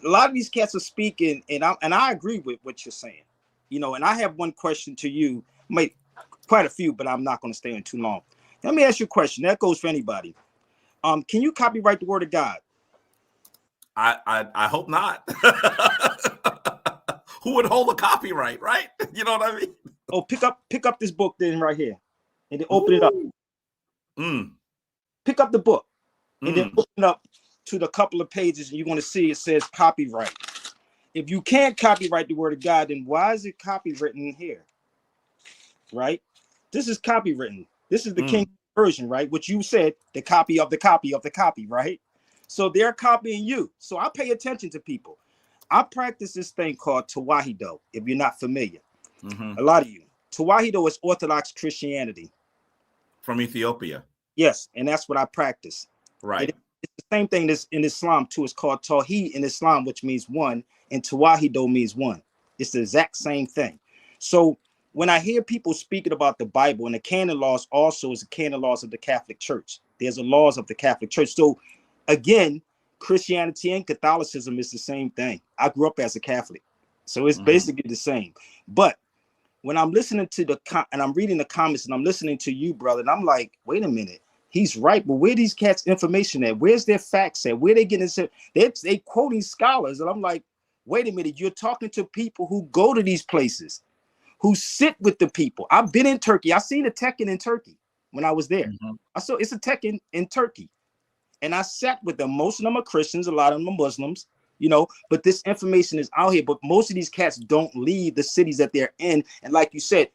a lot of these cats are speaking, and I agree with what you're saying. And I have one question to you. Quite a few, but I'm not going to stay in too long. Let me ask you a question. That goes for anybody. Can you copyright the word of God? I hope not. Who would hold a copyright, right? You know what I mean? Oh, pick up this book then right here, and then open it up. Pick up the book, and then open up to the couple of pages, and you're going to see it says copyright. If you can't copyright the word of God, then why is it copywritten here? Right? This is copywritten. This is the King version, right? Which you said, the copy of the copy of the copy, right? So they're copying you. So I pay attention to people. I practice this thing called Tawahido, if you're not familiar. A lot of you. Tawahido is Orthodox Christianity. From Ethiopia. Yes, and that's what I practice. Right. It's the same thing in Islam too. It's called Tawheed in Islam, which means one, and Tawahido means one. It's the exact same thing. So when I hear people speaking about the Bible, and the canon laws also is the canon laws of the Catholic Church. There's the laws of the Catholic Church. So again, Christianity and Catholicism is the same thing. I grew up as a Catholic, so it's basically the same. But when I'm listening to and I'm reading the comments and I'm listening to you, brother, and I'm like, wait a minute, he's right. But where these cats' information at? Where's their facts at? Where they getting this? They quoting scholars, and I'm like, wait a minute, you're talking to people who go to these places, who sit with the people. I've been in Turkey. I seen a Tekken in Turkey when I was there. I saw it's a Tekken in Turkey. And I sat with them. Most of them are Christians, a lot of them are Muslims, but this information is out here. But most of these cats don't leave the cities that they're in. And like you said,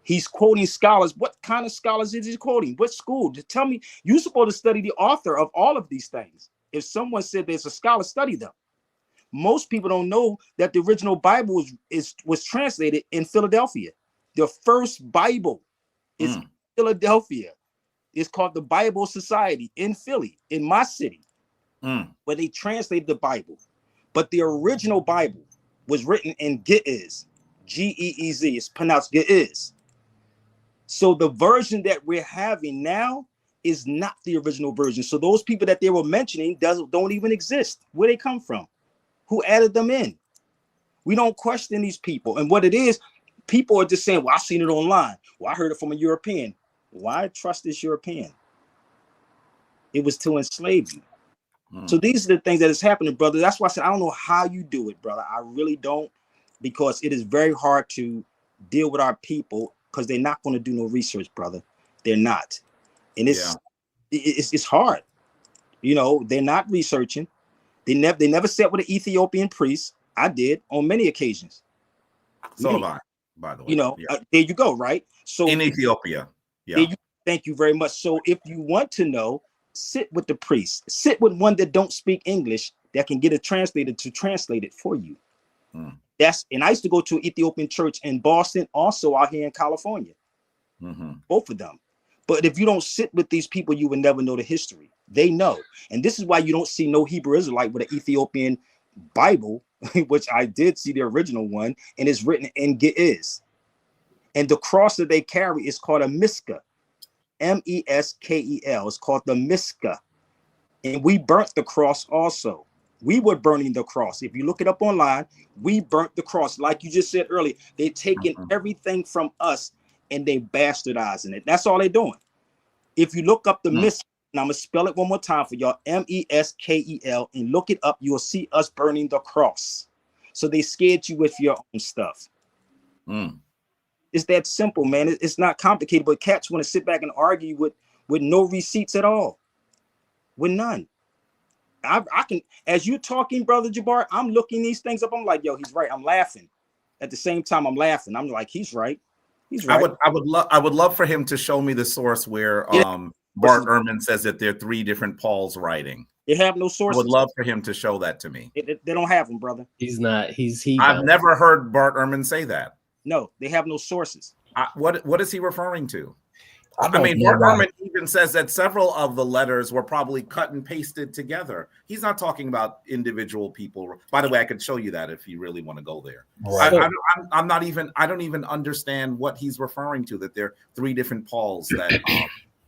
he's quoting scholars. What kind of scholars is he quoting? What school? Just tell me, you're supposed to study the author of all of these things. If someone said there's a scholar, study them. Most people don't know that the original Bible was translated in Philadelphia. The first Bible is in Philadelphia. It's called the Bible Society in Philly, in my city, where they translated the Bible. But the original Bible was written in Ge'ez, Geez. It's pronounced Ge'ez. So the version that we're having now is not the original version. So those people that they were mentioning don't even exist. Where they come from? Who added them in? We don't question these people. And what it is, people are just saying, well, I've seen it online. Well, I heard it from a European. Why trust this European? It was to enslave you. So these are the things that is happening, brother. That's why I said I don't know how you do it, brother. I really don't, because it is very hard to deal with our people because they're not going to do no research, brother. They're not, and it's hard. You know, they're not researching. They never sat with an Ethiopian priest. I did on many occasions. So have I, by the way. You know, there you go, right? So in Ethiopia, yeah. Thank you very much. So if you want to know, sit with the priest. Sit with one that don't speak English that can get a translator to translate it for you. And I used to go to an Ethiopian church in Boston, also out here in California. Both of them. But if you don't sit with these people, you will never know the history. They know. And this is why you don't see no Hebrew Israelite with an Ethiopian Bible, which I did see the original one, and it's written in Ge'ez. And the cross that they carry is called a miska. Meskel. It's called the miska. And we burnt the cross also. We were burning the cross. If you look it up online, we burnt the cross. Like you just said earlier, they're taking everything from us and they bastardizing it. That's all they're doing. If you look up the miska, and I'm going to spell it one more time for y'all, Meskel, and look it up, you'll see us burning the cross. So they scared you with your own stuff. It's that simple, man. It's not complicated, but cats want to sit back and argue with no receipts at all. With none. I can, as you're talking, brother Jabari, I'm looking these things up. I'm like, yo, he's right. I'm laughing. At the same time, I'm laughing. I'm like, he's right. He's right. I would love for him to show me the source where Bart Ehrman says that there are 3 different Pauls writing. They have no sources. I would love for him to show that to me. They don't have them, brother. I've never heard Bart Ehrman say that. No, they have no sources. What is he referring to? I mean, Bart Ehrman even says that several of the letters were probably cut and pasted together. He's not talking about individual people. By the way, I could show you that if you really want to go there. Right. I don't even understand what he's referring to. That there are 3 different Pauls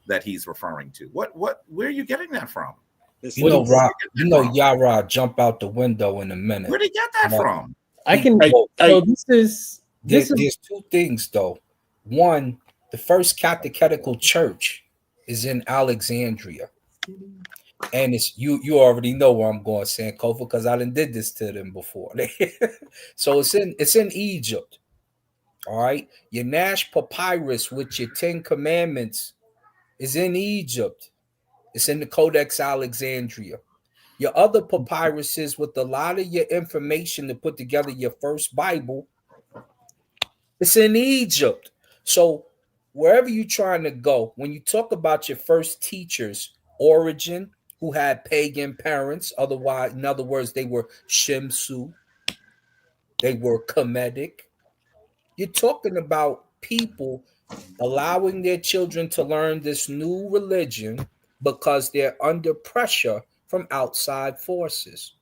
that he's referring to. Where are you getting that from? Yara jump out the window in a minute. Where did he get that from? There's 2 things though. One, the first catechetical church is in Alexandria, and it's you already know where I'm going, Sankofa, because I done did this to them before. So it's in Egypt. All right, your Nash papyrus with your 10 commandments is in Egypt. It's in the Codex Alexandria. Your other papyruses with a lot of your information to put together your first Bible, it's in Egypt. So wherever you're trying to go, when you talk about your first teachers, Origin, who had pagan parents, otherwise, in other words, they were Shemsu, they were Kemetic. You're talking about people allowing their children to learn this new religion because they're under pressure from outside forces.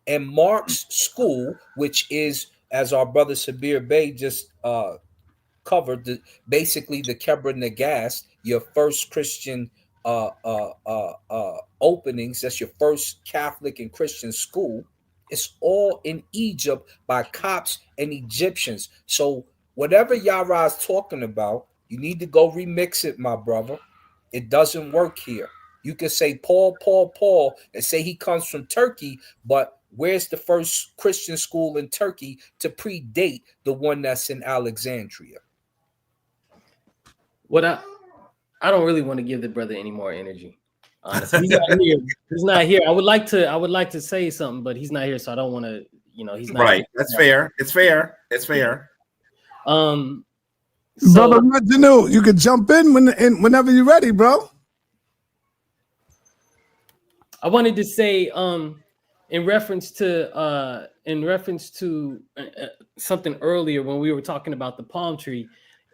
And Mark's school, which is, as our brother Sabir Bey just covered, basically the Kebra Nagas, your first Christian openings, that's your first Catholic and Christian school. It's all in Egypt by Copts and Egyptians. So whatever Yara is talking about, you need to go remix it, my brother. It doesn't work here. You can say Paul, and say he comes from Turkey, but where's the first Christian school in Turkey to predate the one that's in Alexandria? What I don't really want to give the brother any more energy. Honestly, he's not here. He's not here. I would like to say something, but he's not here, so I don't want to. He's not right. Here. That's fair. It's fair. It's fair. Brother Reginald, you can jump in whenever you're ready, bro. I wanted to say, in reference to something earlier when we were talking about the palm tree,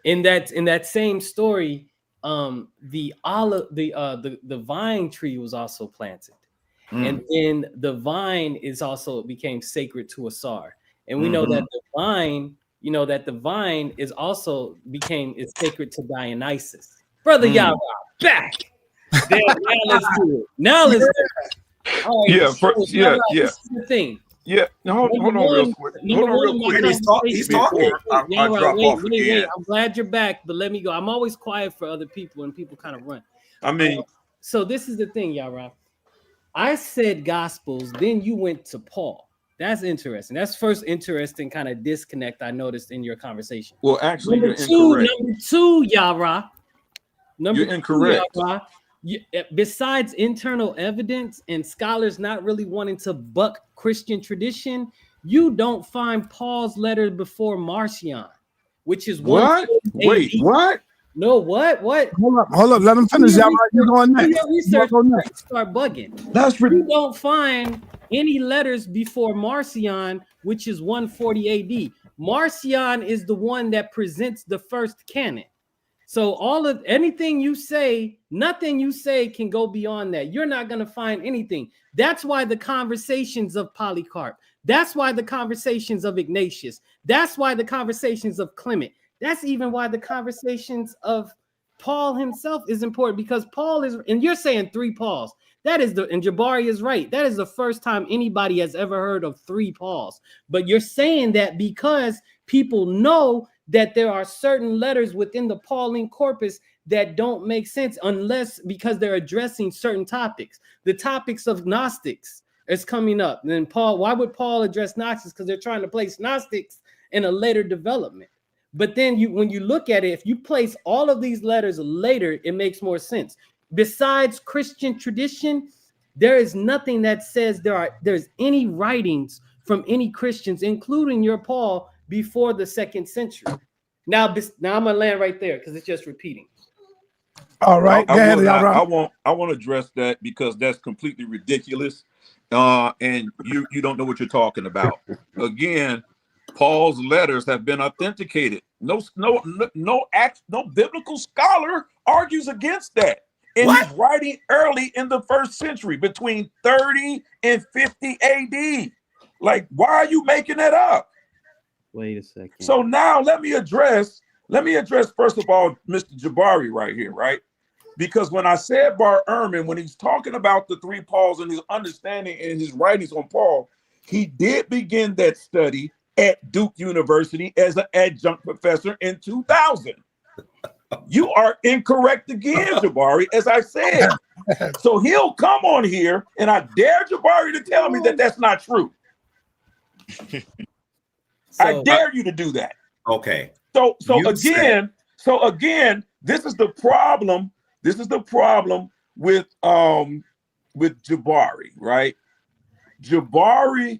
in that same story, the vine tree was also planted, and then the vine became sacred to Asar, and we know that the vine is also is sacred to Dionysus. Brother Yara, back. Now let's do it. Now let's do it. All right, this is the thing. Yeah, hold on real quick. He's talking. Wait. I'm glad you're back, but let me go. I'm always quiet for other people and people kind of run. I mean, So this is the thing, Yara. I said Gospels, then you went to Paul. That's interesting. That's first interesting kind of disconnect I noticed in your conversation. Well, actually, Number you're incorrect. Number two, Yara. You're incorrect. Yara, besides internal evidence and scholars not really wanting to buck Christian tradition, you don't find Paul's letter before Marcion, which is what? Wait, what? No, what? Hold up. Let him finish. Y'all you're going next. Research start bugging. You don't find any letters before Marcion, which is 140 AD. Marcion is the one that presents the first canon. So all of anything you say, nothing you say can go beyond that. You're not going to find anything. That's why the conversations of Polycarp. That's why the conversations of Ignatius. That's why the conversations of Clement. That's even why the conversations of Paul himself is important, because Paul is, and you're saying three Pauls. That is and Jabari is right. That is the first time anybody has ever heard of three Pauls. But you're saying that because people know that there are certain letters within the Pauline corpus that don't make sense unless because they're addressing certain topics. The topics of Gnostics is coming up. And then Paul, why would Paul address Gnostics? Because they're trying to place Gnostics in a later development. But then when you look at it, if you place all of these letters later, it makes more sense. Besides Christian tradition, there is nothing that says there's any writings from any Christians, including your Paul, before the 2nd century. Now I'm gonna land right there because it's just repeating. All right, I want to address that because that's completely ridiculous, and you don't know what you're talking about. Again, Paul's letters have been authenticated. No biblical scholar argues against that. And he's writing early in the 1st century, between 30 and 50 AD. Like, why are you making that up? Wait a second. So now let me address first of all, Mr. Jabari right here, right? Because when I said Bar Ehrman, when he's talking about the three Pauls and his understanding and his writings on Paul, he did begin that study at Duke University as an adjunct professor in 2000. You are incorrect again, Jabari, as I said. So he'll come on here, and I dare Jabari to tell me that that's not true. I dare you to do that. Okay. So again, this is the problem. This is the problem with Jabari, right? Jabari,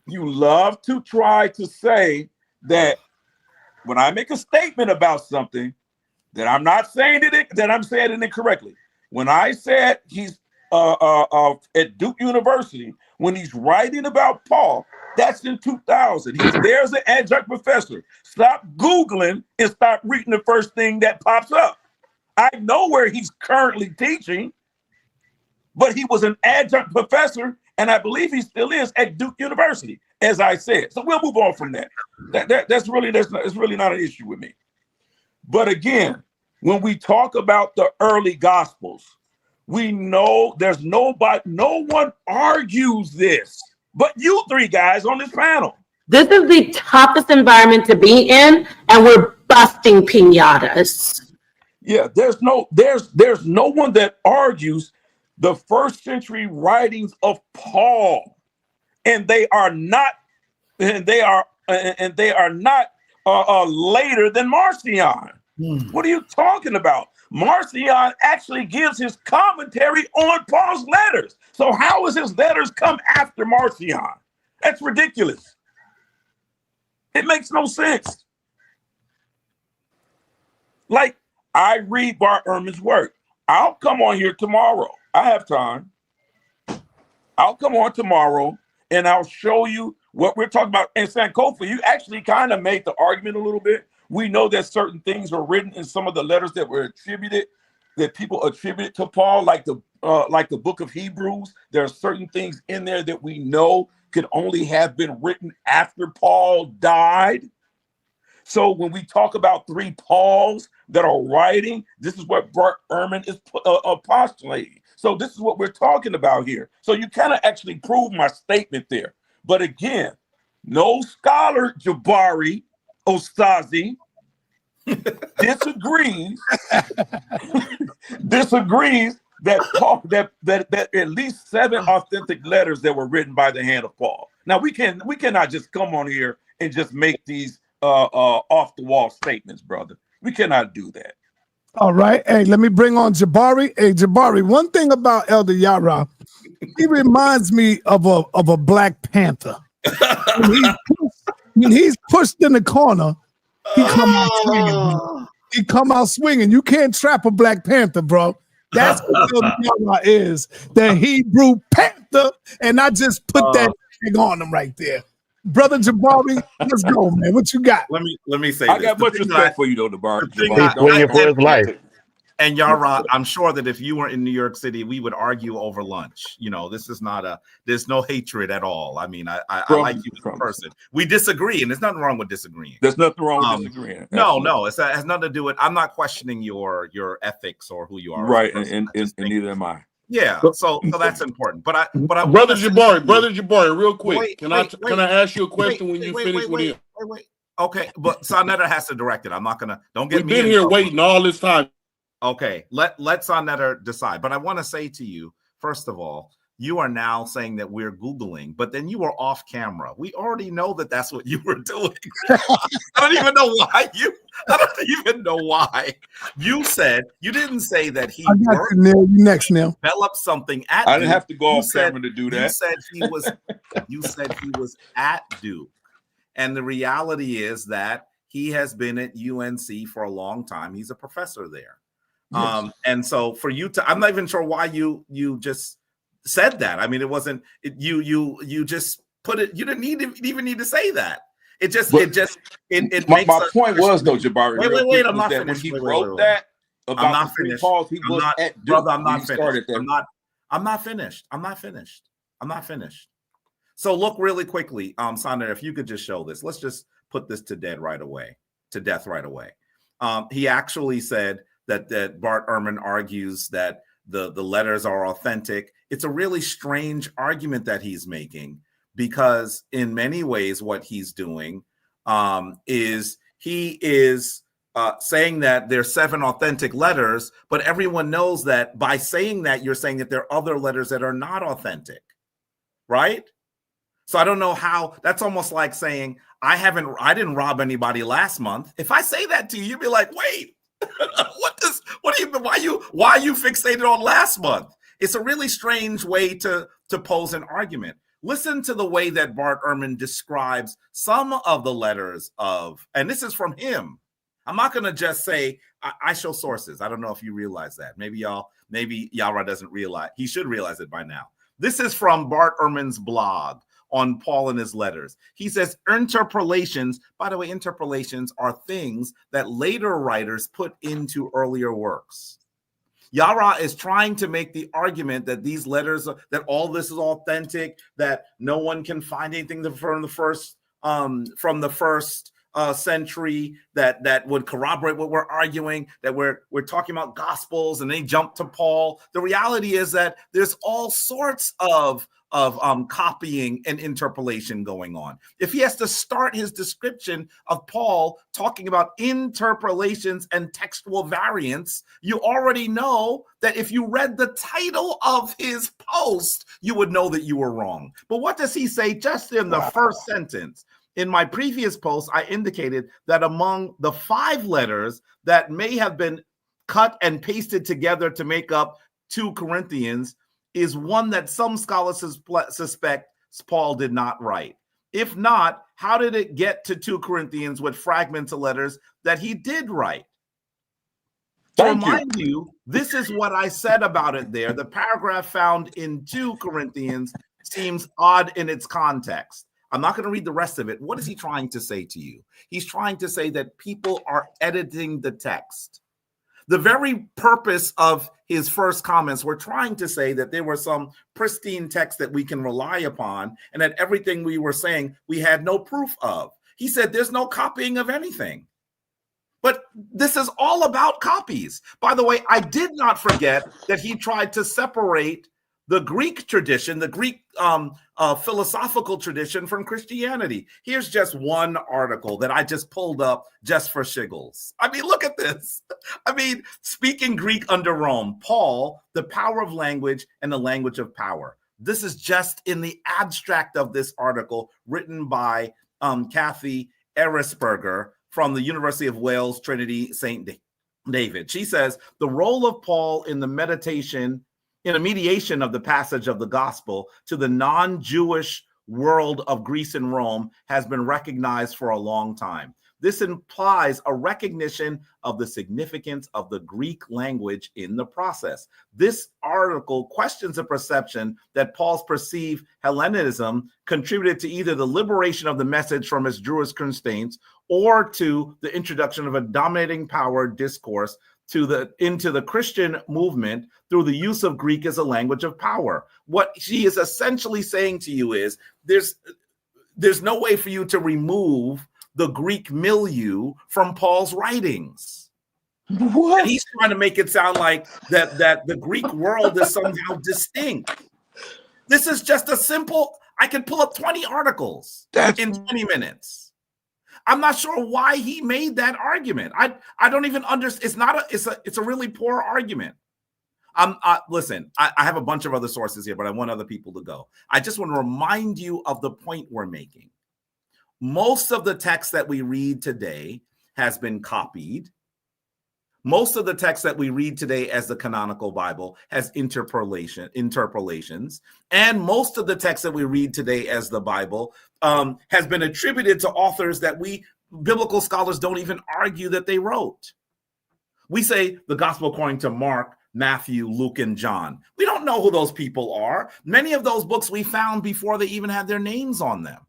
you love to try to say that when I make a statement about something, that I'm not saying that I'm saying it incorrectly. When I said he's at Duke University, when he's writing about Paul, that's in 2000. He's there as an adjunct professor. Stop Googling and stop reading the first thing that pops up. I know where he's currently teaching, but he was an adjunct professor, and I believe he still is at Duke University, as I said. So we'll move on from that. That's really not an issue with me. But again, when we talk about the early Gospels, we know there's no one argues this, but you three guys on this panel. This is the toughest environment to be in, and we're busting piñatas. Yeah, there's no one that argues the 1st century writings of Paul, and they are not later than Marcion. What are you talking about? Marcion actually gives his commentary on Paul's letters. So how is his letters come after Marcion? That's ridiculous. It makes no sense. Like, I read Bar Ehrman's work. I'll come on here tomorrow. I have time. I'll come on tomorrow and I'll show you what we're talking about. And Sankofa, you actually kind of made the argument a little bit. We know that certain things are written in some of the letters that were attributed, that people attributed to Paul, like the book of Hebrews. There are certain things in there that we know could only have been written after Paul died. So when we talk about three Pauls that are writing, this is what Bart Ehrman is postulating. So this is what we're talking about here. So you kind of actually prove my statement there. But again, no scholar, Jabari Ostazi, disagrees that Paul that at least 7 authentic letters that were written by the hand of Paul. Now we cannot just come on here and just make these off the wall statements, brother. We cannot do that. All right. Hey, let me bring on Jabari. Hey, Jabari, one thing about Elder Yara, he reminds me of a Black Panther. When he's pushed in the corner, he come out swinging. Bro. He come out swinging. You can't trap a Black Panther, bro. That's what Elder Yara is, the Hebrew Panther, and I just put that thing on him right there. Brother Jabari, let's go, man. What you got? Let me say I this. got much respect for you, though, Jabari. He's swinging for his life. And Yara, I'm sure that if you were in New York City, we would argue over lunch. You know, this is not there's no hatred at all. I mean, I like you as a person. We disagree, and there's nothing wrong with disagreeing. There's nothing wrong with disagreeing. No, it has nothing to do with, I'm not questioning your ethics or who you are. Right, and neither am I. Yeah, so that's important. But I Brother Jabari, real quick. Can I ask you a question when you finish with him? Wait. Okay, but sa.neter has to direct it. I'm not gonna. Don't get me. We've been here waiting all this time. Okay, let sa.neter decide. But I want to say to you, first of all, you are now saying that we're Googling, but then you were off camera. We already know that that's what you were doing. I don't even know why. You said, you didn't say that he worked, you next, Neil. Developed something at I didn't have to go off camera to do that. You said he was at Duke. And the reality is that he has been at UNC for a long time. He's a professor there. Yes. And so for you to, I'm not even sure why you just said that. I mean, it wasn't you just put it. You didn't even need to say that. It makes my point was though, Jabari. Wait. I'm not finished. When he wrote that about I'm not the 3 finished. Pauls, he was at Duke. Brother, I'm not finished. I'm not finished. So look really quickly, sa.neter, if you could just show this. Let's just put this to death right away. He actually said that Bart Ehrman argues that the letters are authentic. It's a really strange argument that he's making, because in many ways what he's doing is he is saying that there's 7 authentic letters, but everyone knows that by saying that, you're saying that there are other letters that are not authentic, right? So I don't know how. That's almost like saying I didn't rob anybody last month. If I say that to you, you'd be like, wait, what do you mean? Why are you fixated on last month? It's a really strange way to pose an argument. Listen to the way that Bart Ehrman describes some of the letters of, and this is from him. I'm not going to just say, I show sources. I don't know if you realize that. Maybe Yara doesn't realize. He should realize it by now. This is from Bart Ehrman's blog on Paul and his letters. He says, interpolations, by the way, interpolations are things that later writers put into earlier works. Yara is trying to make the argument that these letters, that all this is authentic, that no one can find anything from the first century that would corroborate what we're arguing, that we're talking about gospels and they jump to Paul. The reality is that there's all sorts of copying and interpolation going on. If he has to start his description of Paul talking about interpolations and textual variants, you already know that if you read the title of his post, you would know that you were wrong. But what does he say just in the first sentence? In my previous post, I indicated that among the 5 letters that may have been cut and pasted together to make up 2 Corinthians is one that some scholars suspect Paul did not write. If not, how did it get to 2 Corinthians with fragments of letters that he did write? To remind you, this is what I said about it there. The paragraph found in 2 Corinthians seems odd in its context. I'm not going to read the rest of it. What is he trying to say to you? He's trying to say that people are editing the text. The very purpose of his first comments were trying to say that there were some pristine texts that we can rely upon, and that everything we were saying we had no proof of. He said there's no copying of anything. But this is all about copies. By the way, I did not forget that he tried to separate the Greek tradition, the Greek philosophical tradition from Christianity. Here's just one article that I just pulled up just for shiggles. I mean, look at this. I mean, speaking Greek under Rome, Paul, the power of language and the language of power. This is just in the abstract of this article written by Kathy Erisberger from the University of Wales, Trinity St. David. She says, the role of Paul in the mediation in a mediation of the passage of the gospel to the non-Jewish world of Greece and Rome has been recognized for a long time. This implies a recognition of the significance of the Greek language in the process. This article questions the perception that Paul's perceived Hellenism contributed to either the liberation of the message from its Jewish constraints or to the introduction of a dominating power discourse into the Christian movement through the use of Greek as a language of power. What she is essentially saying to you is there's no way for you to remove the Greek milieu from Paul's writings. What? And he's trying to make it sound like that the Greek world is somehow distinct. This is just a simple, I can pull up 20 articles in 20 minutes. I'm not sure why he made that argument. I don't even understand. It's a really poor argument. Listen, I have a bunch of other sources here, but I want other people to go. I just want to remind you of the point we're making. Most of the text that we read today has been copied. Most of the text that we read today as the canonical Bible has interpolations, and most of the text that we read today as the Bible has been attributed to authors that biblical scholars don't even argue that they wrote. We say the gospel according to Mark, Matthew, Luke, and John. We don't know who those people are. Many of those books we found before they even had their names on them.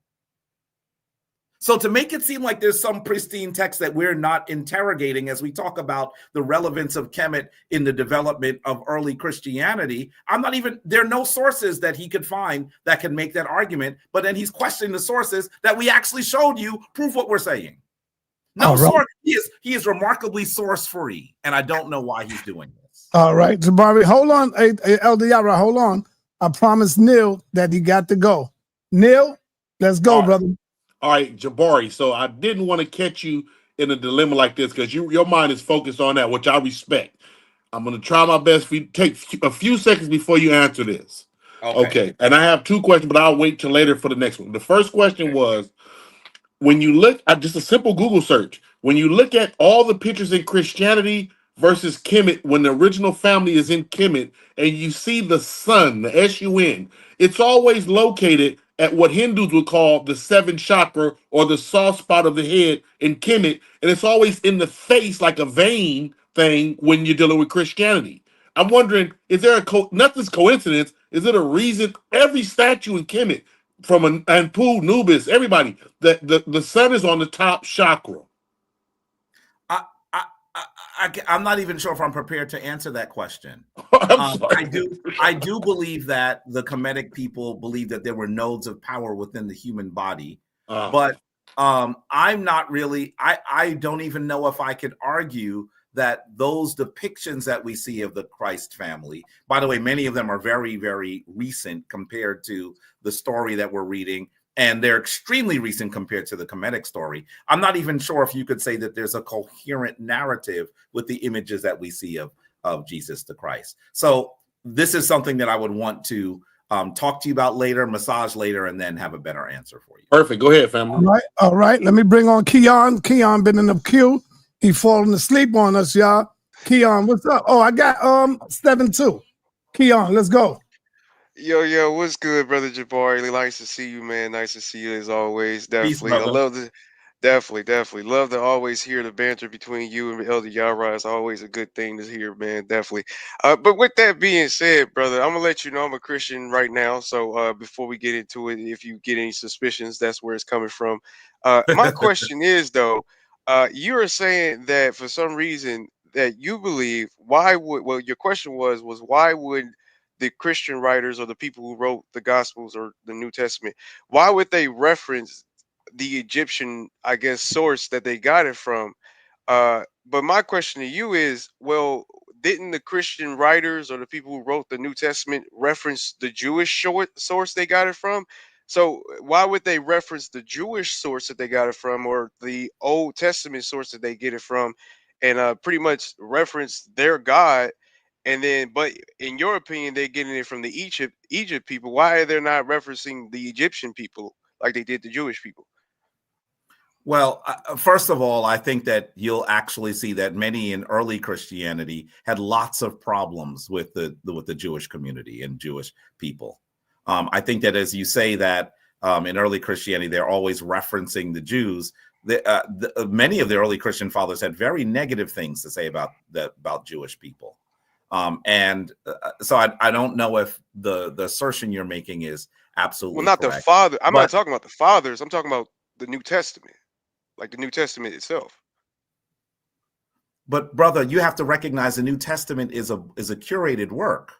So to make it seem like there's some pristine text that we're not interrogating as we talk about the relevance of Kemet in the development of early Christianity, there are no sources that he could find that can make that argument, but then he's questioning the sources that we actually showed you prove what we're saying. No source. He is remarkably source free, and I don't know why he's doing this. All right, Jabari, hold on. Hey, Elder Yara, hold on. I promised Neil that he got to go. Neil, let's go, brother. All right, Jabari. So I didn't want to catch you in a dilemma like this because your mind is focused on that, which I respect. I'm going to try my best for you. Take a few seconds before you answer this. Okay. And I have two questions, but I'll wait till later for the next one. The first question was, when you look at just a simple Google search, when you look at all the pictures in Christianity versus Kemet, when the original family is in Kemet, and you see the sun, the S-U-N, it's always located at what Hindus would call the seventh chakra or the soft spot of the head in Kemet, and it's always in the face like a vein thing when you're dealing with Christianity. I'm wondering, is there nothing's coincidence? Is it a reason every statue in Kemet, from Anpu, Nubis, everybody, the sun is on the top chakra? I'm not even sure if I'm prepared to answer that question. I do believe that the Comedic people believe that there were nodes of power within the human body, but I'm not really. I don't even know if I could argue that those depictions that we see of the Christ family, by the way, many of them are very, very recent compared to the story that we're reading. And they're extremely recent compared to the Kemetic story. I'm not even sure if you could say that there's a coherent narrative with the images that we see of Jesus the Christ. So this is something that I would want to talk to you about later, massage later, and then have a better answer for you. Perfect. Go ahead, family. All right. Let me bring on Keon. Keon been in the queue. He falling asleep on us, y'all. Keon, what's up? Oh, I got 7-2. Keon, let's go. Yo, what's good, brother Jabari? Nice to see you, man. Nice to see you as always. Definitely. Peace, I love the definitely. Love to always hear the banter between you and Elder Yara. It's always a good thing to hear, man. Definitely. But with that being said, brother, I'm gonna let you know I'm a Christian right now. So before we get into it, if you get any suspicions, that's where it's coming from. My question is though, you are saying that for some reason that you believe, your question was why would the Christian writers or the people who wrote the Gospels or the New Testament, why would they reference the Egyptian, I guess, source that they got it from? But my question to you is, well, didn't the Christian writers or the people who wrote the New Testament reference the Jewish source they got it from? So why would they reference the Jewish source that they got it from, or the Old Testament source that they get it from, and pretty much reference their God? And then, but in your opinion, they're getting it from the Egypt people. Why are they not referencing the Egyptian people like they did the Jewish people? Well, first of all, I think that you'll actually see that many in early Christianity had lots of problems with the Jewish community and Jewish people. I think that as you say that in early Christianity, they're always referencing the Jews. Many of the early Christian fathers had very negative things to say about Jewish people. So I don't know if the assertion you're making is absolutely not correct. The father. I'm not talking about the fathers. I'm talking about the New Testament, like the New Testament itself. But brother, you have to recognize the New Testament is a curated work.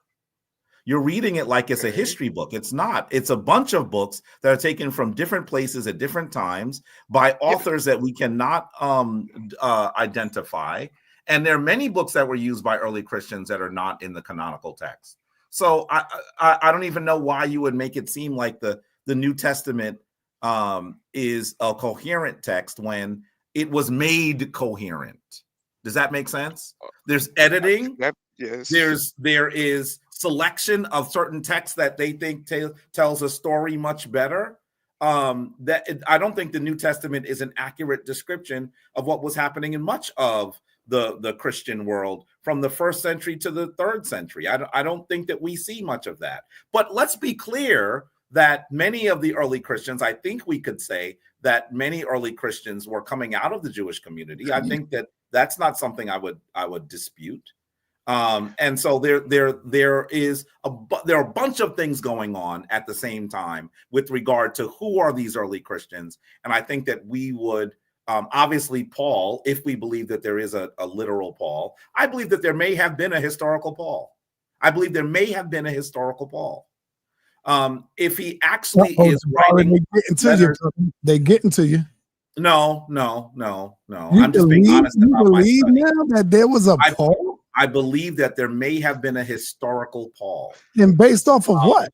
You're reading it like it's a history book. It's not. It's a bunch of books that are taken from different places at different times by authors that we cannot identify. And there are many books that were used by early Christians that are not in the canonical text. So I don't even know why you would make it seem like the New Testament is a coherent text when it was made coherent. Does that make sense? There's editing. Yes. There is selection of certain texts that they think tells a story much better. That I don't think the New Testament is an accurate description of what was happening in much of the Christian world from the 1st century to the 3rd century. I don't think that we see much of that. But let's be clear that many of the early Christians, I think we could say that many early Christians were coming out of the Jewish community. I think that that's not something I would dispute. And so there are a bunch of things going on at the same time with regard to who are these early Christians. And I think that we would obviously Paul, if we believe that there is a literal Paul, I believe that there may have been a historical Paul. I believe there may have been a historical Paul. If he actually is writing, they get into you. No. I'm just being honest about my study. Now that there was a Paul? I believe that there may have been a historical Paul. And based off of what?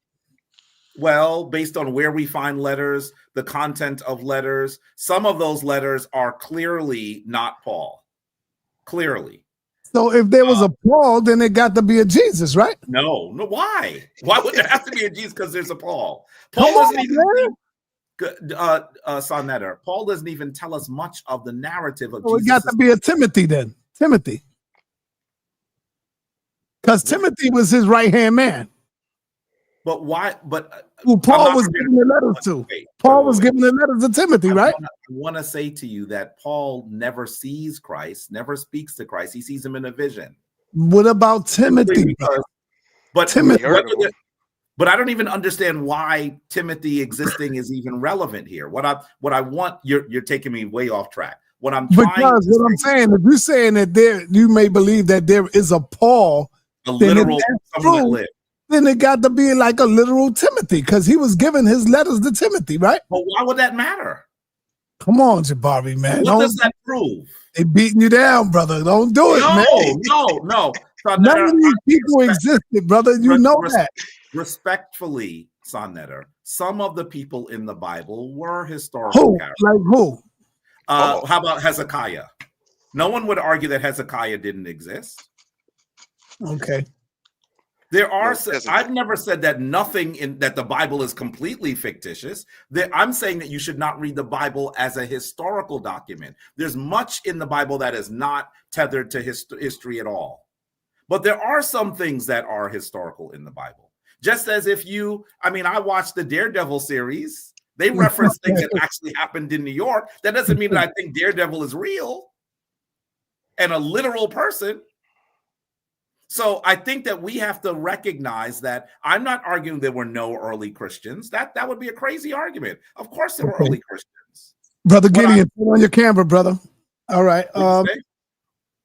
Well, based on where we find letters, the content of letters, some of those letters are clearly not Paul. Clearly. So if there was a Paul, then it got to be a Jesus, right? No. Why? Why would there have to be a Jesus? Because there's a Paul. Paul doesn't even sa.neter. Paul doesn't even tell us much of the narrative of Jesus. It got to be a Timothy then. Timothy. Because Timothy was his right-hand man. But why? But who Paul was giving the letters to? Paul was giving the letters to Timothy, right? I want to say to you that Paul never sees Christ, never speaks to Christ. He sees him in a vision. What about Timothy? But Timothy. But I don't even understand why Timothy existing is even relevant here. What I want, you're taking me way off track. What I'm saying, if you're saying that you may believe that there is a Paul, a literal someone that lived. Then it got to be like a literal Timothy because he was giving his letters to Timothy, right? But why would that matter? Come on, Jabari, man. What does that prove? They beating you down, brother. Don't do it, man. No. None of these people existed, brother. You know that. Respectfully, sa.neter, some of the people in the Bible were historical characters. Like who? How about Hezekiah? No one would argue that Hezekiah didn't exist. Okay. There are. I've never said that that the Bible is completely fictitious. I'm saying that you should not read the Bible as a historical document. There's much in the Bible that is not tethered to history at all. But there are some things that are historical in the Bible. Just as I watched the Daredevil series. They reference things that actually happened in New York. That doesn't mean that I think Daredevil is real and a literal person. So I think that we have to recognize that I'm not arguing there were no early Christians. That would be a crazy argument. Of course there were early Christians. Brother Gideon, put on your camera, brother. All right.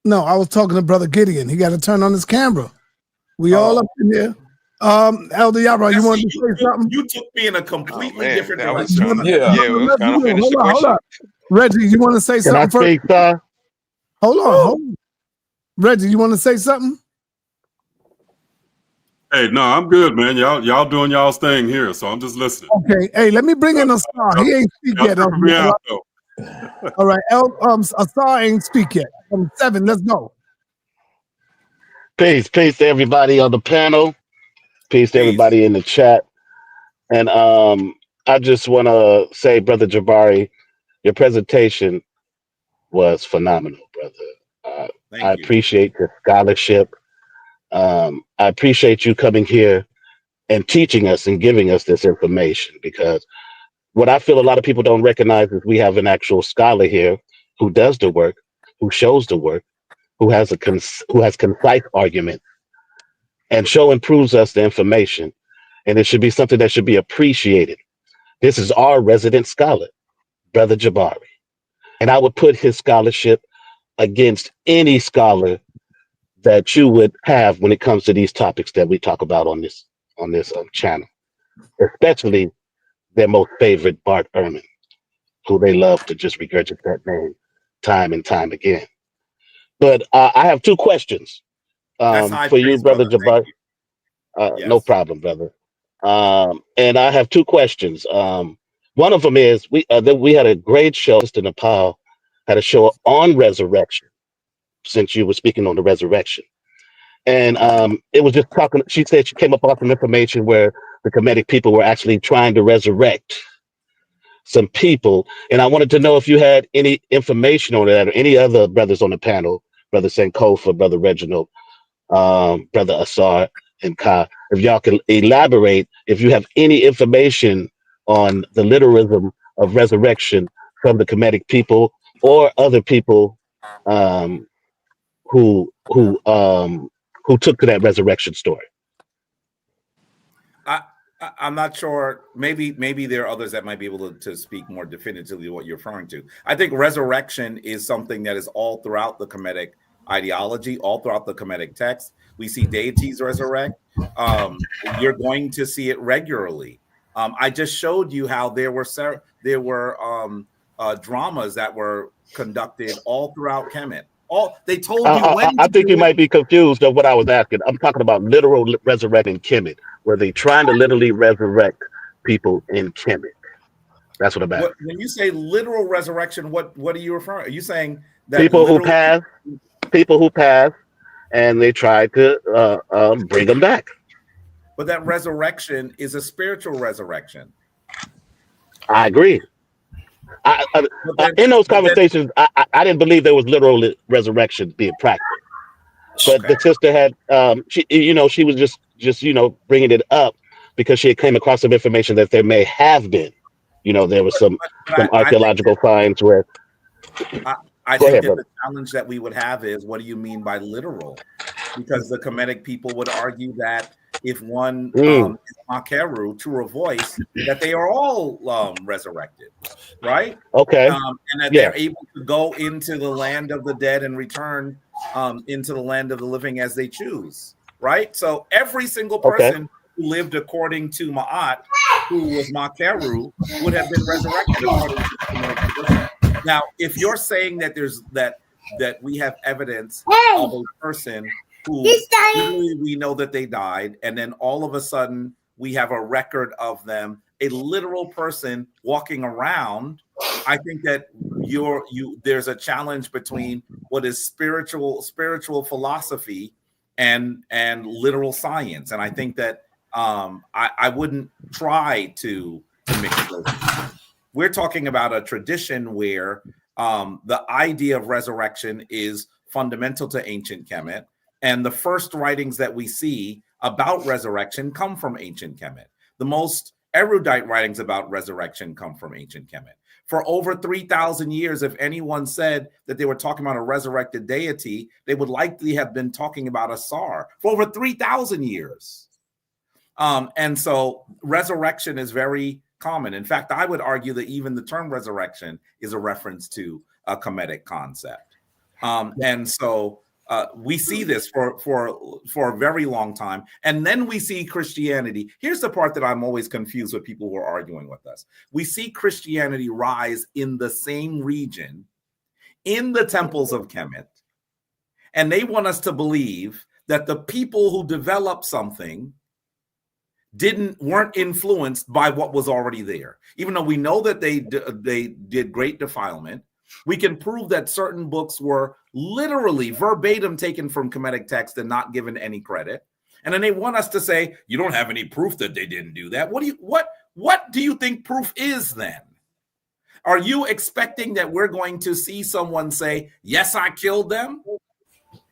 No, I was talking to Brother Gideon. He got to turn on his camera. We all up in here. Elder Yara, you want to say something? You took me in a completely different direction. Hold on. Reggie, you want to say something first? Hold on. Reggie, you want to say something? Hey, no, I'm good, man. Y'all doing y'all's thing here, so I'm just listening. Okay, hey, let me bring in Asar. He ain't speak yet. Tripping me out, though. All right, Asar ain't speak yet. 7, let's go. Peace to everybody on the panel. Peace to everybody in the chat. And I just want to say, Brother Jabari, your presentation was phenomenal, brother. I appreciate your scholarship. I appreciate you coming here and teaching us and giving us this information, because what I feel a lot of people don't recognize is we have an actual scholar here who does the work, who shows the work, who has concise argument, and show and proves us the information. And it should be something that should be appreciated. This is our resident scholar, Brother Jabari. And I would put his scholarship against any scholar that you would have when it comes to these topics that we talk about on this channel, especially their most favorite Bart Ehrman, who they love to just regurgitate that name time and time again. But I have 2 questions for you, Brother Jabari. No problem, brother. And I have 2 questions. One of them is we had a great show. Sister Nepal had a show on resurrection, since you were speaking on the resurrection. And it was just talking. She said she came up with some information where the Kemetic people were actually trying to resurrect some people. And I wanted to know if you had any information on that, or any other brothers on the panel, Brother Sankofa, Brother Reginald, Brother Asar, and Ka, if y'all can elaborate, if you have any information on the literalism of resurrection from the Kemetic people or other people who took to that resurrection story. I'm not sure. Maybe there are others that might be able to speak more definitively what you're referring to. I think resurrection is something that is all throughout the Kemetic ideology, all throughout the Kemetic text. We see deities resurrect. You're going to see it regularly. I just showed you how there were dramas that were conducted all throughout Kemet. They told you when. I think you might be confused of what I was asking. I'm talking about literal resurrecting Kemet, where they trying to literally resurrect people in Kemet. That's what I'm asking. When you say literal resurrection, what are you referring? Are you saying that people who pass, and they try to bring them back? But that resurrection is a spiritual resurrection. I agree. In those conversations, I didn't believe there was literal resurrection being practiced. But the sister had, she was just bringing it up because she had came across some information that there may have been, there was some archaeological finds where. I think that the challenge that we would have is, what do you mean by literal? Because the Kemetic people would argue that if one is Makeru, true of voice, that they are all resurrected, right? Okay. And that they're able to go into the land of the dead and return into the land of the living as they choose, right? So every single person who lived according to Ma'at, who was Makeru, would have been resurrected according to the Kemetic tradition. Now, if you're saying that that we have evidence of a person who we know that they died, and then all of a sudden we have a record of them, a literal person walking around, I think that there's a challenge between what is spiritual philosophy and literal science, and I think that I wouldn't try to mix those. We're talking about a tradition where the idea of resurrection is fundamental to ancient Kemet. And the first writings that we see about resurrection come from ancient Kemet. The most erudite writings about resurrection come from ancient Kemet. For over 3,000 years, if anyone said that they were talking about a resurrected deity, they would likely have been talking about Asar for over 3,000 years. And so resurrection is very common. In fact, I would argue that even the term resurrection is a reference to a Kemetic concept. And so we see this for a very long time. And then we see Christianity. Here's the part that I'm always confused with people who are arguing with us. We see Christianity rise in the same region, in the temples of Kemet. And they want us to believe that the people who developed something weren't influenced by what was already there. Even though we know that they did great defilement, we can prove that certain books were literally verbatim taken from Kemetic text and not given any credit. And then they want us to say, you don't have any proof that they didn't do that. What do you think proof is then? Are you expecting that we're going to see someone say, yes, I killed them?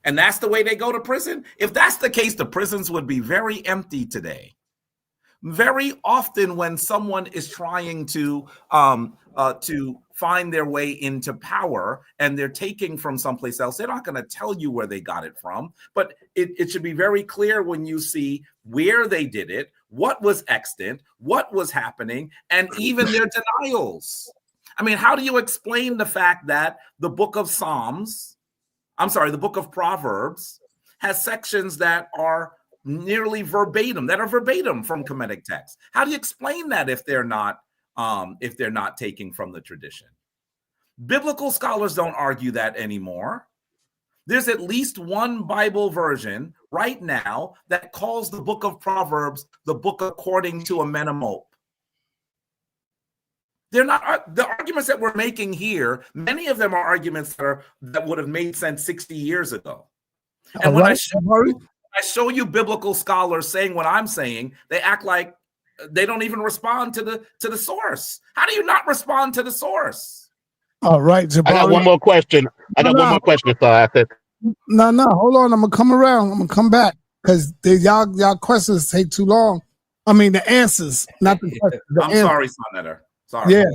And that's the way they go to prison? If that's the case, the prisons would be very empty today. Very often when someone is trying to find their way into power and they're taking from someplace else, they're not going to tell you where they got it from. But it should be very clear when you see where they did it, what was extant, what was happening, and even their denials. I mean, how do you explain the fact that the book of the book of Proverbs has sections that are nearly verbatim, from Comedic text? How do you explain that if they're not taking from the tradition? Biblical scholars don't argue that anymore. There's at least one Bible version right now that calls the book of Proverbs the book according to a Menemope. They're not the arguments that we're making here. Many of them are arguments that would have made sense 60 years ago. And when I show you biblical scholars saying what I'm saying, they act like they don't even respond to the source. How do you not respond to the source? All right, Jabari. I got one more question. One more question, so I said. No, hold on. I'm gonna come around. I'm gonna come back because y'all questions take too long. I mean, the answers, not the questions. I'm sorry, sa.neter. Sorry. Yeah,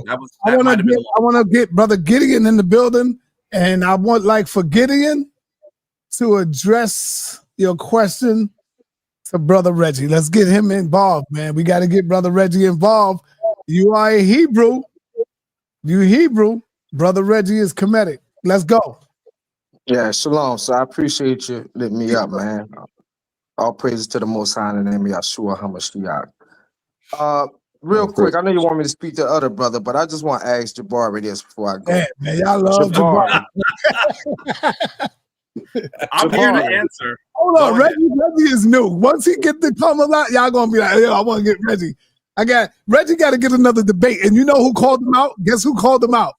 I want to get Brother Gideon in the building, and I want for Gideon to address your question to Brother Reggie. Let's get him involved, man. We got to get Brother Reggie involved. You are a Hebrew. You Hebrew. Brother Reggie is Kemetic. Let's go. Yeah, shalom. So I appreciate you letting me up, man. All praises to the Most High in the name of Yahshua HaMashiach. Real quick, I know you want me to speak to the other brother, but I just want to ask Jabari this before I go. Yeah, man, y'all love Jabari. I'm here to answer. Hold on, Reggie is new. Once he get the comment out, y'all gonna be like, I want to get Reggie. Reggie got to get another debate, and you know who called him out? Guess who called him out?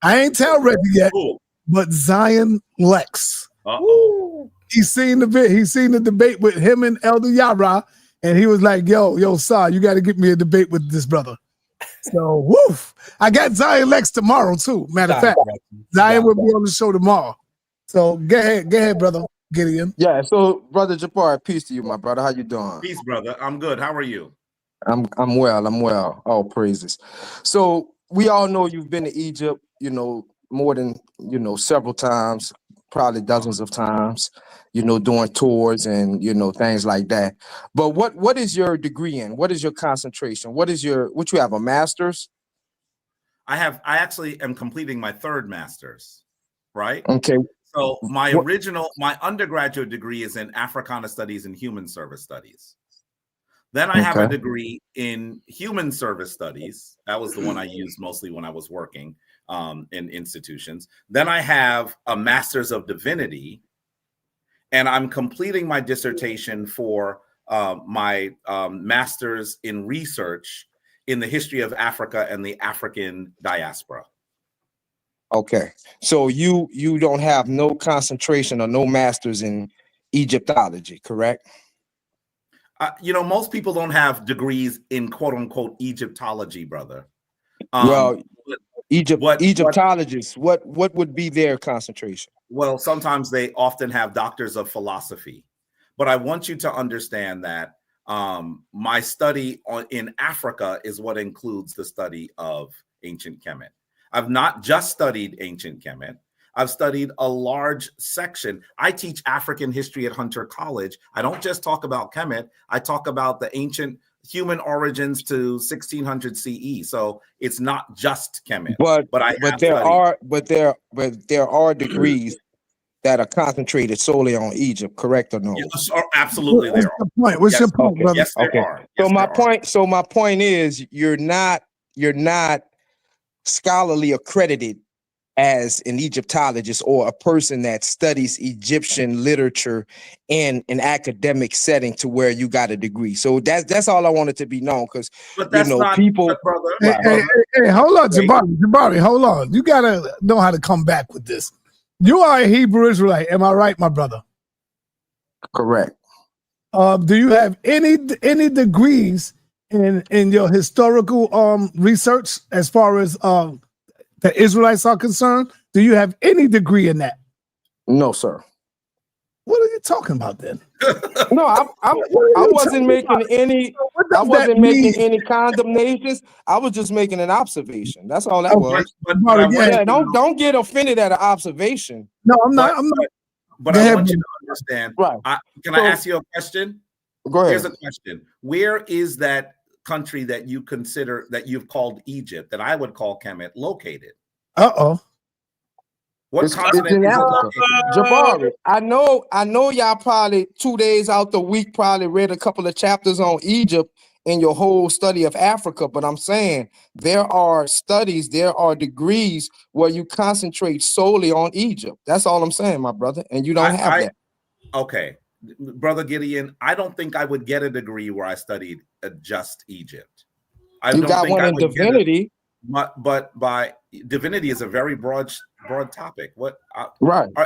I ain't tell Reggie yet, but Zion Lex. He's seen the debate with him and Elder Yara. And he was like, yo, Sa, you got to get me a debate with this brother. So, woof. I got Zion Lex tomorrow, too. Matter of fact, Zion will be on the show tomorrow. So, go ahead, brother Gideon. Yeah, so, Brother Jabari, peace to you, my brother. How you doing? Peace, brother. I'm good. How are you? I'm well. All praises. So, we all know you've been to Egypt, more than, several times, probably dozens of times. Doing tours and, things like that. But what is your degree in? What is your concentration? What you have, a master's? I actually am completing my third master's, right? Okay. So my undergraduate degree is in Africana Studies and Human Service Studies. Then I have a degree in Human Service Studies. That was the one I used mostly when I was working in institutions. Then I have a Master's of Divinity. And I'm completing my dissertation for my master's in research in the history of Africa and the African diaspora. Okay. So you don't have no concentration or no master's in Egyptology, correct? Most people don't have degrees in quote unquote Egyptology, brother. Egyptologists, what would be their concentration? Well, sometimes they often have doctors of philosophy, but I want you to understand that my study in Africa is what includes the study of ancient Kemet. I've not just studied ancient Kemet. I've studied a large section. I teach African history at Hunter College. I don't just talk about Kemet. I talk about the ancient human origins to 1600 CE. So it's not just Kemet. But there are degrees that are concentrated solely on Egypt, correct or no? Yes, absolutely. What's your point, brother? Yes, there are. So my point is you're not scholarly accredited as an Egyptologist or a person that studies Egyptian literature in an academic setting to where you got a degree. So that's all I wanted to be known, because But that's not, people. brother. Hey, hold on, Jabari, hold on. You gotta know how to come back with this. You are a Hebrew Israelite, am I right, my brother? Correct. Do you have any degrees in your historical research as far as the Israelites are concerned? Do you have any degree in that? No, sir. What are you talking about then? No, I wasn't making any. I wasn't making any condemnations. I was just making an observation. That's all that was. Yeah, don't get offended at an observation. No, I'm not. I'm not. But I want you to understand. Right. Can I ask you a question? Go ahead. Here's a question. Where is that country that you consider, that you've called Egypt, that I would call Kemet, located? Uh-oh. What continent is it located? Jabari, I know y'all probably 2 days out the week probably read a couple of chapters on Egypt in your whole study of Africa, but I'm saying there are studies, there are degrees where you concentrate solely on Egypt. That's all I'm saying, my brother, and you don't have that. Okay, Brother Gideon, I don't think I would get a degree where I studied just Egypt. You got one in divinity. But by divinity is a very broad topic.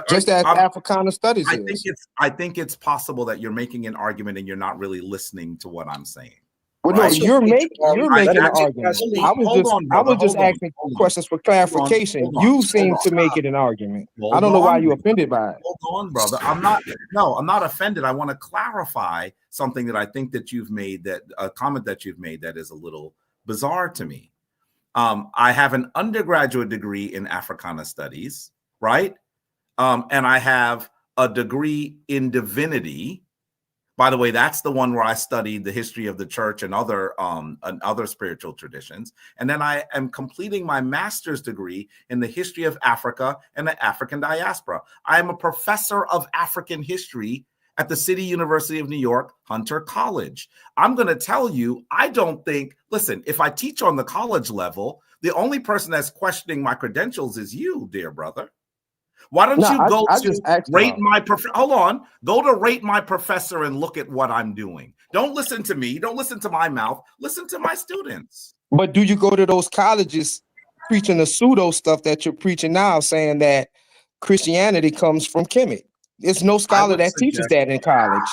Just as Africana studies I think it's possible that you're making an argument and you're not really listening to what I'm saying. Well, no, you're making an argument. I was just asking questions for clarification. You seem to make it an argument. I don't know why you're offended by it. Hold on, brother. I'm not offended. I want to clarify something that I think that you've made, that a comment that you've made that is a little bizarre to me. I have an undergraduate degree in Africana studies, right? And I have a degree in divinity. By the way, that's the one where I studied the history of the church and other spiritual traditions. And then I am completing my master's degree in the history of Africa and the African diaspora. I am a professor of African history at the City University of New York, Hunter College. I'm going to tell you, I don't think, listen, if I teach on the college level, the only person that's questioning my credentials is you, dear brother. Why don't you go to rate my professor? Hold on. Go to rate my professor and look at what I'm doing. Don't listen to me. Don't listen to my mouth. Listen to my students. But do you go to those colleges preaching the pseudo stuff that you're preaching now, saying that Christianity comes from Kemet? There's no scholar that teaches that in college.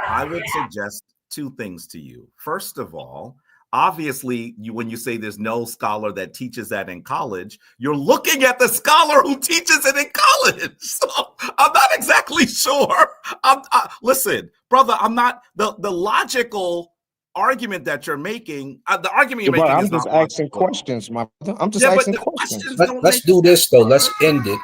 I would suggest two things to you. First of all, obviously, when you say there's no scholar that teaches that in college, you're looking at the scholar who teaches it in college. So I'm not exactly sure. Listen, brother, I'm not the logical argument that you're making. The argument you're making I'm is just not asking logical. questions, my brother. I'm just asking questions. Let's do this though. Let's end it.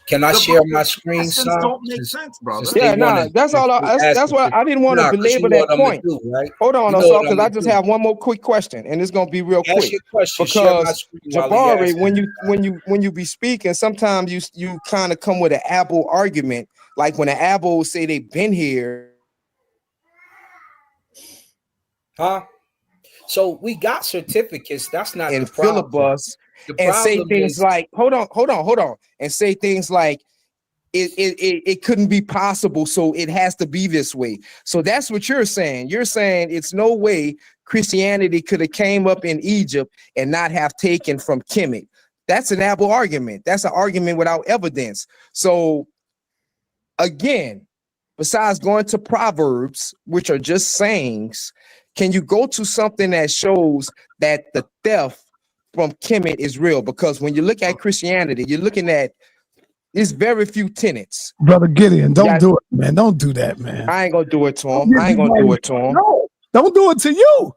Can I share my screen, son? Don't make sense, brother. Yeah, that's all. That's why I didn't want to belabor that point. Right? Hold on, because I just have one more quick question, and it's gonna be real quick. Because Jabari, when you be speaking, sometimes you kind of come with an Abel argument, like when the Abel say they've been here. Huh? So we got certificates. That's not and the problem. Filibus and say things like, hold on, and say things like it couldn't be possible, so it has to be this way. So that's what you're saying. You're saying it's no way Christianity could have came up in Egypt and not have taken from Kemet. That's an Abel argument. That's an argument without evidence. So again, besides going to Proverbs, which are just sayings, can you go to something that shows that the theft from Kemet is real? Because when you look at Christianity, you're looking at it's very few tenets. Brother Gideon, don't do it, man. Don't do that, man. I ain't gonna do it to him. No, don't do it to you.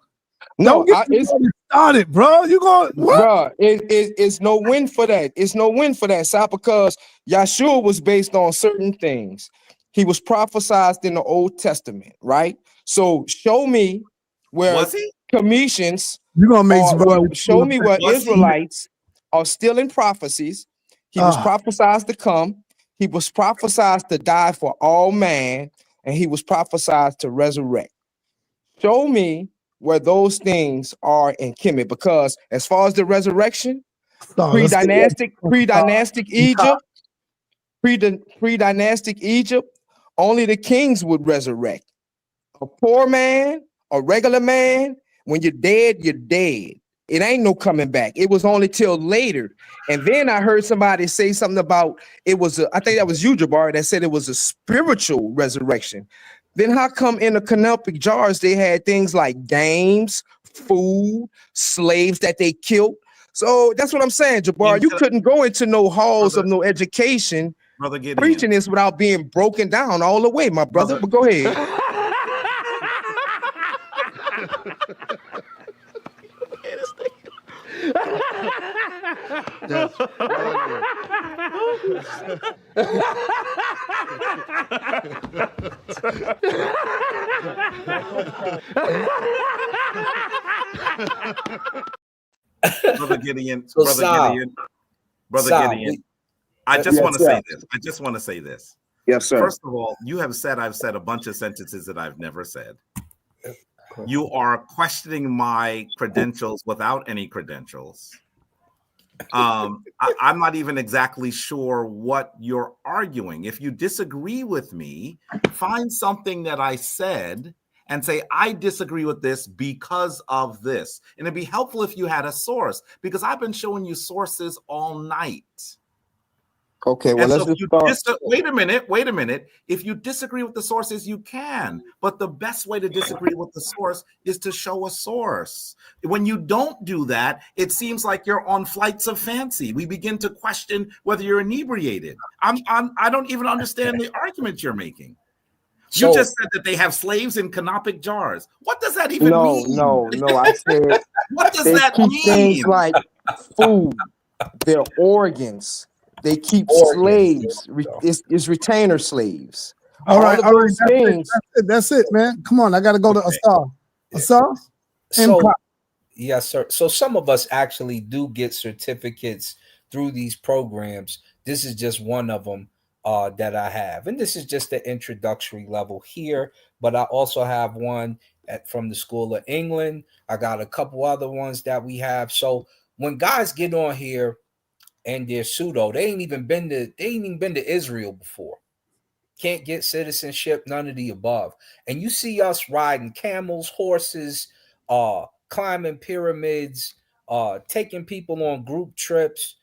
No, it's started, bro. You going, bro? It's no win for that. It's no win for that, sir, because Yahshua was based on certain things. He was prophesied in the Old Testament, right? So show me where Cometians. You're gonna make show me where Israelites are still in prophecies. He was prophesied to come. He was prophesied to die for all man, and he was prophesied to resurrect. Show me where those things are in Kemet, because as far as the resurrection, Pre-dynastic Egypt, pre-dynastic Egypt, only the kings would resurrect. A poor man, a regular man, when you're dead, you're dead. It ain't no coming back. It was only till later. And then I heard somebody say something about I think that was you, Jabari, that said it was a spiritual resurrection. Then how come in the Kemetic jars they had things like games, food, slaves that they killed? So that's what I'm saying, Jabari. You couldn't go into no halls of no education Brother Gideon, preaching this without being broken down all the way, my brother. But go ahead. That's Brother Gideon, So, Brother Sal, Gideon. I just want to say this. I just want to say this. Yes, sir. First of all, I've said a bunch of sentences that I've never said. You are questioning my credentials without any credentials. I'm not even exactly sure what you're arguing. If you disagree with me, find something that I said and say, I disagree with this because of this. And it'd be helpful if you had a source, because I've been showing you sources all night. Okay, well, let's just start. Wait a minute. If you disagree with the sources, you can. But the best way to disagree with the source is to show a source. When you don't do that, it seems like you're on flights of fancy. We begin to question whether you're inebriated. I don't even understand the argument you're making. You just said that they have slaves in canopic jars. What does that even mean? No. I said what does they that keep mean? things like food, their organs. They keep slaves. It's retainer slaves. All right. Things. That's it, man. Come on, I got to go to Asar. Asar? Yes, sir. So some of us actually do get certificates through these programs. This is just one of them that I have. And this is just the introductory level here. But I also have one from the School of England. I got a couple other ones that we have. So when guys get on here and they're pseudo, they ain't even been to Israel before. Can't get citizenship, none of the above. And you see us riding camels, horses, climbing pyramids, taking people on group trips,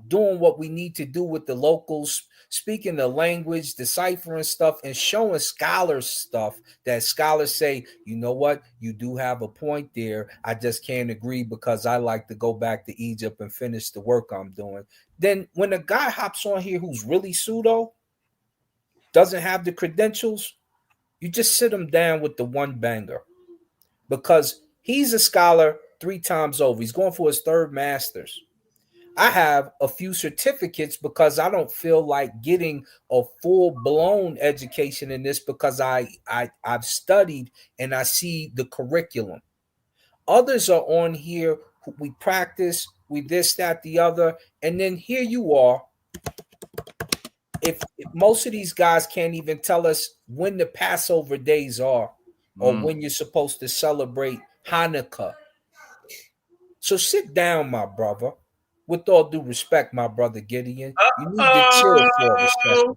doing what we need to do with the locals, speaking the language, deciphering stuff, and showing scholars stuff that scholars say, you know what, you do have a point there. I just can't agree because I like to go back to Egypt and finish the work I'm doing. Then when a guy hops on here who's really pseudo, doesn't have the credentials, you just sit him down with the one banger, because he's a scholar 3 times over. He's going for his 3rd master's. I have a few certificates because I don't feel like getting a full-blown education in this, because I've studied and I see the curriculum. Others are on here, we practice, we this, that, the other, and then here you are. If most of these guys can't even tell us when the Passover days are, or when you're supposed to celebrate Hanukkah. So sit down, my brother. With all due respect, my brother Gideon, you need to chill for a second.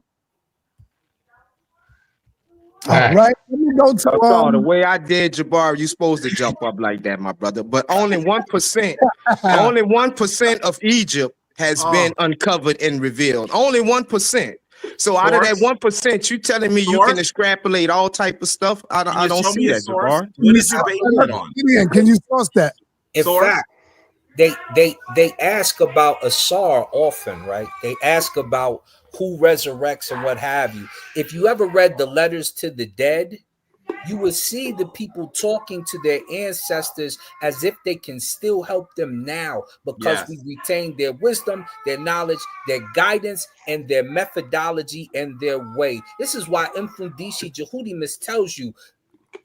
All right, let me go to the way I did, Jabari, you're supposed to jump up like that, my brother. But only 1%, only 1% of Egypt has been uncovered and revealed. Only 1%. So out of that 1%, you telling me you can extrapolate all type of stuff? I don't see that, Jabari. What did you base it on? Can you source that? In fact, they ask about Asar often, right? They ask about who resurrects and what have you. If you ever read the Letters to the Dead, you will see the people talking to their ancestors as if they can still help them now, because we retain their wisdom, their knowledge, their guidance, and their methodology and their way. This is why Mfundishi Jehudimus tells you,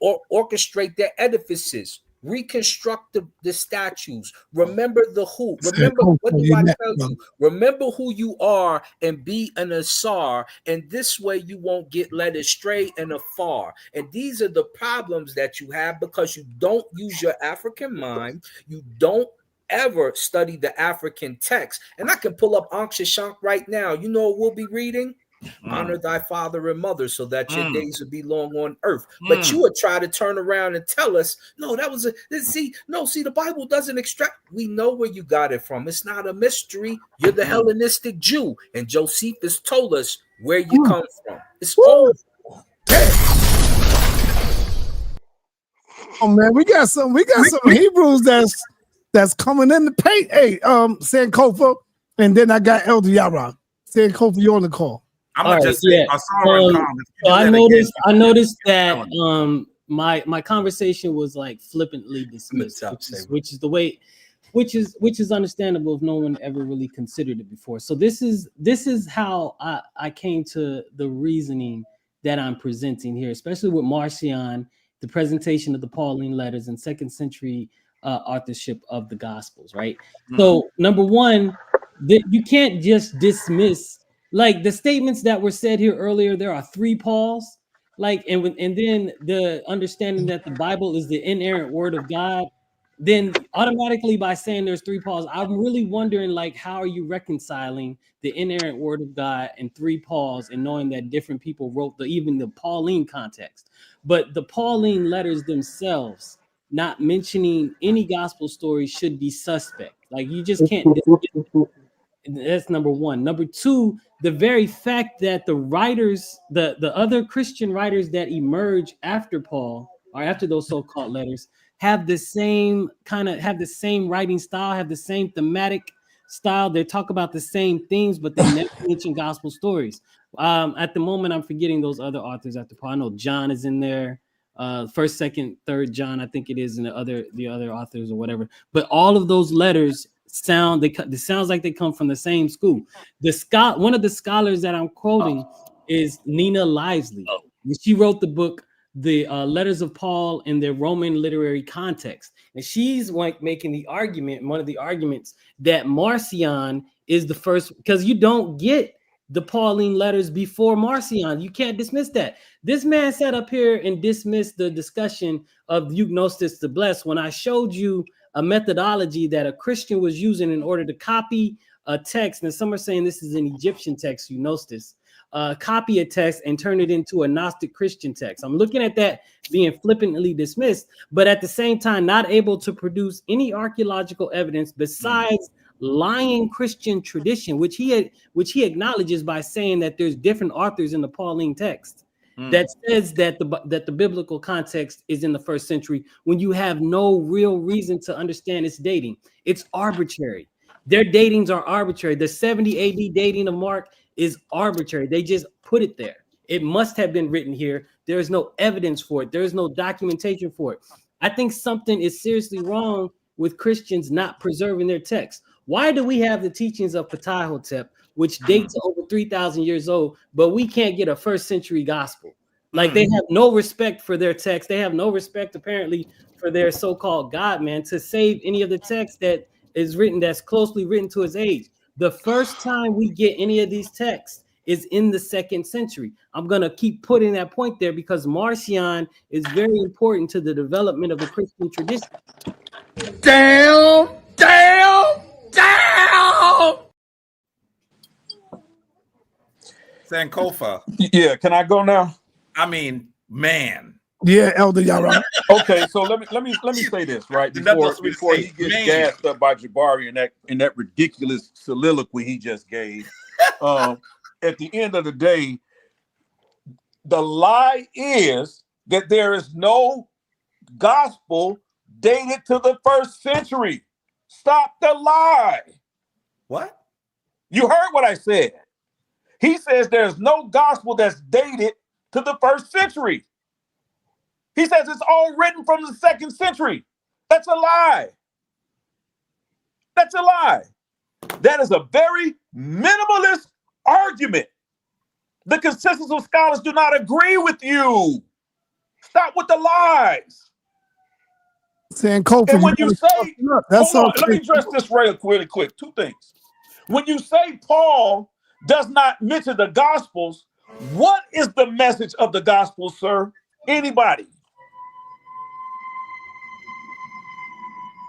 orchestrate their edifices, reconstruct the statues, remember the who. Remember, what do I tell you? Remember who you are and be an Asar, and this way you won't get led astray and afar. And these are the problems that you have, because you don't use your African mind, you don't ever study the African text, and I can pull up Ankh Shashank right now. You know what we'll be reading? Honor thy father and mother so that your days would be long on earth. But you would try to turn around and tell us, no, that was see, the Bible doesn't extract. We know where you got it from. It's not a mystery. You're the Hellenistic Jew, and Josephus told us where you come from. It's over. Oh man, we got some Hebrews that's coming in the paint. Hey, Sankofa, and then I got Elder Yara. Sankofa, you on the call. I'm gonna just say, so I noticed that my conversation was like flippantly dismissed, which is the way, which is understandable if no one ever really considered it before. So this is how I came to the reasoning that I'm presenting here, especially with Marcion, the presentation of the Pauline letters and 2nd century authorship of the Gospels, right? So number one, you can't just dismiss like the statements that were said here earlier. There are 3 Pauls, like, and then the understanding that the Bible is the inerrant word of God. Then automatically by saying there's 3 Pauls, I'm really wondering, like, how are you reconciling the inerrant word of God and 3 Pauls, and knowing that different people wrote even the Pauline context, but the Pauline letters themselves not mentioning any gospel story should be suspect. Like, you just can't. That's number one. Number two, the very fact that the writers, the other Christian writers that emerge after Paul or after those so-called letters have the same writing style, have the same thematic style. They talk about the same things, but they never mention gospel stories. At the moment, I'm forgetting those other authors after Paul. I know John is in there. 1st, 2nd, 3rd John, I think it is, and the other authors or whatever. But all of those letters sounds like they come from the same school. One of the scholars that I'm quoting is Nina Lively. She wrote the book The Letters of Paul in their Roman Literary Context, and she's like making the argument, one of the arguments, that Marcion is the first, because you don't get the Pauline letters before Marcion. You can't dismiss that. This man sat up here and dismissed the discussion of Eugnostis the Blessed when I showed you a methodology that a Christian was using in order to copy a text. And some are saying this is an Egyptian text, Eugnostis. Copy a text and turn it into a Gnostic Christian text. I'm looking at that being flippantly dismissed, but at the same time, not able to produce any archaeological evidence besides lying Christian tradition, which he acknowledges by saying that there's different authors in the Pauline text that says that the biblical context is in the 1st century, when you have no real reason to understand its dating. It's arbitrary. Their datings are arbitrary. The 70 AD dating of Mark is arbitrary. They just put it there. It must have been written here. There is no evidence for it. There is no documentation for it. I think something is seriously wrong with Christians not preserving their text. Why do we have the teachings of Ptahhotep, which dates over 3,000 years old, but we can't get a 1st century gospel? Like, they have no respect for their text. They have no respect, apparently, for their so-called God, man, to save any of the text that is written, that's closely written to his age. The first time we get any of these texts is in the 2nd century. I'm going to keep putting that point there because Marcion is very important to the development of the Christian tradition. Damn. Sankofa. Yeah, can I go now? I mean, man. Yeah, Elder Yara. Okay, so let me say this right before he gets gassed up by Jabari in that ridiculous soliloquy he just gave. At the end of the day, the lie is that there is no gospel dated to the 1st century. Stop the lie. What? You heard what I said. He says there's no gospel that's dated to the 1st century. He says it's all written from the 2nd century. That's a lie. That's a lie. That is a very minimalist argument. The consensus of scholars do not agree with you. Stop with the lies. Sankofa, and when you say, that's hold on, okay. let me address this really quick. 2 things. When you say Paul does not mention the Gospels, what is the message of the Gospel, sir? Anybody?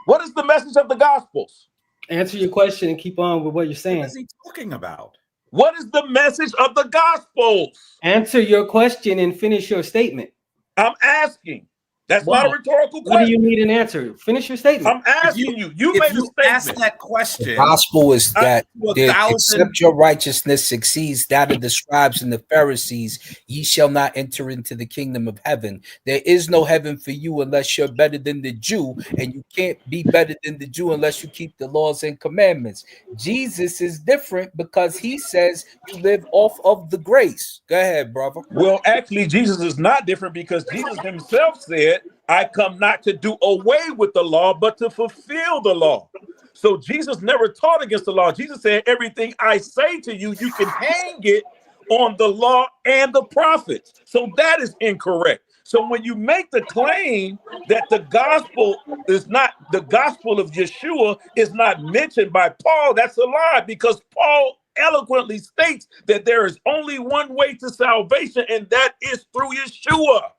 What is the message of the Gospels? Answer your question and keep on with what you're saying. What is he talking about? What is the message of the Gospels? Answer your question and finish your statement. I'm asking. That's Why? not a rhetorical question. What do you need an answer? Finish your statement. I'm asking you. You made a statement. Ask that question. The gospel is that thousand- except your righteousness exceeds that of the scribes and the Pharisees, ye shall not enter into the kingdom of heaven. There is no heaven for you unless you're better than the Jew, and you can't be better than the Jew unless you keep the laws and commandments. Jesus is different because he says you live off of the grace. Go ahead, brother. Well, actually, Jesus is not different because Jesus himself said, I come not to do away with the law, but to fulfill the law. So Jesus never taught against the law. Jesus said, everything I say to you, you can hang it on the law and the prophets. So that is incorrect. So when you make the claim that the gospel is not, the gospel of Yeshua is not mentioned by Paul, that's a lie, because Paul eloquently states that there is only one way to salvation, and that is through Yeshua.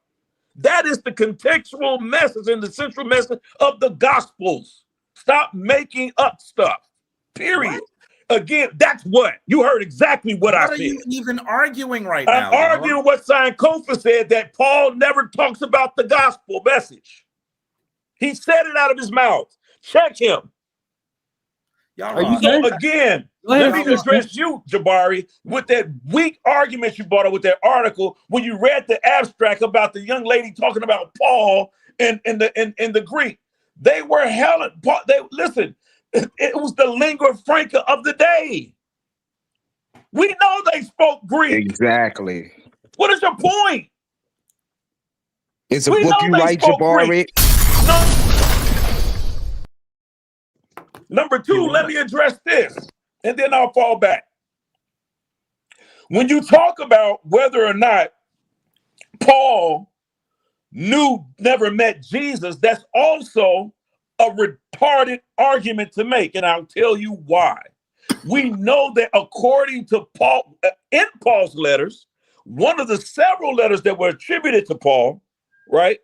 That is the contextual message and the central message of the Gospels. Stop making up stuff. Period. What? Again, that's what you heard exactly what I said. What are you even arguing right now? I'm arguing what Sankofa said, that Paul never talks about the gospel message. He said it out of his mouth. Check him. So again, let me address you, Jabari, with that weak argument you brought up with that article when you read the abstract about the young lady talking about Paul in the Greek. They were listen, it was the lingua franca of the day. We know they spoke Greek. Exactly. What is your point? It's a book you write, Jabari. Number two, let me address this, and then I'll fall back. When you talk about whether or not Paul never met Jesus, that's also a retarded argument to make, and I'll tell you why. We know that according to Paul, in Paul's letters, one of the several letters that were attributed to Paul, right?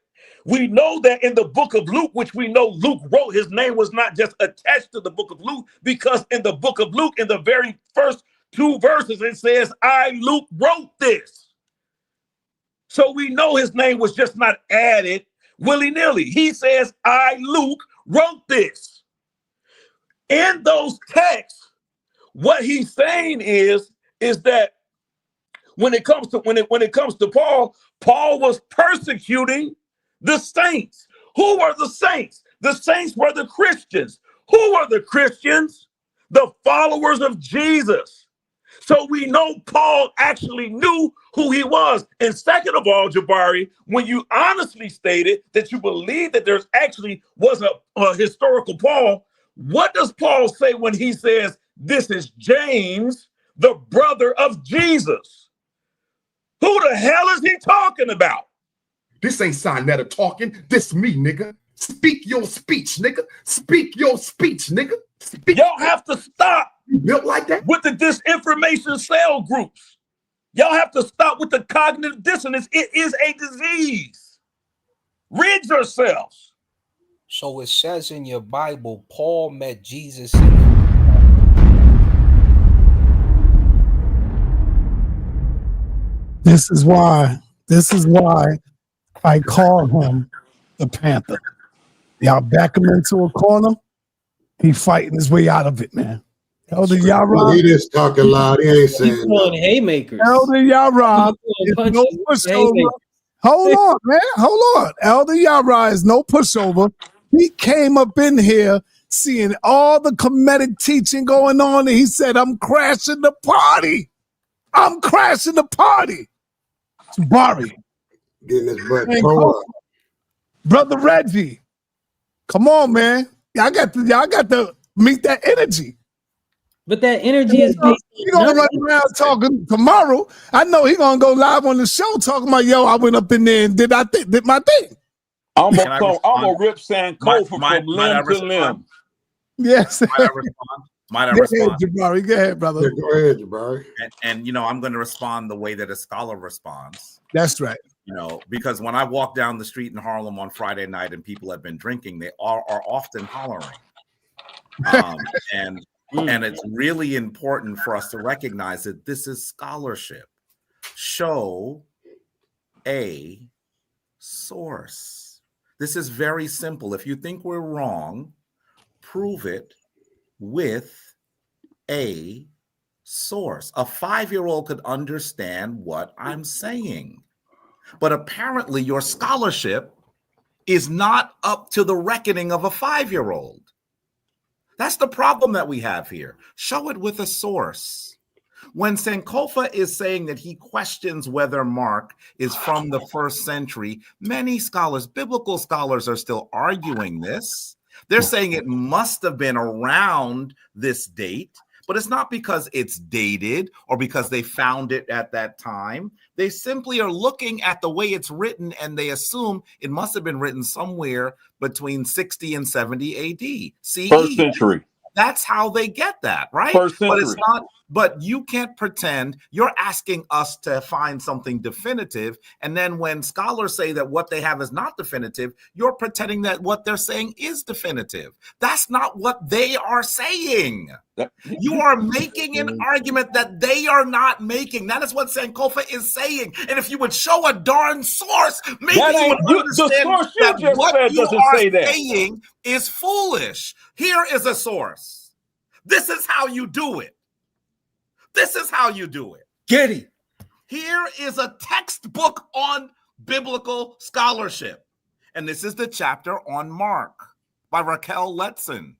We know that in the book of Luke, which we know Luke wrote, his name was not just attached to the book of Luke, because in the book of Luke, in the very first 2 verses, it says, I, Luke, wrote this. So we know his name was just not added willy-nilly. He says, I, Luke, wrote this. In those texts, what he's saying is that when it comes to Paul, Paul was persecuting the saints. Who were the saints? The saints were the Christians. Who were the Christians? The followers of Jesus. So we know Paul actually knew who he was. And second of all, Jabari, when you honestly stated that you believe that there's actually was a historical Paul, what does Paul say when he says, this is James, the brother of Jesus? Who the hell is he talking about? This ain't sa.neter talking. This me, nigga. Speak your speech, nigga. Speak your speech, nigga. Y'all have to stop. You built like that? With the disinformation cell groups. Y'all have to stop with the cognitive dissonance. It is a disease. Rid yourselves. So it says in your Bible, Paul met Jesus. This is why I call him the Panther. Y'all back him into a corner. He fighting his way out of it, man. Elder Yara. He just talking loud. He ain't saying nothing. Haymakers. Elder Yara is no pushover. Hold on, man. Hold on. Elder Yara is no pushover. He came up in here seeing all the Comedic teaching going on, and he said, I'm crashing the party. I'm crashing the party. Jabari. Getting his butt tore up. Brother Reggie. Come on, man. Y'all got to meet that energy. But that energy is He gonna run around talking tomorrow. I know he gonna go live on the show talking about, yo, I went up in there and did my thing. I'm gonna rip Sankofa from limb to limb. Yes. Might I respond? Jabari, go ahead, brother. Yeah, go ahead, Jabari. And I'm going to respond the way that a scholar responds. That's right. You know, because when I walk down the street in Harlem on Friday night and people have been drinking, they are often hollering. And it's really important for us to recognize that this is scholarship. Show a source. This is very simple. If you think we're wrong, prove it with a source. A 5-year-old could understand what I'm saying. But apparently your scholarship is not up to the reckoning of a 5-year-old. That's the problem that we have here. Show it with a source. When Sankofa is saying that he questions whether Mark is from the 1st century, many scholars, biblical scholars, are still arguing this. They're saying it must have been around this date, but it's not because it's dated or because they found it at that time. They simply are looking at the way it's written and they assume it must have been written somewhere between 60 and 70 AD. CE. 1st century. That's how they get that, right? 1st century. But it's not. But you can't pretend. You're asking us to find something definitive, and then when scholars say that what they have is not definitive, you're pretending that what they're saying is definitive. That's not what they are saying. You are making an argument that they are not making. That is what Sankofa is saying. And if you would show a darn source, maybe you would understand that what you are saying is foolish. Here is a source. This is how you do it. This is how you do it. Get it. Here is a textbook on biblical scholarship. And this is the chapter on Mark by Raquel Letson.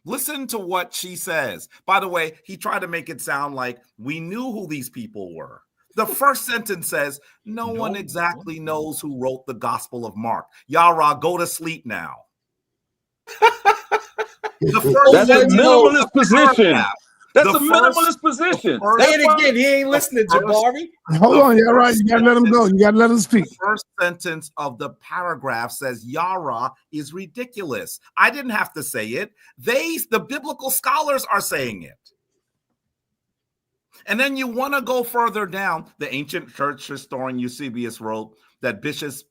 Listen to what she says. By the way, he tried to make it sound like we knew who these people were. The first sentence says, no one exactly knows who wrote the Gospel of Mark. Yara, go to sleep now. That's a minimalist position. That's a minimalist position. Say it again. He ain't listening, Jabari. Hold on, you're right. You gotta let him go. You gotta let him speak. The first sentence of the paragraph says Yara is ridiculous. I didn't have to say it. The biblical scholars are saying it. And then you want to go further down. The ancient church historian Eusebius wrote that Bishop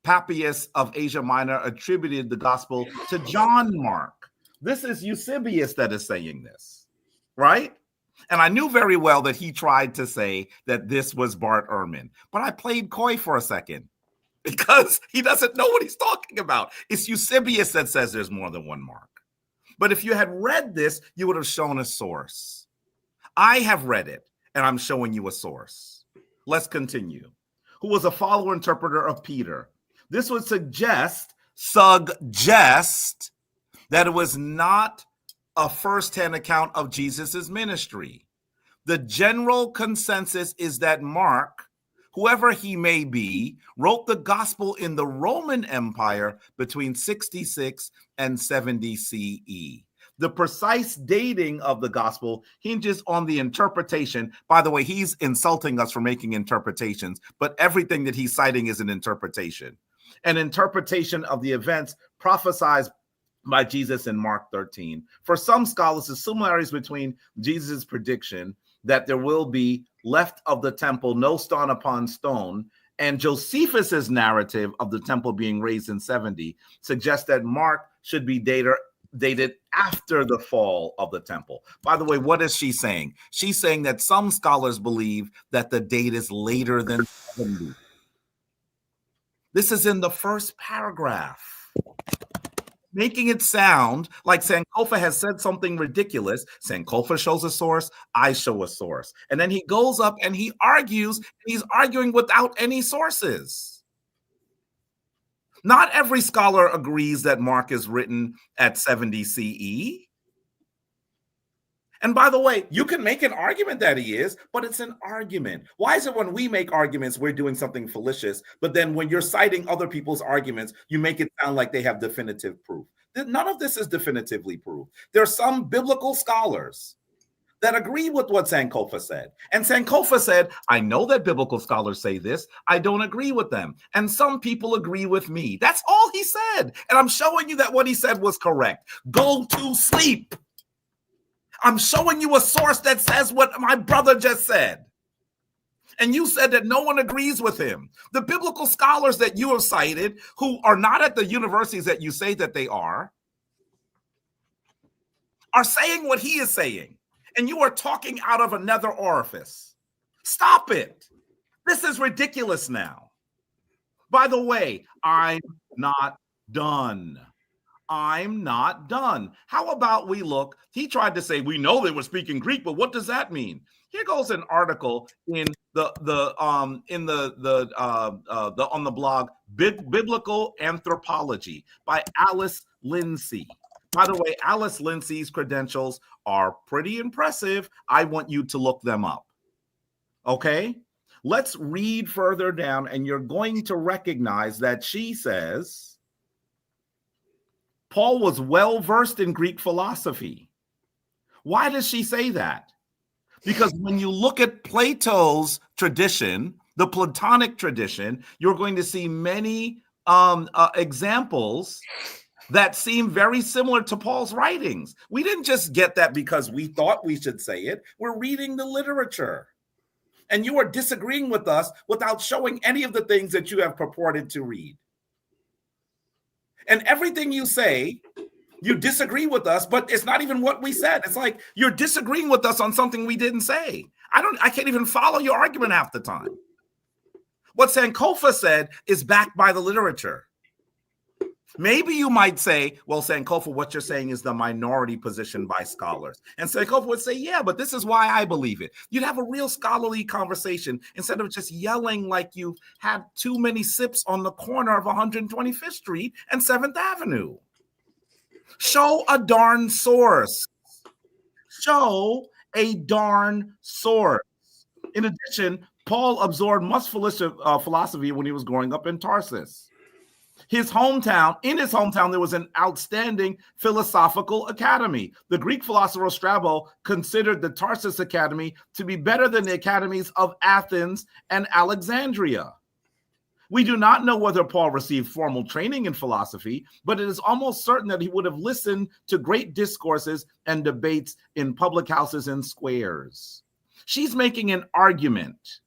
Papias of Asia Minor attributed the gospel to John Mark. This is Eusebius that is saying this, right? And I knew very well that he tried to say that this was Bart Ehrman, but I played coy for a second because he doesn't know what he's talking about. It's Eusebius that says there's more than one Mark. But if you had read this, you would have shown a source. I have read it, and I'm showing you a source. Let's continue. Who was a follower interpreter of Peter. This would suggest that it was not a first-hand account of Jesus's ministry. The general consensus is that Mark, whoever he may be, wrote the gospel in the Roman Empire between 66 and 70 CE. The precise dating of the gospel hinges on the interpretation. By the way, he's insulting us for making interpretations, but everything that he's citing is an interpretation. An interpretation of the events prophesied by Jesus in Mark 13. For some scholars, the similarities between Jesus' prediction that there will be left of the temple no stone upon stone and Josephus's narrative of the temple being raised in 70 suggest that Mark should be dated after the fall of the temple. By the way, what is she saying? She's saying that some scholars believe that the date is later than 70. This is in the first paragraph, making it sound like Sankofa has said something ridiculous. Sankofa shows a source, I show a source. And then he goes up and he argues, he's arguing without any sources. Not every scholar agrees that Mark is written at 70 CE. And by the way, you can make an argument that he is, but it's an argument. Why is it when we make arguments, we're doing something fallacious, but then when you're citing other people's arguments, you make it sound like they have definitive proof? None of this is definitively proved. There are some biblical scholars that agree with what Sankofa said. And Sankofa said, I know that biblical scholars say this. I don't agree with them. And some people agree with me. That's all he said. And I'm showing you that what he said was correct. Go to sleep. I'm showing you a source that says what my brother just said. And you said that no one agrees with him. The biblical scholars that you have cited, who are not at the universities that you say that they are saying what he is saying. And you are talking out of another orifice. Stop it. This is ridiculous now. By the way, I'm not done. I'm not done. How about we look? He tried to say, we know they were speaking Greek, but what does that mean? Here goes an article in on the blog Biblical Anthropology by Alice Lindsay. By the way, Alice Lindsay's credentials are pretty impressive. I want you to look them up. Okay? Let's read further down, and you're going to recognize that she says Paul was well versed in Greek philosophy. Why does she say that? Because when you look at Plato's tradition, the Platonic tradition, you're going to see many examples that seem very similar to Paul's writings. We didn't just get that because we thought we should say it. We're reading the literature. And you are disagreeing with us without showing any of the things that you have purported to read. And everything you say, you disagree with us, but it's not even what we said. It's like you're disagreeing with us on something we didn't say. I can't even follow your argument half the time. What Sankofa said is backed by the literature. Maybe you might say, well, Sankofa, what you're saying is the minority position by scholars. And Sankofa would say, yeah, but this is why I believe it. You'd have a real scholarly conversation instead of just yelling like you've had too many sips on the corner of 125th Street and 7th Avenue. Show a darn source. Show a darn source. In addition, Paul absorbed much philosophy when he was growing up in Tarsus. In his hometown, there was an outstanding philosophical academy. The Greek philosopher Strabo considered the Tarsus Academy to be better than the academies of Athens and Alexandria. We do not know whether Paul received formal training in philosophy, but it is almost certain that he would have listened to great discourses and debates in public houses and squares. She's making an argument.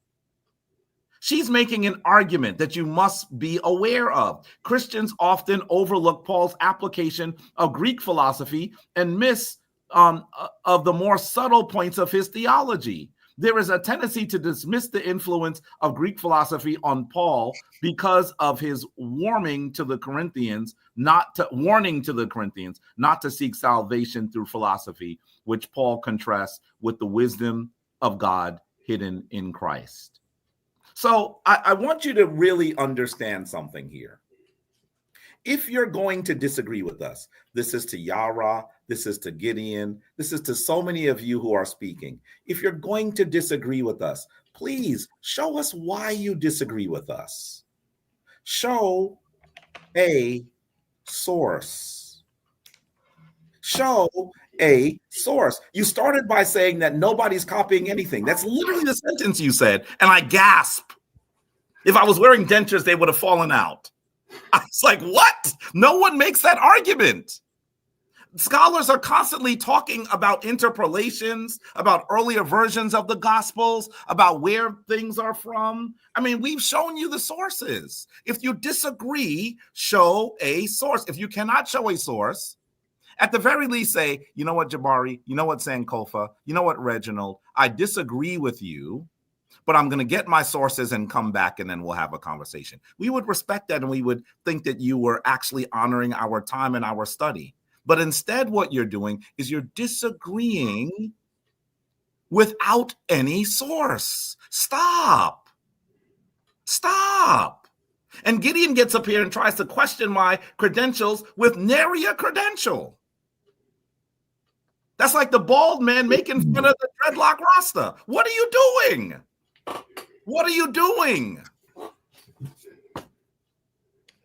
She's making an argument that you must be aware of. Christians often overlook Paul's application of Greek philosophy and miss of the more subtle points of his theology. There is a tendency to dismiss the influence of Greek philosophy on Paul because of his warning to the Corinthians not to seek salvation through philosophy, which Paul contrasts with the wisdom of God hidden in Christ. So I want you to really understand something here. If you're going to disagree with us, this is to Yara, this is to Gideon, this is to so many of you who are speaking. If you're going to disagree with us, please show us why you disagree with us. Show a source. Show a source. You started by saying that nobody's copying anything. That's literally the sentence you said, and I gasp. If I was wearing dentures, they would have fallen out. I was like, what? No one makes that argument. Scholars are constantly talking about interpolations, about earlier versions of the Gospels, about where things are from. I mean, we've shown you the sources. If you disagree, show a source. If you cannot show a source, at the very least say, you know what, Jabari, you know what, Sankofa, you know what, Reginald, I disagree with you, but I'm going to get my sources and come back and then we'll have a conversation. We would respect that and we would think that you were actually honoring our time and our study. But instead, what you're doing is you're disagreeing without any source. Stop. Stop. And Gideon gets up here and tries to question my credentials with nary a credential. That's like the bald man making fun of the dreadlock Rasta. What are you doing? What are you doing?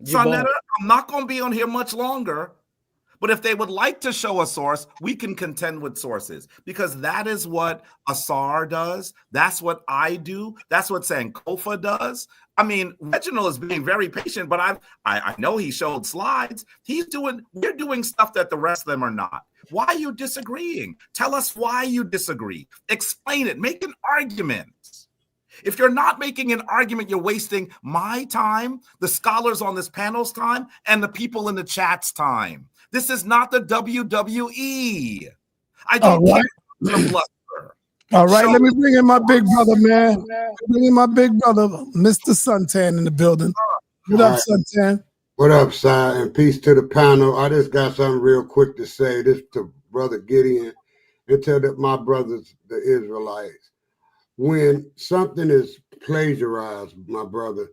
sa.neter, I'm not going to be on here much longer, but if they would like to show a source, we can contend with sources because that is what Asar does. That's what I do. That's what Sankofa does. I mean, Reginald is being very patient, but I know he showed slides. We're doing stuff that the rest of them are not. Why are you disagreeing? Tell us why you disagree. Explain it. Make an argument. If you're not making an argument, you're wasting my time, the scholars on this panel's time, and the people in the chat's time. This is not the WWE. I don't care the bluster. All right, let me bring in my big brother, man. Bring in my big brother, Mr. Suntan, in the building. What up, Suntan? What up, Si? And peace to the panel. I just got something real quick to say. This to Brother Gideon and tell my brothers, the Israelites. When something is plagiarized, my brother,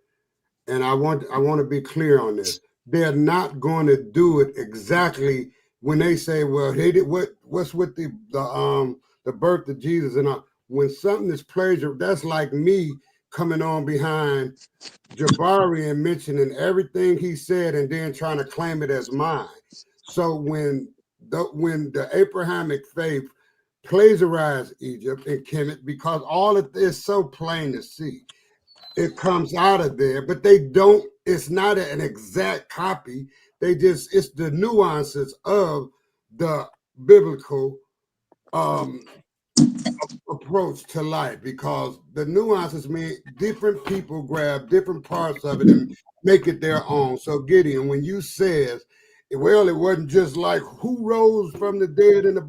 and I want to be clear on this, they're not going to do it exactly when they say, well, they did what's with the birth of Jesus and all. When something is plagiarized, that's like me coming on behind Jabari and mentioning everything he said and then trying to claim it as mine. So when the Abrahamic faith plagiarized Egypt and Kemetic, because all of this is so plain to see, it comes out of there, but they don't, it's not an exact copy. It's the nuances of the biblical approach to life, because the nuances mean different people grab different parts of it and make it their own. So Gideon, when you says, well, it wasn't just like who rose from the dead in the,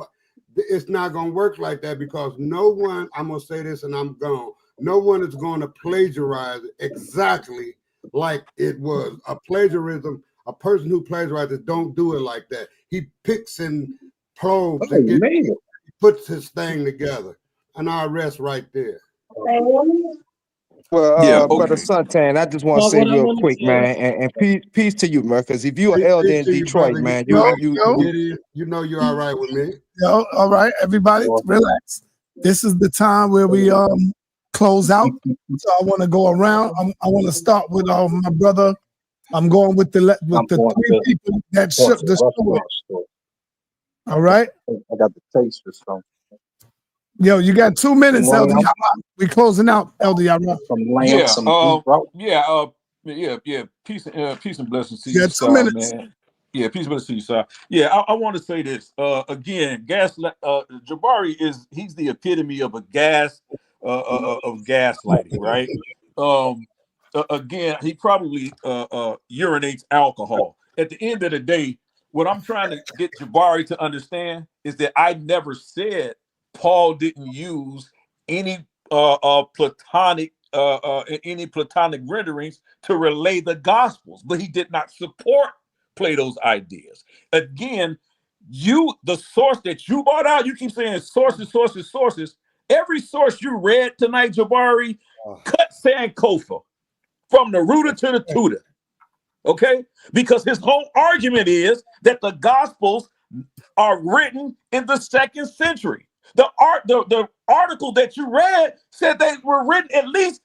it's not going to work like that, because no one, I'm going to say this and I'm gone, no one is going to plagiarize exactly like it was. A person who plagiarizes don't do it like that. He picks and probes and puts his thing together. And I'll rest right there. Well, Brother Suntan, I just want to say real quick, man, and peace to you, man, because if you're an elder in Detroit, man, you know you're all right with me. Yo, all right, everybody, relax. This is the time where we close out. So I want to go around. I want to start with my brother. I'm going with the three people that shook the story. All right. I got the taste for something. Yo, you got 2 minutes, Elder Yara. We closing out, Elder Yara. Yeah. Peace and blessings to you, you, sir, man. Yeah, peace and blessings to you, sir. Yeah, I want to say this again. Jabari he's the epitome of of gaslighting, right? Again, he probably urinates alcohol. At the end of the day, what I'm trying to get Jabari to understand is that I never said Paul didn't use any platonic renderings to relay the gospels, but he did not support Plato's ideas. Again, the source that you brought out, you keep saying sources. Every source you read tonight, Jabari, cut Sankofa from the rooter to the tutor. Okay? Because his whole argument is that the gospels are written in the 2nd century. The article that you read said they were written at least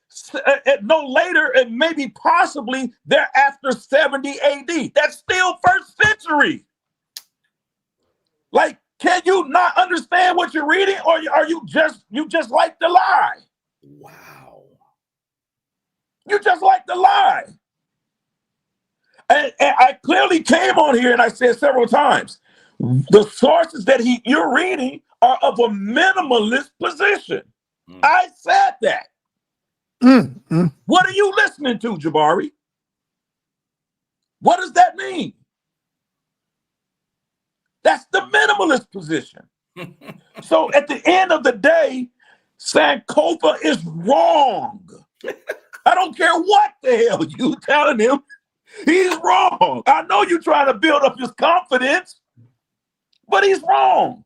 at no later and maybe possibly thereafter 70 AD. That's still 1st century. Like, can you not understand what you're reading, or are you just like to lie? Wow. You just like to lie. And I clearly came on here and I said several times, the sources that you're reading are of a minimalist position. I said that. What are you listening to, Jabari? What does that mean? That's the minimalist position. So at the end of the day, Sankofa is wrong. I don't care what the hell you telling him. He's wrong. I know you're trying to build up his confidence, but he's wrong.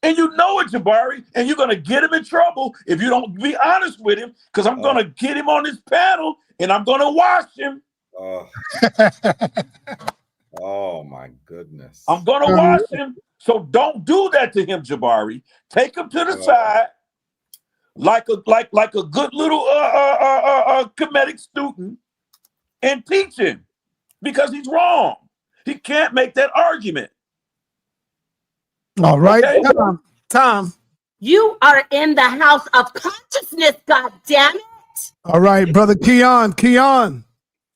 And you know it, Jabari, and you're going to get him in trouble if you don't be honest with him, because I'm going to get him on this panel and I'm going to watch him. Oh my goodness. I'm going to watch him. So don't do that to him, Jabari. Take him to the side like a good little Comedic student and teach him, because he's wrong. He can't make that argument. All right, okay. Tom. You are in the house of consciousness, God damn it. All right, brother Keon,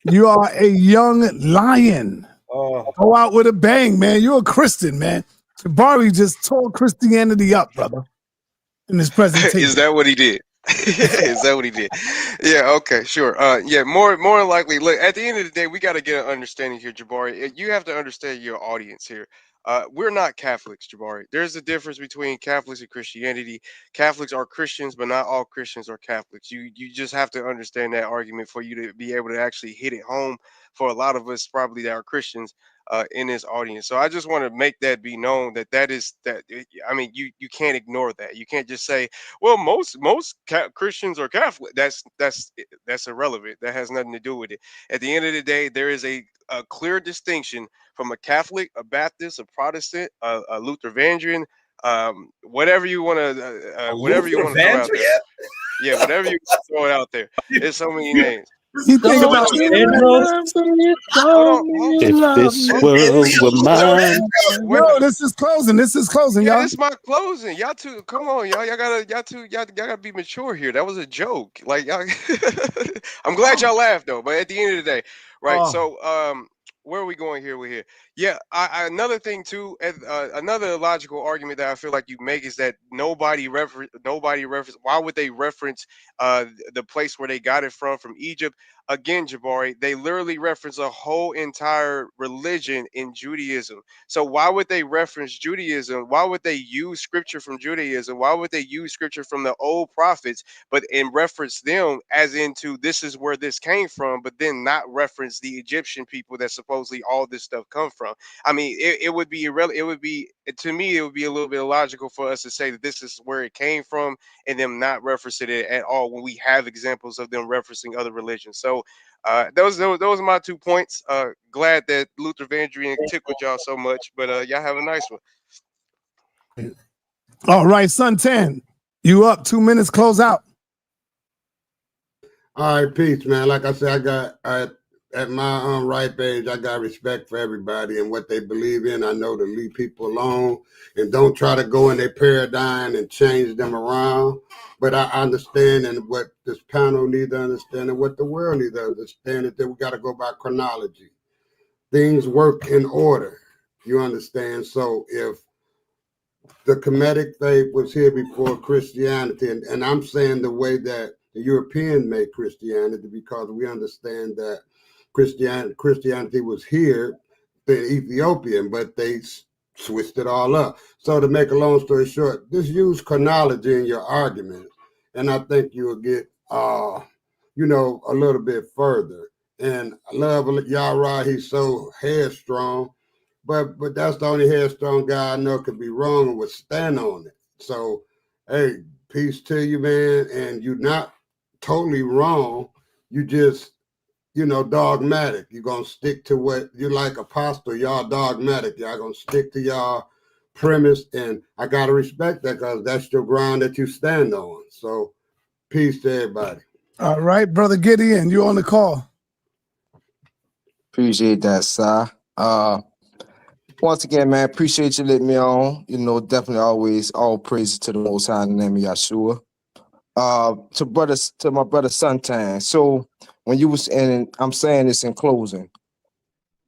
you are a young lion. Go out with a bang, man. You're a Christian, man. Jabari just tore Christianity up, brother, in this presentation. Is that what he did? Is that what he did? Yeah, okay, sure. Yeah, more than likely. Look, at the end of the day, we got to get an understanding here, Jabari. You have to understand your audience here. We're not Catholics, Jabari. There's a difference between Catholics and Christianity. Catholics are Christians, but not all Christians are Catholics. You just have to understand that argument for you to be able to actually hit it home for a lot of us probably that are Christians in this audience. So I just want to make that be known that is that. I mean, you can't ignore that. You can't just say, well, most Christians are Catholic. That's irrelevant. That has nothing to do with it. At the end of the day, there is a clear distinction from a Catholic, a Baptist, a Protestant, a Luther Vandrian, whatever you want to, whatever you want to throw out there. Yeah, whatever you throw it out there. There's so many names. You think So, about If this world were mine. No, this is closing. This is closing, Yeah, y'all. this is my closing. Y'all two, come on, y'all. Y'all gotta be mature here. That was a joke. Like y'all, I'm glad y'all laughed though. But at the end of the day, right? Oh. So, where are we going here? We're here. Yeah. Another thing too. Another logical argument that I feel like you make is that nobody reference. Why would they reference the place where they got it from Egypt? Again, Jabari, they literally reference a whole entire religion in Judaism. So why would they reference Judaism? Why would they use scripture from Judaism? Why would they use scripture from the old prophets, but in reference them as into this is where this came from, but then not reference the Egyptian people that supposedly all this stuff come from? I mean, it would be irrelevant. It would be, to me, it would be a little bit illogical for us to say that this is where it came from and them not referencing it at all when we have examples of them referencing other religions. So those are my 2 points. Glad that Luther Vandrian tickled y'all so much, but y'all have a nice one. All right, Son 10, you up. 2 minutes, close out. All right, peace, man. Like I said, at my ripe age, I got respect for everybody and what they believe in. I know to leave people alone and don't try to go in their paradigm and change them around. But I understand, and what this panel needs to understand and what the world needs to understand is that we got to go by chronology. Things work in order. You understand? So if the Kemetic faith was here before Christianity, and I'm saying the way that the European made Christianity, because we understand that Christianity was here in Ethiopian, but they switched it all up. So to make a long story short, just use chronology in your argument, and I think you'll get, a little bit further. And I love Yara. He's so headstrong, but that's the only headstrong guy I know could be wrong and would stand on it. So, hey, peace to you, man. And you're not totally wrong. You just, dogmatic. You're going to stick to what you like. Apostle, y'all dogmatic. Y'all going to stick to y'all premise. And I got to respect that because that's your ground that you stand on. So peace to everybody. All right, Brother Gideon, you on the call. Appreciate that, sir. Once again, man, appreciate you letting me on. Definitely always all praise to the Most High in the name of Yeshua. To my brother Suntan. So when you was, and I'm saying this in closing,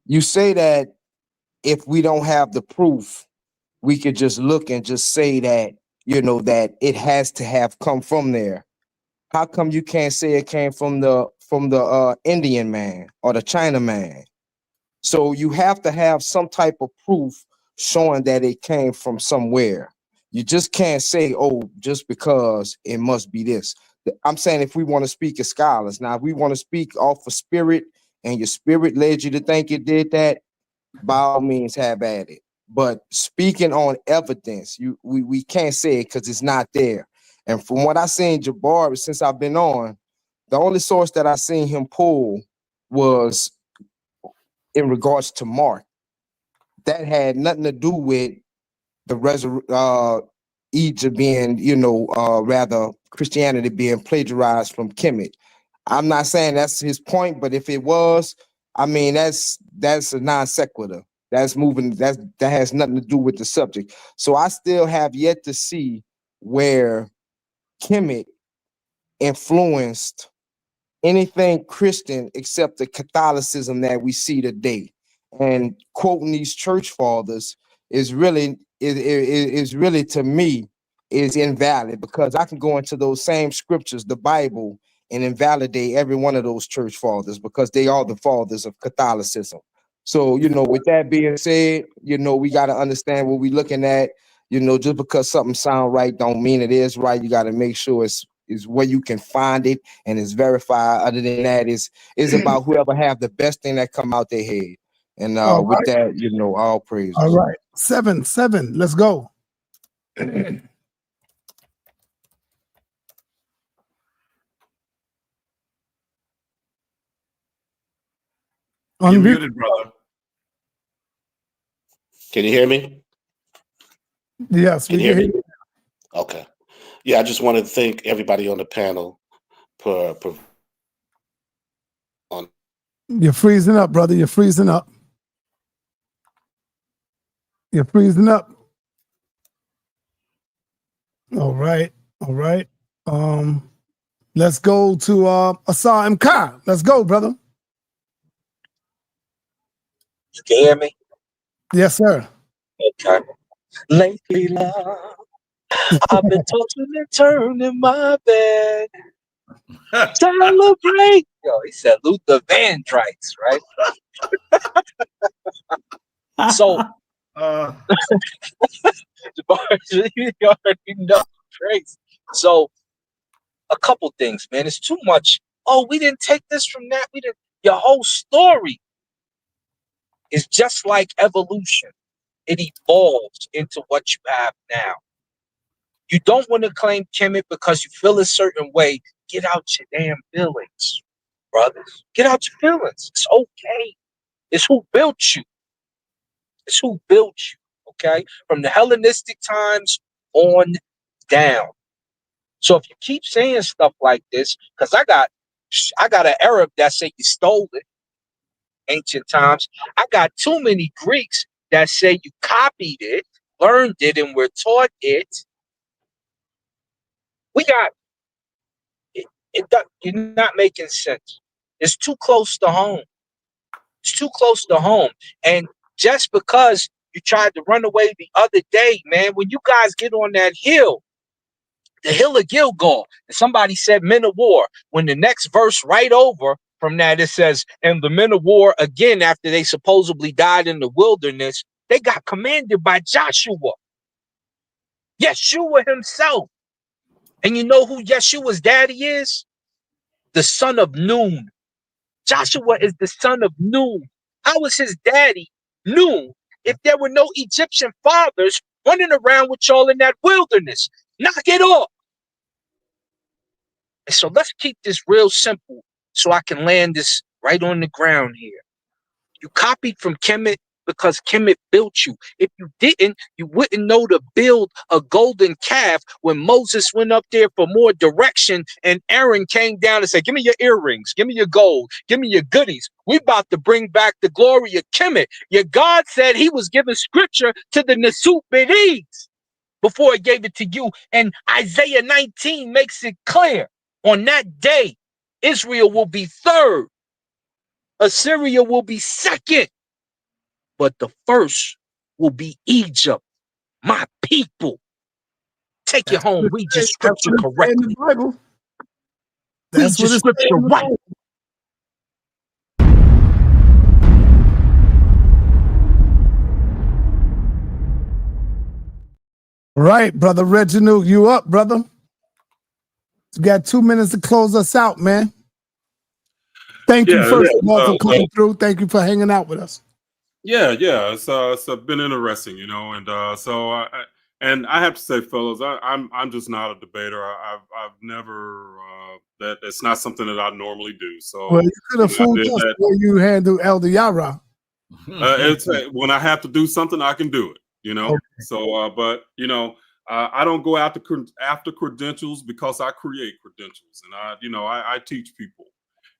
you say that if we don't have the proof, we could just look and just say that, that it has to have come from there. How come you can't say it came from the Indian man or the China man? So you have to have some type of proof showing that it came from somewhere. You just can't say, oh, just because it must be this. I'm saying if we want to speak as scholars. Now, if we want to speak off of spirit and your spirit led you to think it did that, by all means have at it. But speaking on evidence, we can't say it because it's not there. And from what I seen Jabari since I've been on, the only source that I seen him pull was in regards to Mark. That had nothing to do with the Egypt being, rather Christianity being plagiarized from Kemetic. I'm not saying that's his point, but if it was, I mean, that's a non sequitur. That's moving. That has nothing to do with the subject. So I still have yet to see where Kemetic influenced anything Christian except the Catholicism that we see today. And quoting these church fathers is really to me is invalid, because I can go into those same scriptures, the Bible, and invalidate every one of those church fathers, because they are the fathers of Catholicism. So, you know, with that being said, you know, we got to understand what we're looking at. You know, just because something sound right don't mean it is right. You got to make sure it's where you can find it and it's verified. Other than that, is about whoever have the best thing that come out their head. And with that, you know, all praise. All right. 7. Let's go. You're muted, brother. Can you hear me? Yes, Can we you hear can me? hear you. Okay. Yeah, I just wanted to thank everybody on the panel on. You're freezing up, brother. You're freezing up. You're freezing up. All right. All right. Let's go to Asa M. Khan. Let's go, brother. You can hear me? Yes, sir. Okay. Lately, love, I've been tossing and turning my bed. Celebrate. Yo, he said Luther Vandross, right? So, you already know, crazy. So, a couple things, man. It's too much. Oh, we didn't take this from that. We didn't. Your whole story is just like evolution. It evolves into what you have now. You don't want to claim Kemet because you feel a certain way. Get out your damn feelings, brothers. Get out your feelings. It's okay. It's who built you. It's who built you, okay? From the Hellenistic times on down. So if you keep saying stuff like this, because I got an Arab that say you stole it, ancient times. I got too many Greeks that say you copied it, learned it, and were taught it. We got you're not making sense. It's too close to home. It's too close to home. And just because you tried to run away the other day, man, when you guys get on that hill, the hill of Gilgal, and somebody said men of war, when the next verse right over from that, it says, and the men of war again, after they supposedly died in the wilderness, they got commanded by Joshua, Yeshua himself. And you know who Yeshua's daddy is? The son of Nun. Joshua is the son of Nun. How was his daddy Nun if there were no Egyptian fathers running around with y'all in that wilderness? Knock it off. And so let's keep this real simple so I can land this right on the ground here. You copied from Kemet because Kemet built you. If you didn't, you wouldn't know to build a golden calf when Moses went up there for more direction and Aaron came down and said, give me your earrings, give me your gold, give me your goodies. We about to bring back the glory of Kemet. Your God said he was giving scripture to the Nesut B'Edes before he gave it to you. And Isaiah 19 makes it clear. On that day, Israel will be third. Assyria will be second. But the first will be Egypt, my people. Take you home. Read your scripture correctly. Read your scripture right. Right, brother Reginald, you up, brother? You got 2 minutes to close us out, man. Thank you first of all for coming through. Thank you for hanging out with us. Yeah, it's been interesting, you know, and and I have to say, fellas, I'm just not a debater. I've never that's not something that I normally do. So Well, you could have fooled us the way you handle Elder Yara. It's when I have to do something, I can do it, you know. Okay. So, but you know, I don't go after credentials because I create credentials, and I teach people,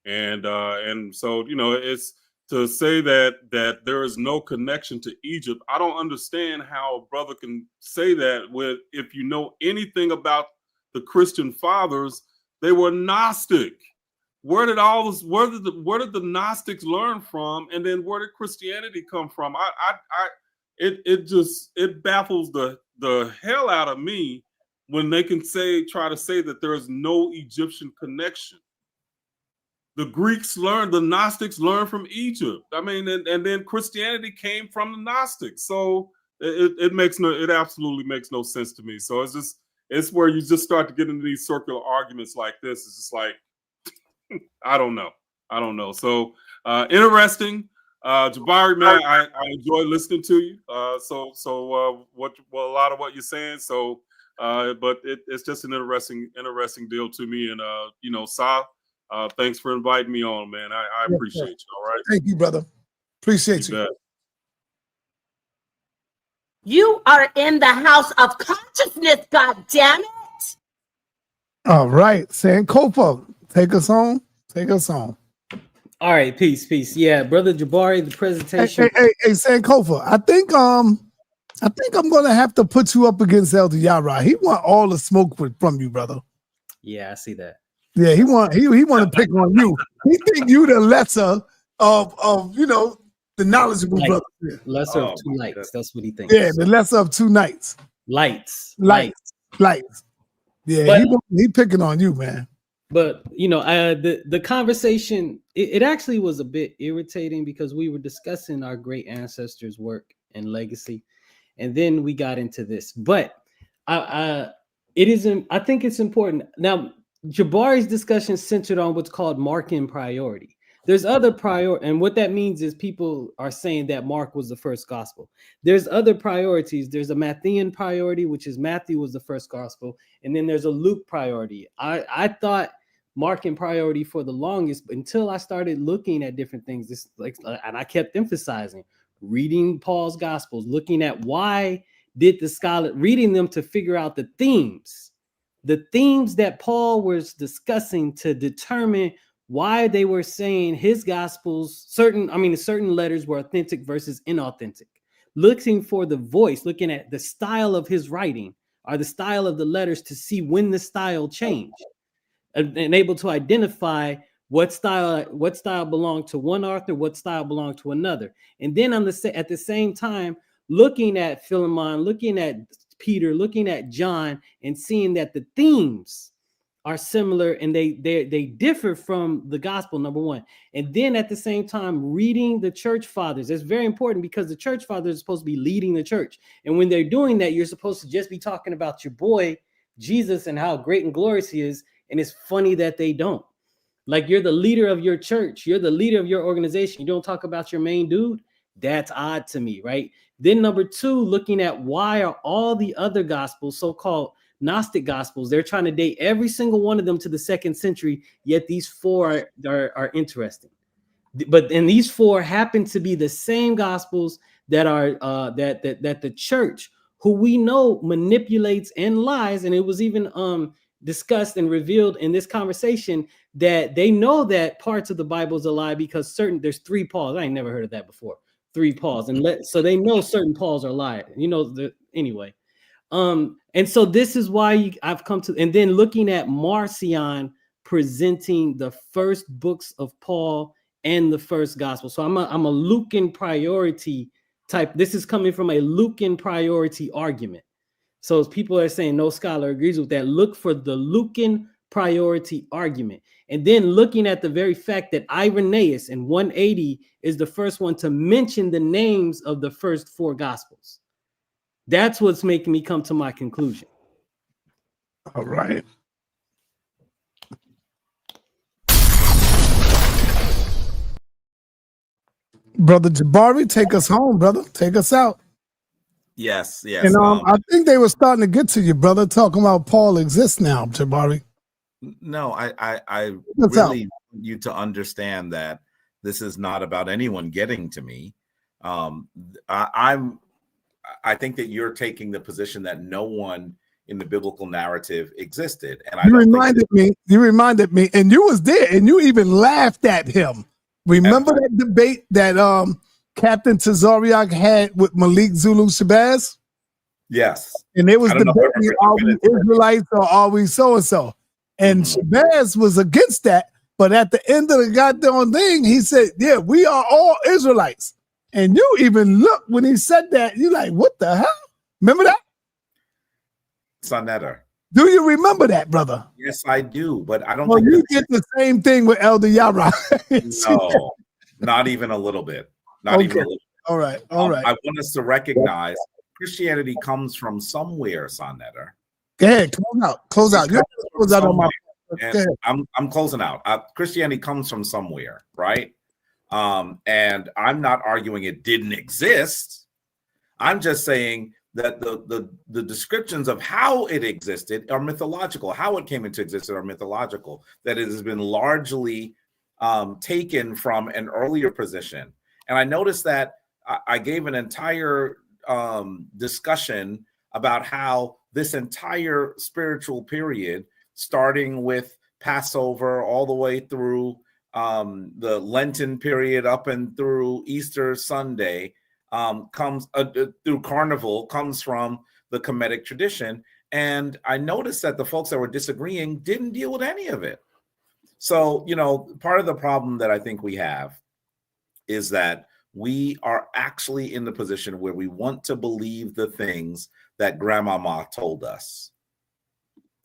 and so you know, it's to say that there is no connection to Egypt. I don't understand how a brother can say that if you know anything about the Christian fathers, they were Gnostic. Where did the Gnostics learn from, and then where did Christianity come from? It baffles the hell out of me when they can try to say that there is no Egyptian connection? The Greeks learned, the Gnostics learned from Egypt. I mean, and then Christianity came from the Gnostics. So it absolutely makes no sense to me. So it's where you just start to get into these circular arguments like this. It's just like, I don't know. So interesting. Jabari, man, I enjoy listening to you. So a lot of what you're saying. So, but it's just an interesting deal to me. And Sa, thanks for inviting me on, man. I appreciate you. All right. Thank you, brother. Appreciate you. You are in the house of consciousness, God damn it. All right, Sankofa, take us home. Take us home. All right, peace. Yeah, brother Jabari, the presentation. Hey, Sankofa, I think I'm gonna have to put you up against Elder Yara. He want all the smoke from you, brother. Yeah, I see that. Yeah, he want to pick on you. He think you the lesser of the knowledgeable brother. Yeah. Lesser of two lights. That's what he thinks. Yeah, the lesser of two nights. Lights. Yeah, he picking on you, man. But the conversation, it actually was a bit irritating because we were discussing our great ancestors' work and legacy, and then we got into this. But I think it's important. Now, Jabari's discussion centered on what's called Markan priority. There's other priority, and what that means is people are saying that Mark was the first gospel. There's other priorities. There's a Matthean priority, which is Matthew was the first gospel, and then there's a Luke priority. I thought Markan priority for the longest until I started looking at different things. And I kept emphasizing reading Paul's gospels, looking at why did the scholar reading them to figure out the themes that Paul was discussing to determine why they were saying his gospels, certain letters were authentic versus inauthentic, looking for the voice, looking at the style of his writing or the style of the letters to see when the style changed, and able to identify what style belonged to one author, what style belonged to another. And then at the same time, looking at Philemon, looking at Peter, looking at John, and seeing that the themes are similar and they differ from the gospel, number one. And then at the same time, reading the church fathers. It's very important because the church fathers are supposed to be leading the church. And when they're doing that, you're supposed to just be talking about your boy, Jesus, and how great and glorious he is. And it's funny that they don't. Like, you're the leader of your church. You're the leader of your organization. You don't talk about your main dude. That's odd to me, right? Then number two, looking at why are all the other gospels, so-called Gnostic gospels, they're trying to date every single one of them to the 2nd century, yet these four are interesting. But and these four happen to be the same gospels that are that the church, who we know manipulates and lies, and it was even discussed and revealed in this conversation that they know that parts of the Bible is a lie because there's 3 Pauls. I ain't never heard of that before. 3 Pauls, so they know certain Pauls are lying. Anyway. And so this is why I've come to, and then looking at Marcion presenting the first books of Paul and the first gospel. So I'm a Lucan priority type. This is coming from a Lucan priority argument. So as people are saying, no scholar agrees with that. Look for the Lucan priority argument. And then looking at the very fact that Irenaeus in 180 is the first one to mention the names of the first 4 gospels. That's what's making me come to my conclusion. All right. Brother Jabari, take us home, brother. Take us out. Yes. And I think they were starting to get to you, brother, talking about Paul exists now, Jabari. No, I really want you to understand that this is not about anyone getting to me. I think that you're taking the position that no one in the biblical narrative existed. And you reminded me, and you was there, and you even laughed at him. Remember that debate that Captain Tazariak had with Malik Zulu Shabazz? Yes. And it was debating, are we Israelites or are we so-and-so? And Shabazz was against that, but at the end of the goddamn thing, he said, yeah, we are all Israelites. And you even looked when he said that, you like, what the hell? Remember that? Sa.neter. Do you remember that, brother? Yes, I do, but I don't Well, think you did the same thing with Elder Yara. no, not even a little bit. Not even a Okay. little bit. All right. All right. I want us to recognize Christianity comes from somewhere, sa.neter. Go ahead. Close out. Close out. You close out on my. And I'm closing out. Christianity comes from somewhere, right? And I'm not arguing it didn't exist. I'm just saying that the descriptions of how it existed are mythological. How it came into existence are mythological. That it has been largely taken from an earlier position. And I noticed that I gave an entire discussion about how this entire spiritual period, starting with Passover all the way through the Lenten period up and through Easter Sunday, comes through Carnival, comes from the Kemetic tradition. And I noticed that the folks that were disagreeing didn't deal with any of it. So, you know, part of the problem that I think we have is that we are actually in the position where we want to believe the things that Grandmama told us.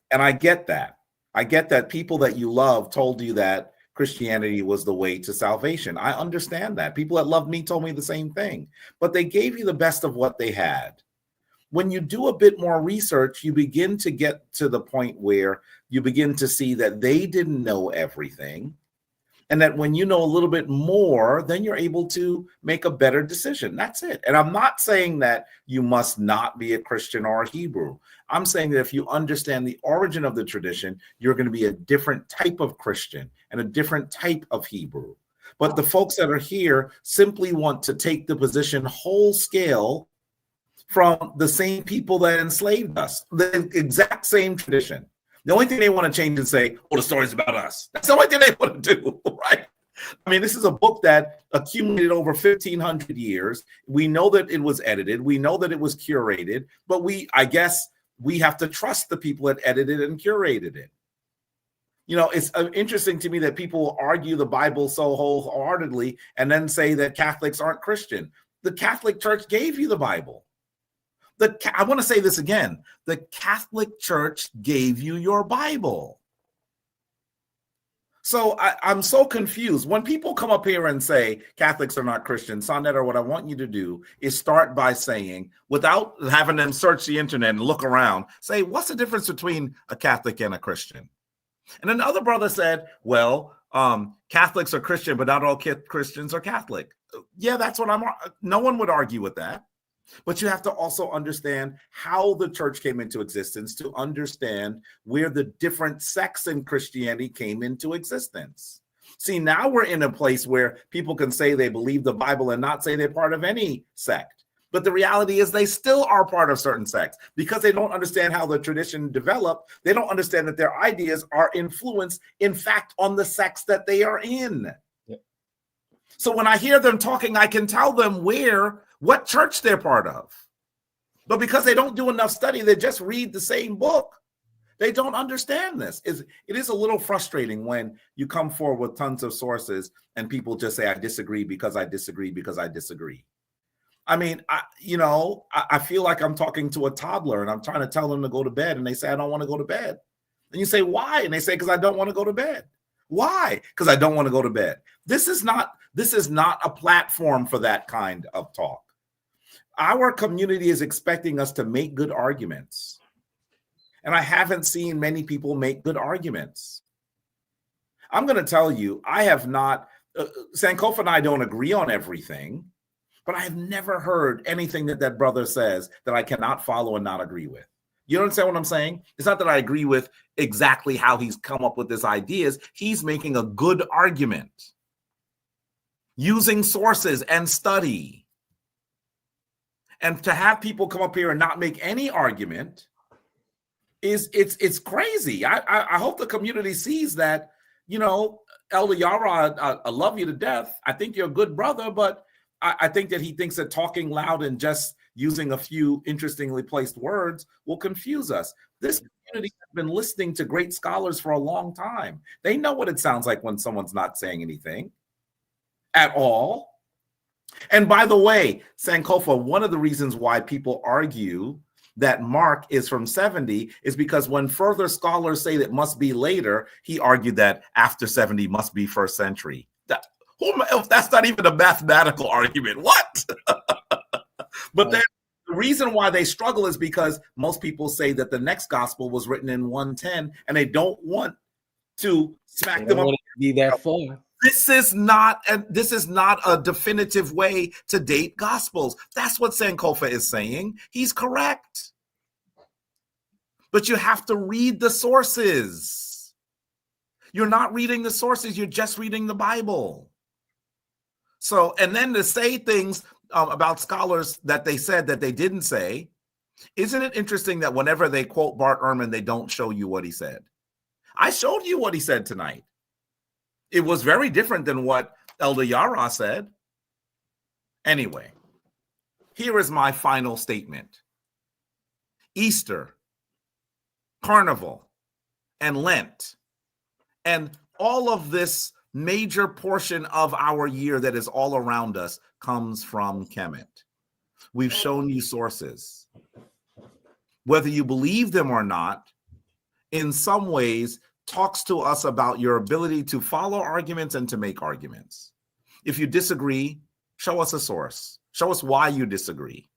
And I get that. I get that people that you love told you that Christianity was the way to salvation. I understand that. People that loved me told me the same thing, but they gave you the best of what they had. When you do a bit more research, you begin to get to the point where you begin to see that they didn't know everything. And that when you know a little bit more, then you're able to make a better decision. That's it. And I'm not saying that you must not be a Christian or a Hebrew. I'm saying that if you understand the origin of the tradition, you're going to be a different type of Christian and a different type of Hebrew. But the folks that are here simply want to take the position whole scale from the same people that enslaved us, the exact same tradition. The only thing they want to change and say, oh, the story's about us. That's the only thing they want to do, right? I mean, this is a book that accumulated over 1,500 years. We know that it was edited. We know that it was curated. But I guess we have to trust the people that edited and curated it. You know, it's interesting to me that people argue the Bible so wholeheartedly and then say that Catholics aren't Christian. The Catholic Church gave you the Bible. I want to say this again. The Catholic Church gave you your Bible. So I'm so confused. When people come up here and say Catholics are not Christians, sa.neter, what I want you to do is start by saying, without having them search the internet and look around, say, what's the difference between a Catholic and a Christian? And then the other brother said, well, Catholics are Christian, but not all Christians are Catholic. Yeah, that's what no one would argue with that. But you have to also understand how the church came into existence to understand where the different sects in Christianity came into existence. See, now we're in a place where people can say they believe the Bible and not say they're part of any sect. But the reality is they still are part of certain sects because they don't understand how the tradition developed. They don't understand that their ideas are influenced, in fact, on the sects that they are in. Yep. So when I hear them talking, I can tell them what church they're part of. But because they don't do enough study, they just read the same book. They don't understand this. It is a little frustrating when you come forward with tons of sources and people just say, I disagree because I disagree because I disagree. I mean, I feel like I'm talking to a toddler and I'm trying to tell them to go to bed and they say, I don't want to go to bed. And you say, why? And they say, because I don't want to go to bed. Why? Because I don't want to go to bed. This is not a platform for that kind of talk. Our community is expecting us to make good arguments. And I haven't seen many people make good arguments. I'm going to tell you, I have not, Sankofa and I don't agree on everything, but I have never heard anything that brother says that I cannot follow and not agree with. You understand what I'm saying? It's not that I agree with exactly how he's come up with his ideas. He's making a good argument using sources and study. And to have people come up here and not make any argument it's crazy. I hope the community sees that, Elder Yara, I love you to death. I think you're a good brother, but I think that he thinks that talking loud and just using a few interestingly placed words will confuse us. This community has been listening to great scholars for a long time. They know what it sounds like when someone's not saying anything at all. And by the way, Sankofa, one of the reasons why people argue that Mark is from 70 is because when further scholars say that it must be later, he argued that after 70 must be first century. That's not even a mathematical argument. What? But then the reason why they struggle is because most people say that the next gospel was written in 110, and they don't want to smack them up. Be that far. This is not a definitive way to date gospels. That's what Sankofa is saying. He's correct. But you have to read the sources. You're not reading the sources, you're just reading the Bible. So, and then to say things about scholars that they said that they didn't say, isn't it interesting that whenever they quote Bart Ehrman, they don't show you what he said? I showed you what he said tonight. It was very different than what Elder Yara said. Anyway, here is my final statement. Easter, Carnival, and Lent, and all of this major portion of our year that is all around us comes from Kemet. We've shown you sources. Whether you believe them or not, in some ways, talks to us about your ability to follow arguments and to make arguments. If you disagree, show us a source. Show us why you disagree.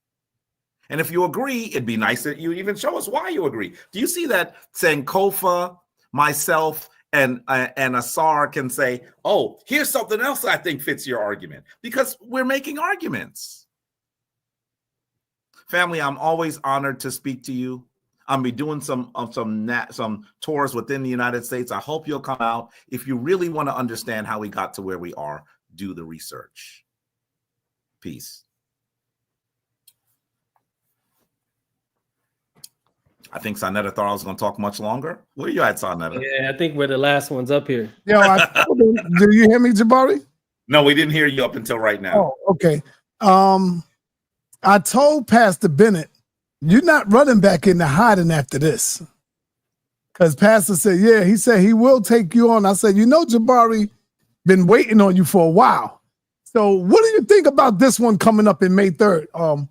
And if you agree, it'd be nice that you even show us why you agree. Do you see that Sankofa, myself, and Asar can say, oh, here's something else I think fits your argument? Because we're making arguments. Family, I'm always honored to speak to you. I'll be doing some tours within the United States. I hope you'll come out. If you really want to understand how we got to where we are, do the research. Peace. I think sa.neter thought I was going to talk much longer. Where are you at, sa.neter? Yeah, I think we're the last ones up here. Yo, do you hear me, Jabari? No, we didn't hear you up until right now. Oh, okay. I told Pastor Bennett, you're not running back into hiding after this. Because Pastor said, yeah, he said he will take you on. I said, you know, Jabari been waiting on you for a while. So what do you think about this one coming up in May 3rd?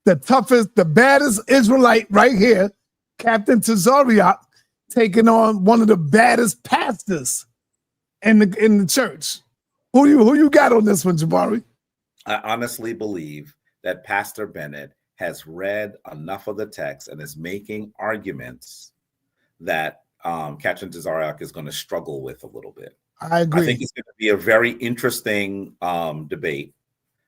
The toughest, the baddest Israelite right here, Captain Tazariak, taking on one of the baddest pastors in the church. Who you got on this one, Jabari? I honestly believe that Pastor Bennett has read enough of the text and is making arguments that Captain Tazariak is going to struggle with a little bit. I agree. I think it's going to be a very interesting debate.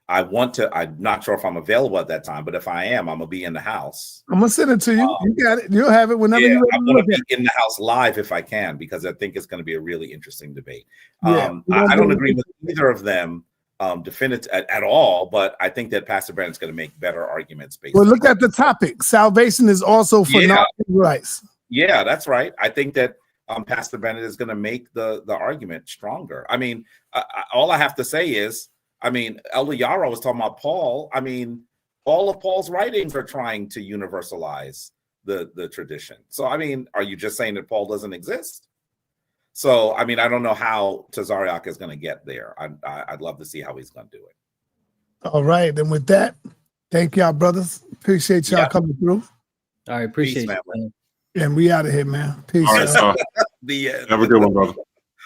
I'm not sure if I'm available at that time, but if I am, I'm going to be in the house. I'm going to send it to you. You got it. You'll have it whenever you're ready. I'm going to be in the house live if I can, because I think it's going to be a really interesting debate. I don't agree with either of them definitive at all, but I think that Pastor Brennan's going to make better arguments. Well, look at the topic. Salvation is also for non-Israelites. Yeah, that's right. I think that Pastor Bennett is going to make the argument stronger. I mean, all I have to say is, Elder Yara was talking about Paul. All of Paul's writings are trying to universalize the tradition. So, are you just saying that Paul doesn't exist? So, I don't know how Tazariak is going to get there. I'd love to see how he's going to do it. All right. And with that, thank y'all, brothers. Appreciate y'all coming through. All right. Appreciate it, man. And we out of here, man. Peace. All right, so have a good one, brother.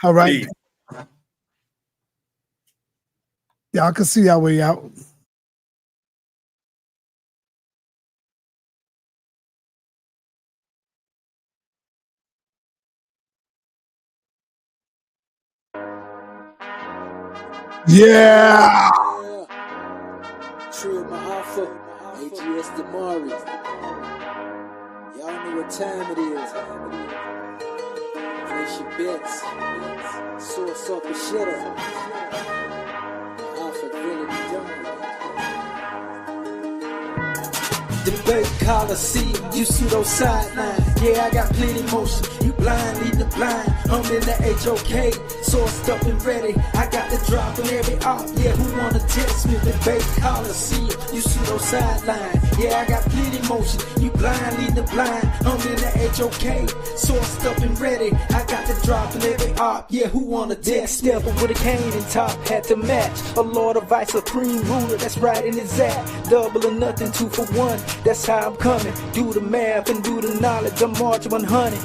All right. Peace. Y'all can see our way out. Yeah. True, my alpha, AGS Jabari. Y'all know what time it is. Place your bets. Source up and shut up. Alpha really be done. Debate Coliseum, you pseudo sideline. Yeah, I got plenty motion. You blind, lead the blind. I'm in the HOK, sourced up and ready. I got the drop on every op. Yeah, who wanna test me? The bait collar, see it. You pseudo sideline. Yeah, I got plenty motion. You blind, lead the blind. I'm in the HOK, sourced up and ready. I got the drop on every op. Yeah, who wanna test me? Stepper with a cane and top had to match. A Lord of Ice, supreme ruler. That's right in his act. Double or nothing, 2 for 1. That's how I'm coming. Do the math and do the knowledge. I'm March 100.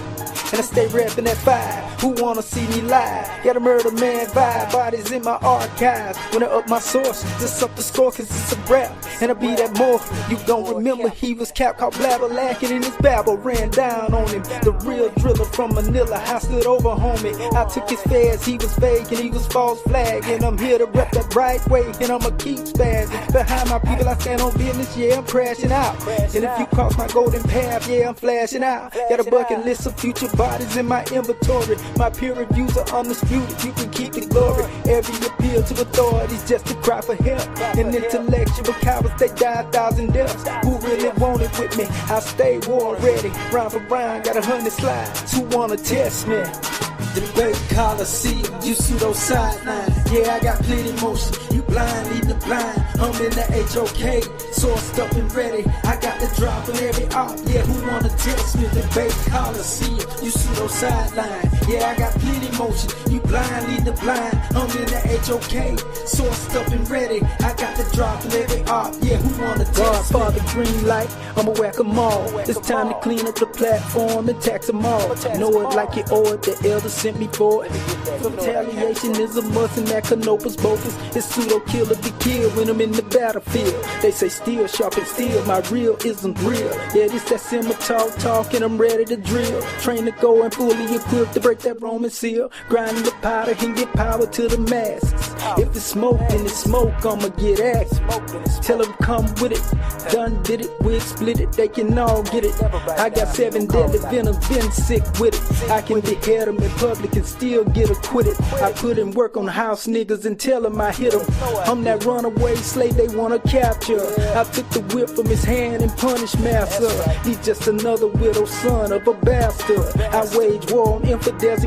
And I stay reppin' that 5. Who wanna see me live? Got a murder man vibe. Bodies in my archives. When I up my source, just up the score cause it's a rap. And I be that more. You don't remember he was cap called blabber lacking in his babble. Ran down on him. The real driller from Manila. I stood over homie. I took his fares. He was fake and he was false flag. And I'm here to rep that right way. And I'ma keep spazzing. Behind my people I stand on business. Yeah, I'm crashing out. And if you cross my golden path, yeah, I'm flashing out. Got a bucket list of future bodies in my inventory. My peer reviews are undisputed. You can keep the glory. Every appeal to authorities just to cry for help. And intellectual cowards, they die 1,000 deaths. Who really want it with me? I stay war ready. Round for round, got 100 slides. Who wanna test me? The bait collar, see you pseudo sideline. Yeah, I got plenty motion. You blind, lead the blind. I'm in the HOK, sourced up and ready. I got the drop on every op. Yeah, who wanna test me? The bait collar, see you pseudo sideline. Yeah, I got plenty motion. You blind, lead the blind. I'm in the HOK, sourced up and ready. I got the drop on every op. Yeah, who wanna test me? Godfather green light, I'ma whack 'em all. It's time to clean up the platform and tax 'em all. Know it like you owe it. The elders sent me for it. Retaliation is a must and that canopus bogus. It's pseudo killer be killed when I'm in the battlefield. They say steel sharp and steel, my real isn't real. Yeah, this that scimitar talk and I'm ready to drill. Train to go and fully equipped to break that Roman seal. Grinding the powder and get power to the masses. If it's smoke, then it's smoke, I'ma get axed. Tell them come with it. Done did it, we split it, they can all get it. I got 7 deadly venoms, been sick with it. I can behead them in public and still get acquitted. I put in work on house niggas and tell them I hit them. I'm that runaway slave they wanna capture. I took the whip from his hand and punished master. He's just another widow son of a bastard. I wage war on infidels